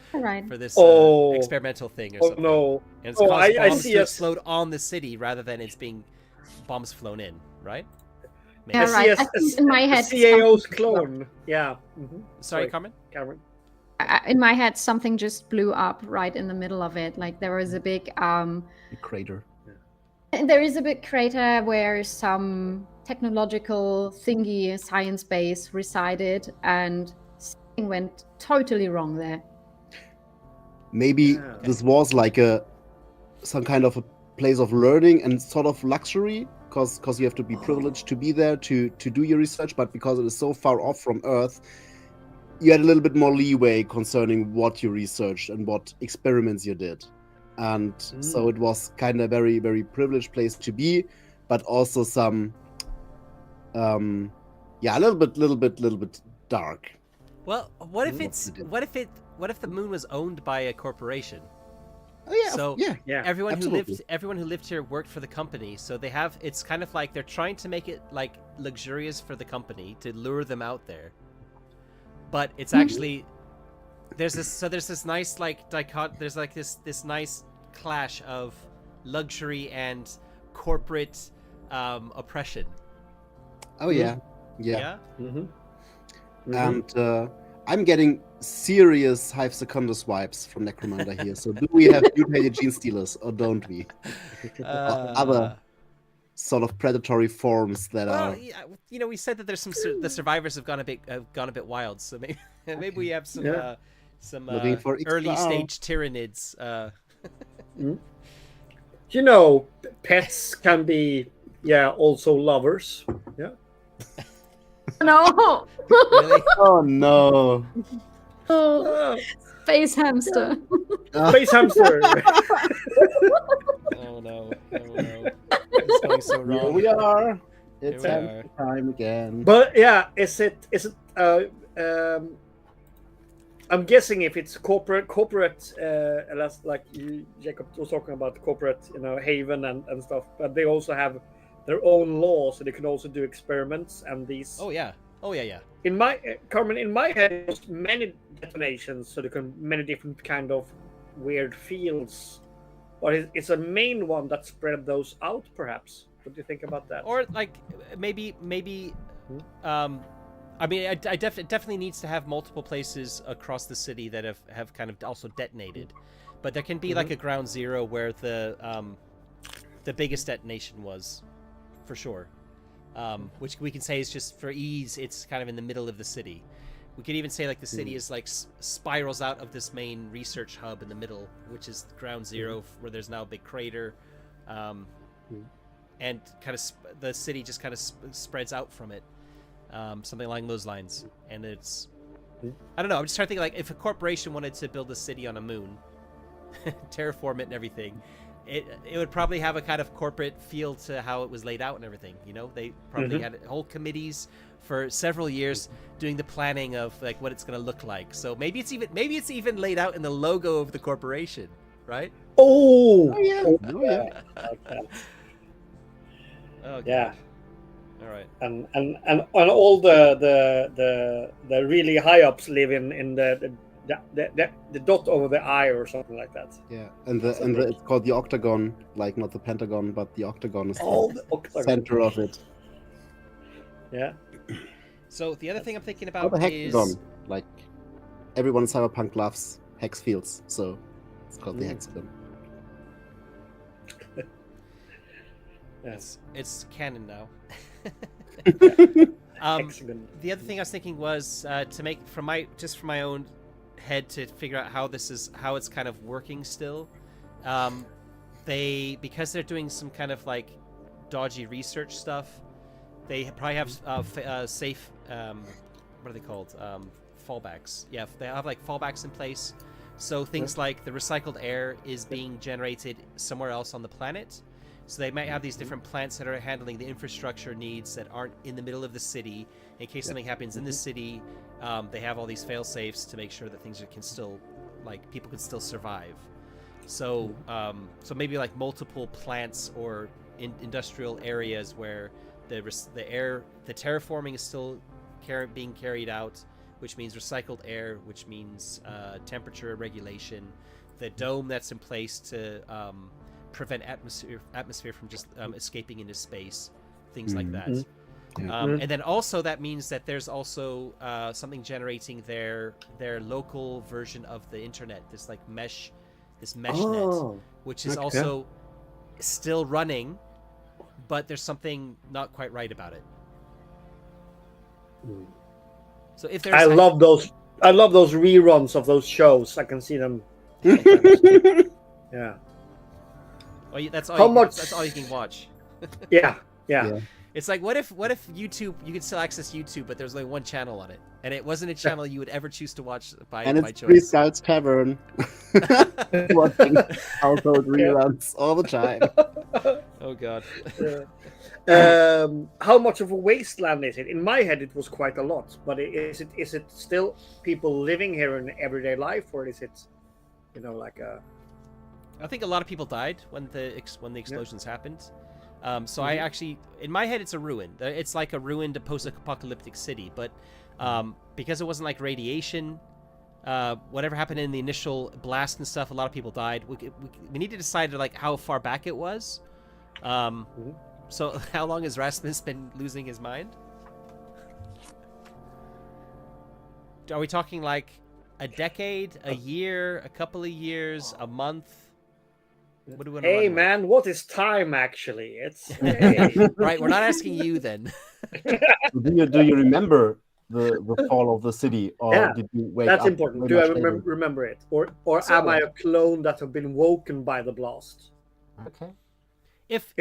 experimental thing or something. No! And it's caused bombs to explode on the city rather than it's being bombs flown in, right? Maybe. Yeah, right. I think in my head, CAO's clone. Yeah. Sorry, Carmen. In my head, something just blew up right in the middle of it. Like there was a big crater. There is a big crater where some technological thingy, science base resided, and something went totally wrong there. Maybe this was like some kind of a place of learning and sort of luxury, because you have to be privileged to be there to do your research, but because it is so far off from Earth, you had a little bit more leeway concerning what you researched and what experiments you did. And so it was kind of a very, very privileged place to be, but also some, a little bit dark. Well, what if the moon was owned by a corporation? Oh yeah. So everyone absolutely. who lived here worked for the company. So they have. It's kind of like they're trying to make it like luxurious for the company to lure them out there. But it's actually there's this nice like there's like this nice clash of luxury and corporate oppression. Oh yeah. And I'm getting serious Hive Secundus vibes from Necromunda here. So do we have mutated gene stealers or don't we? Other sort of predatory forms that are. Yeah, we said that there's the survivors have gone a bit wild. So maybe we have some looking for early stage tyrannids. Pets can be also lovers. Yeah. No. Really? Oh no. Space hamster. Space hamster. Oh no. It's going so wrong. Here we are. It's time again. But is it I'm guessing if it's corporate like Jacob was talking about, corporate haven and stuff, but they also have their own laws, so they can also do experiments and these. Oh yeah. In my head, there's many detonations, so there can many different kind of weird fields or it's a main one that spread those out, perhaps. What do you think about that? Or like maybe I mean, it definitely needs to have multiple places across the city that have kind of also detonated, but there can be like a ground zero where the biggest detonation was, for sure, which we can say is just for ease. It's kind of in the middle of the city. We could even say like the city is like spirals out of this main research hub in the middle, which is ground zero, where there's now a big crater, and kind of the city just kind of spreads out from it. Something along those lines. And it's, I don't know, I'm just trying to think, like, if a corporation wanted to build a city on a moon, terraform it and everything, it would probably have a kind of corporate feel to how it was laid out and everything, you know? They probably had whole committees for several years doing the planning of like what it's going to look like. So maybe it's even laid out in the logo of the corporation, right? Oh yeah. Oh, yeah. All right. And all the really high ups live in the dot over the eye or something like that. Yeah, and it's called the octagon, like not the pentagon, but the octagon is the center of it. Yeah. So the other thing I'm thinking Oh, about the is hexagon. Like everyone in Cyberpunk loves hex fields, so it's called the hexagon. Yes, it's canon now. Hexagon. The other thing I was thinking was to make from my own head to figure out how it's kind of working still. Because they're doing some kind of like dodgy research stuff, they probably have safe what are they called, fallbacks. Yeah, they have like fallbacks in place, so things like the recycled air is being generated somewhere else on the planet. So they might have these different plants that are handling the infrastructure needs that aren't in the middle of the city. In case something happens in the city, they have all these fail safes to make sure that things can still, like, people can still survive. So so maybe like multiple plants or industrial areas where the terraforming is still being carried out, which means recycled air, which means temperature regulation, the dome that's in place to prevent atmosphere from just escaping into space, things like that. And then also that means that there's also something generating their local version of the internet, this mesh net, which is also still running, but there's something not quite right about it. So if there's, I love those reruns of those shows. I can see them sometimes. Yeah. Well, that's all. That's all you can watch. Yeah. It's like, what if YouTube, you could still access YouTube, but there's only one channel on it, and it wasn't a channel you would ever choose to watch by it's choice. Three Scouts Tavern. Watching household reruns all the time. Oh God. How much of a wasteland is it? In my head, it was quite a lot. But is it still people living here in everyday life, or is it, like a? I think a lot of people died when the explosions happened. So I actually, in my head, it's a ruin. It's like a ruined post-apocalyptic city. But because it wasn't like radiation, whatever happened in the initial blast and stuff, a lot of people died. We need to decide like how far back it was. So how long has Rasmus been losing his mind? Are we talking like a decade, a year, a couple of years, a month? What do we want to Hey run man, with? what is time actually? It's Right. We're not asking you then. Do you remember the fall of the city, or did you wake that's up? important. Do I remember it, or am I a clone that have been woken by the blast? Okay. If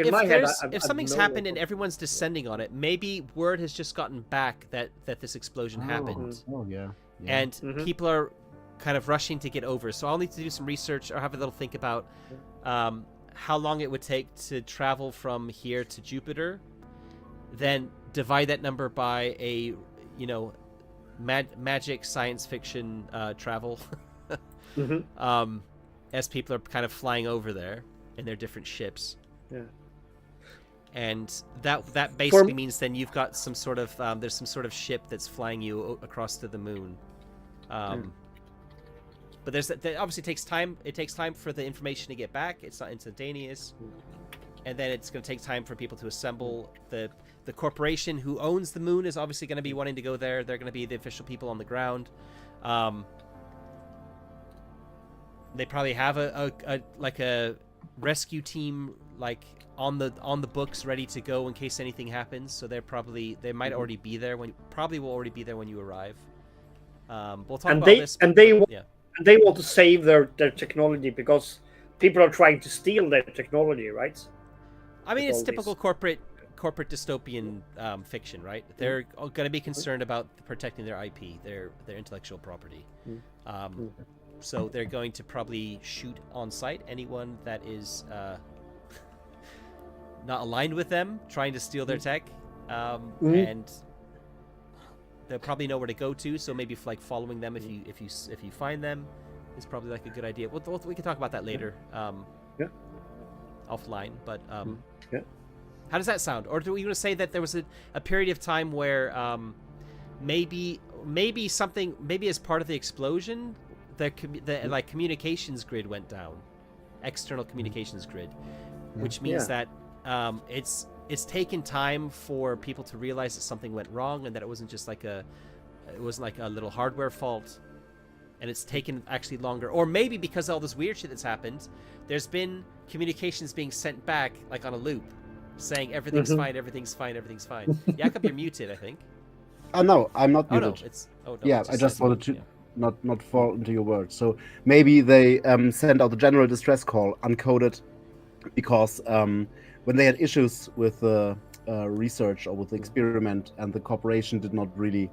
something's happened and everyone's descending on it, maybe word has just gotten back that this explosion happened. Oh yeah. And people are kind of rushing to get over. So I'll need to do some research or have a little think about how long it would take to travel from here to Jupiter, then divide that number by a magic science fiction travel as people are kind of flying over there in their different ships. Yeah. And that basically means then you've got some sort of there's some sort of ship that's flying you across to the moon. But that obviously takes time. It takes time for the information to get back. It's not instantaneous, and then it's going to take time for people to assemble. The corporation who owns the moon is obviously going to be wanting to go there. They're going to be the official people on the ground. They probably have a rescue team on the books ready to go in case anything happens. So they might already be there will already be there when you arrive. We'll talk about this. And they want to save their technology because people are trying to steal their technology, right? I mean, it's typical corporate dystopian fiction, right? They're going to be concerned about protecting their IP, their intellectual property. So they're going to probably shoot on sight anyone that is not aligned with them, trying to steal their tech, and they'll probably know where to go to. So maybe following them if you find them is probably a good idea. We can talk about that later, offline. But how does that sound? Or do we want to say that there was a period of time where maybe as part of the explosion, the communications grid went down, external communications grid, which means that it's taken time for people to realize that something went wrong and that it wasn't just it wasn't like a little hardware fault, and it's taken actually longer. Or maybe because of all this weird shit that's happened, there's been communications being sent back on a loop, saying everything's fine, everything's fine, everything's fine. Jakob, you're muted, I think. Oh no, I'm not muted. I just wanted to not fall into your words. So maybe they sent out the general distress call uncoded because when they had issues with the research or with the experiment, and the corporation didn't really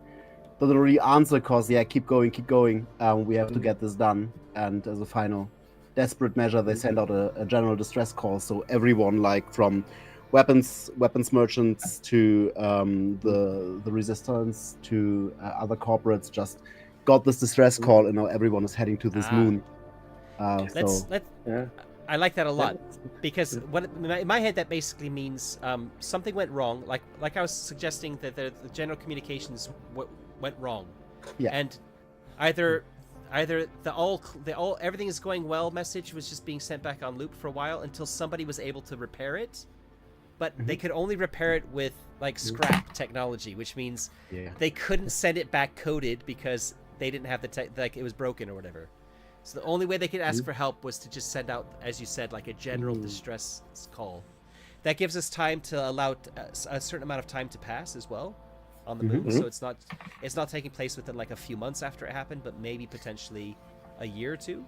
answer because keep going, we have to get this done. And as a final desperate measure, they sent out a general distress call. So everyone, from weapons merchants to the resistance to other corporates, just got this distress call, and now everyone is heading to this moon. I like that a lot, because in my head that basically means something went wrong. Like I was suggesting that the general communications went wrong, and either the everything is going well message was just being sent back on loop for a while until somebody was able to repair it, but they could only repair it with scrap technology, which means they couldn't send it back coded because they didn't have the tech, it was broken or whatever. So the only way they could ask for help was to just send out, as you said, a general distress call. That gives us time to allow a certain amount of time to pass as well on the moon. So it's not taking place within a few months after it happened, but maybe potentially a year or two,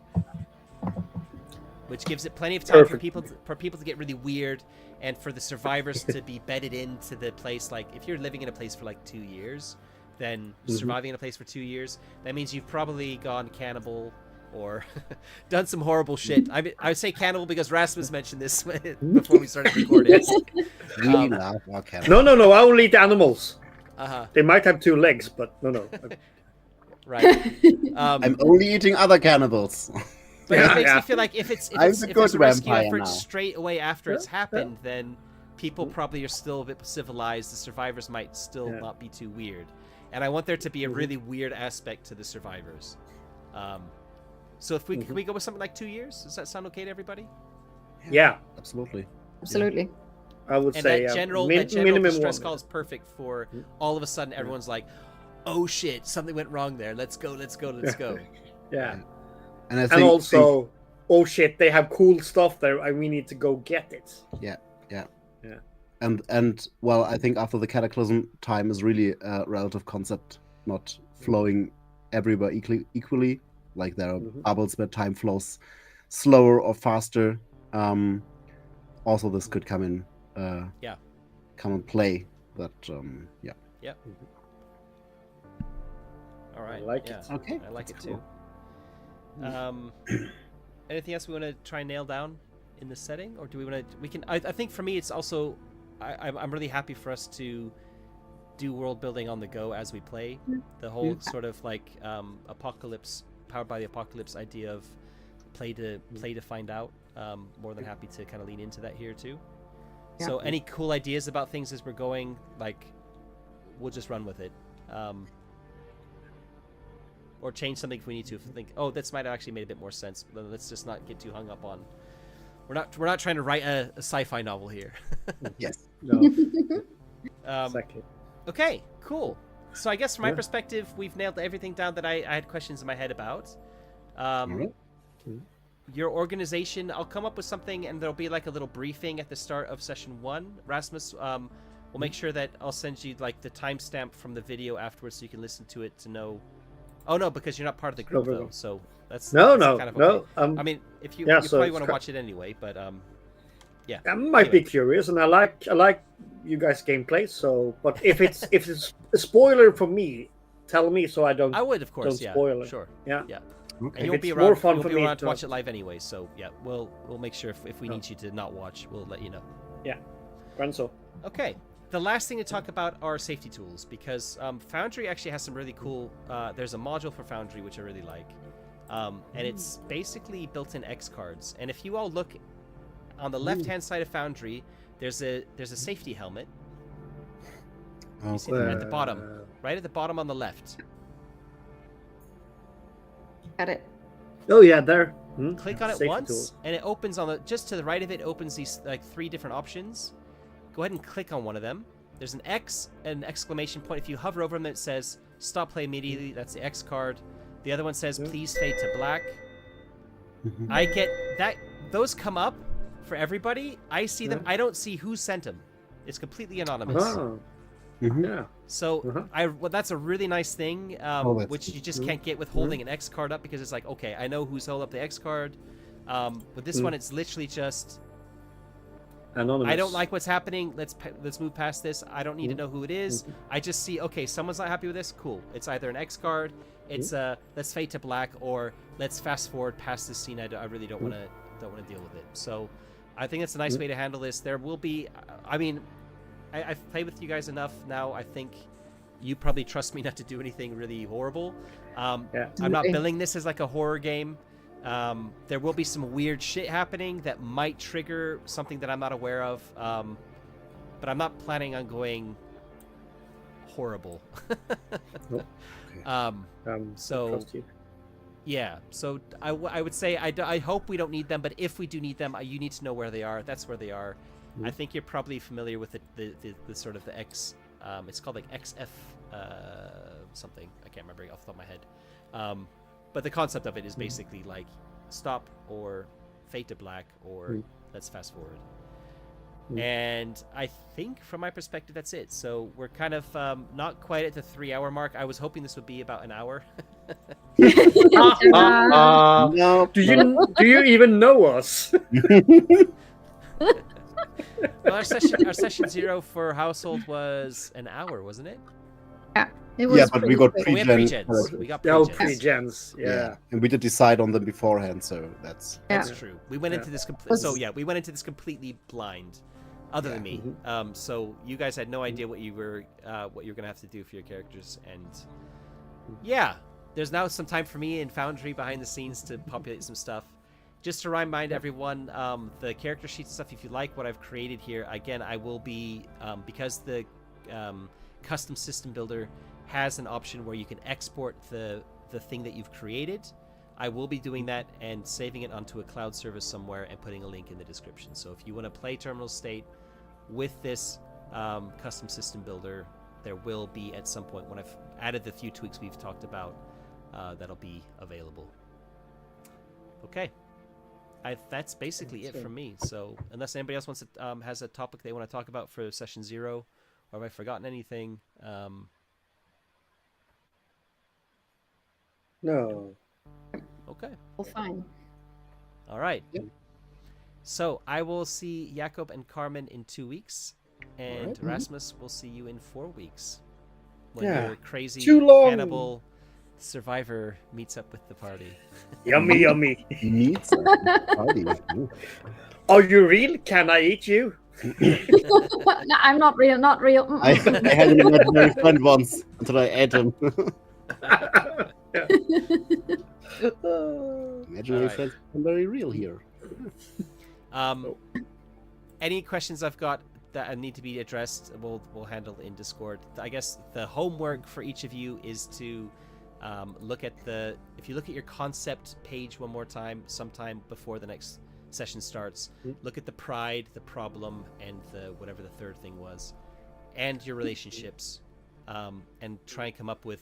which gives it plenty of time for people to get really weird, and for the survivors to be bedded into the place. If you're living in a place for 2 years, then surviving in a place for 2 years, that means you've probably gone cannibal or done some horrible shit. I would say cannibal because Rasmus mentioned this before we started recording. No, I only eat animals. They might have 2 legs, but no. Right. I'm only eating other cannibals. But it makes me feel like if it's a rescue effort straight away after it's happened, then people probably are still a bit civilized. The survivors might still not be too weird. And I want there to be a really weird aspect to the survivors. So if can we go with something like 2 years? Does that sound okay to everybody? Yeah, Absolutely. I would say that general distress call is perfect for all of a sudden everyone's like, oh shit, something went wrong there. Let's go. Yeah. And also, oh shit, they have cool stuff there. We need to go get it. Yeah. And well, I think after the cataclysm, time is really a relative concept, not flowing everywhere equally. There are bubbles where time flows slower or faster. Also, this could come in play. But All right. I like it. Okay. I like That's it too. Anything else we want to try and nail down in this setting, or do we want to? I think for me, it's also I'm really happy for us to do world building on the go as we play. The whole sort of apocalypse, powered by the apocalypse idea of play to find out. More than happy to kind of lean into that here too. Yeah. So any cool ideas about things as we're going, we'll just run with it. or change something if we need to. If we think, oh, this might have actually made a bit more sense, then let's just not get too hung up on. We're not trying to write a sci-fi novel here. Yes. No. Um, Exactly. Okay, cool. So I guess from my perspective, we've nailed everything down that I had questions in my head about. Alright. Your organization, I'll come up with something, and there'll be like a little briefing at the start of session 1. Rasmus, we'll make sure that I'll send you like the timestamp from the video afterwards, so you can listen to it to know. Oh no, because you're not part of the group though, so that's No. kind of okay. I I mean, if you yeah, you so probably it's want to watch it anyway, but yeah. I might Anyway. be curious, and I like you guys' gameplay. So, but if it's a spoiler for me, tell me so I don't. I would, of course, Don't yeah, spoil it. sure. Yeah. Yeah. Okay. And you won't be it's around. more fun You'll for be me around to to- watch it live anyway. So yeah, we'll make sure if we need you to not watch, we'll let you know. Renzo. Okay. The last thing to talk about are safety tools, because Foundry actually has some really cool. There's a module for Foundry which I really like, and it's basically built-in X cards. And if you all look on the left-hand side of Foundry, there's a safety helmet. You see them at the bottom, right at the bottom on the left. Got it. Oh yeah, there. Click on it Safety once, tools. and it opens on the just to the right of it. Opens these like 3 different options. Go ahead and click on one of them. There's an X and an exclamation point. If you hover over them, it says "Stop play immediately." That's the X card. The other one says "Please fade to black." I get that. Those come up for everybody. I see them. I don't see who sent them. It's completely anonymous. Oh. Mhm. Yeah. So well, that's a really nice thing, that's which good. you just can't get with holding an X card up, because it's like, okay, I know who's held up the X card. With this one, it's literally just, Anonymous. I don't like what's happening. Let's move past this. I don't need to know who it is. I just see, okay, someone's not happy with this. Cool. It's either an X card. It's let's fade to black, or let's fast forward past this scene. I really don't want to deal with it. So, I think it's a nice way to handle this. There will be, I mean, I've played with you guys enough now. I think you probably trust me not to do anything really horrible. I'm not billing this as like a horror game. There will be some weird shit happening that might trigger something that I'm not aware of. But I'm not planning on going horrible. So trust you. yeah, so I would say I hope we don't need them, but if we do need them, you need to know where they are. That's where they are. I think you're probably familiar with the sort of the X. It's called like XF something. I can't remember off the top of my head. But the concept of it is basically like stop or fade to black or let's fast forward. And I think from my perspective that's it. So we're kind of not quite at the 3-hour mark. I was hoping this would be about an hour. No. Do you even know us? Well, our session 0 for household was an hour, wasn't it? Yeah, it was. Yeah, but we got pretty Oh, we have pre-gen. pre-gens. We got Oh, pre-gens. pre-gens. Yeah. And we did decide on them beforehand, so that's. That's Yeah. true. We went into this we went into this completely blind, other than me. So you guys had no idea what you were gonna have to do for your characters, and yeah, there's now some time for me in Foundry behind the scenes to populate some stuff. Just to remind everyone, the character sheets and stuff, if you like what I've created here, again, I will be, because the custom system builder has an option where you can export the thing that you've created, I will be doing that and saving it onto a cloud service somewhere and putting a link in the description. So if you want to play Terminal State with this custom system builder, there will be at some point, when I've added the few tweaks we've talked about, that'll be available. Okay. That's basically it from me. So unless anybody else wants to, has a topic they want to talk about for session 0, or have I forgotten anything? No. Okay. Well, fine. All right. So I will see Jakob and Carmen in 2 weeks, and Rasmus will see you in 4 weeks when your crazy Too long. cannibal survivor meets up with the party. Yummy, yummy. Needs party. Are you real? Can I eat you? No, I'm not real. Not real. I had an imaginary friend once until I ate him. Imaginary friends are very real here. Any questions I've got that need to be addressed, we'll handle in Discord. I guess the homework for each of you is to If you look at your concept page one more time, sometime before the next session starts, look at the pride, the problem, and the whatever the third thing was, and your relationships, and try and come up with.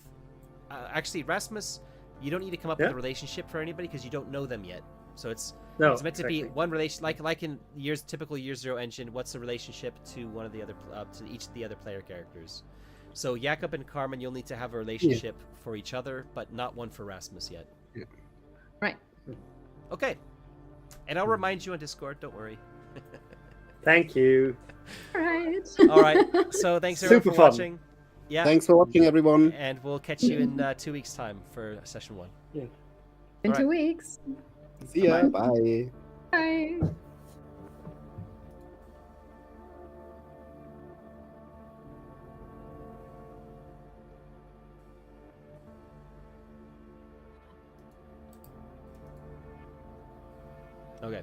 Actually, Rasmus, you don't need to come up with a relationship for anybody because you don't know them yet. So it's meant to be one relation, like in typical Year Zero engine. What's the relationship to one of the other to each of the other player characters? So Jakob and Carmen, you'll need to have a relationship for each other, but not one for Rasmus yet. Yeah. Right. Okay. And I'll remind you on Discord. Don't worry. Thank you. All right. All right. So thanks everyone Super for fun. watching. Yeah. Thanks for watching, everyone. And we'll catch you in 2 weeks' time for session 1. Yeah. In All right. 2 weeks. See ya. Bye. Bye. Okay.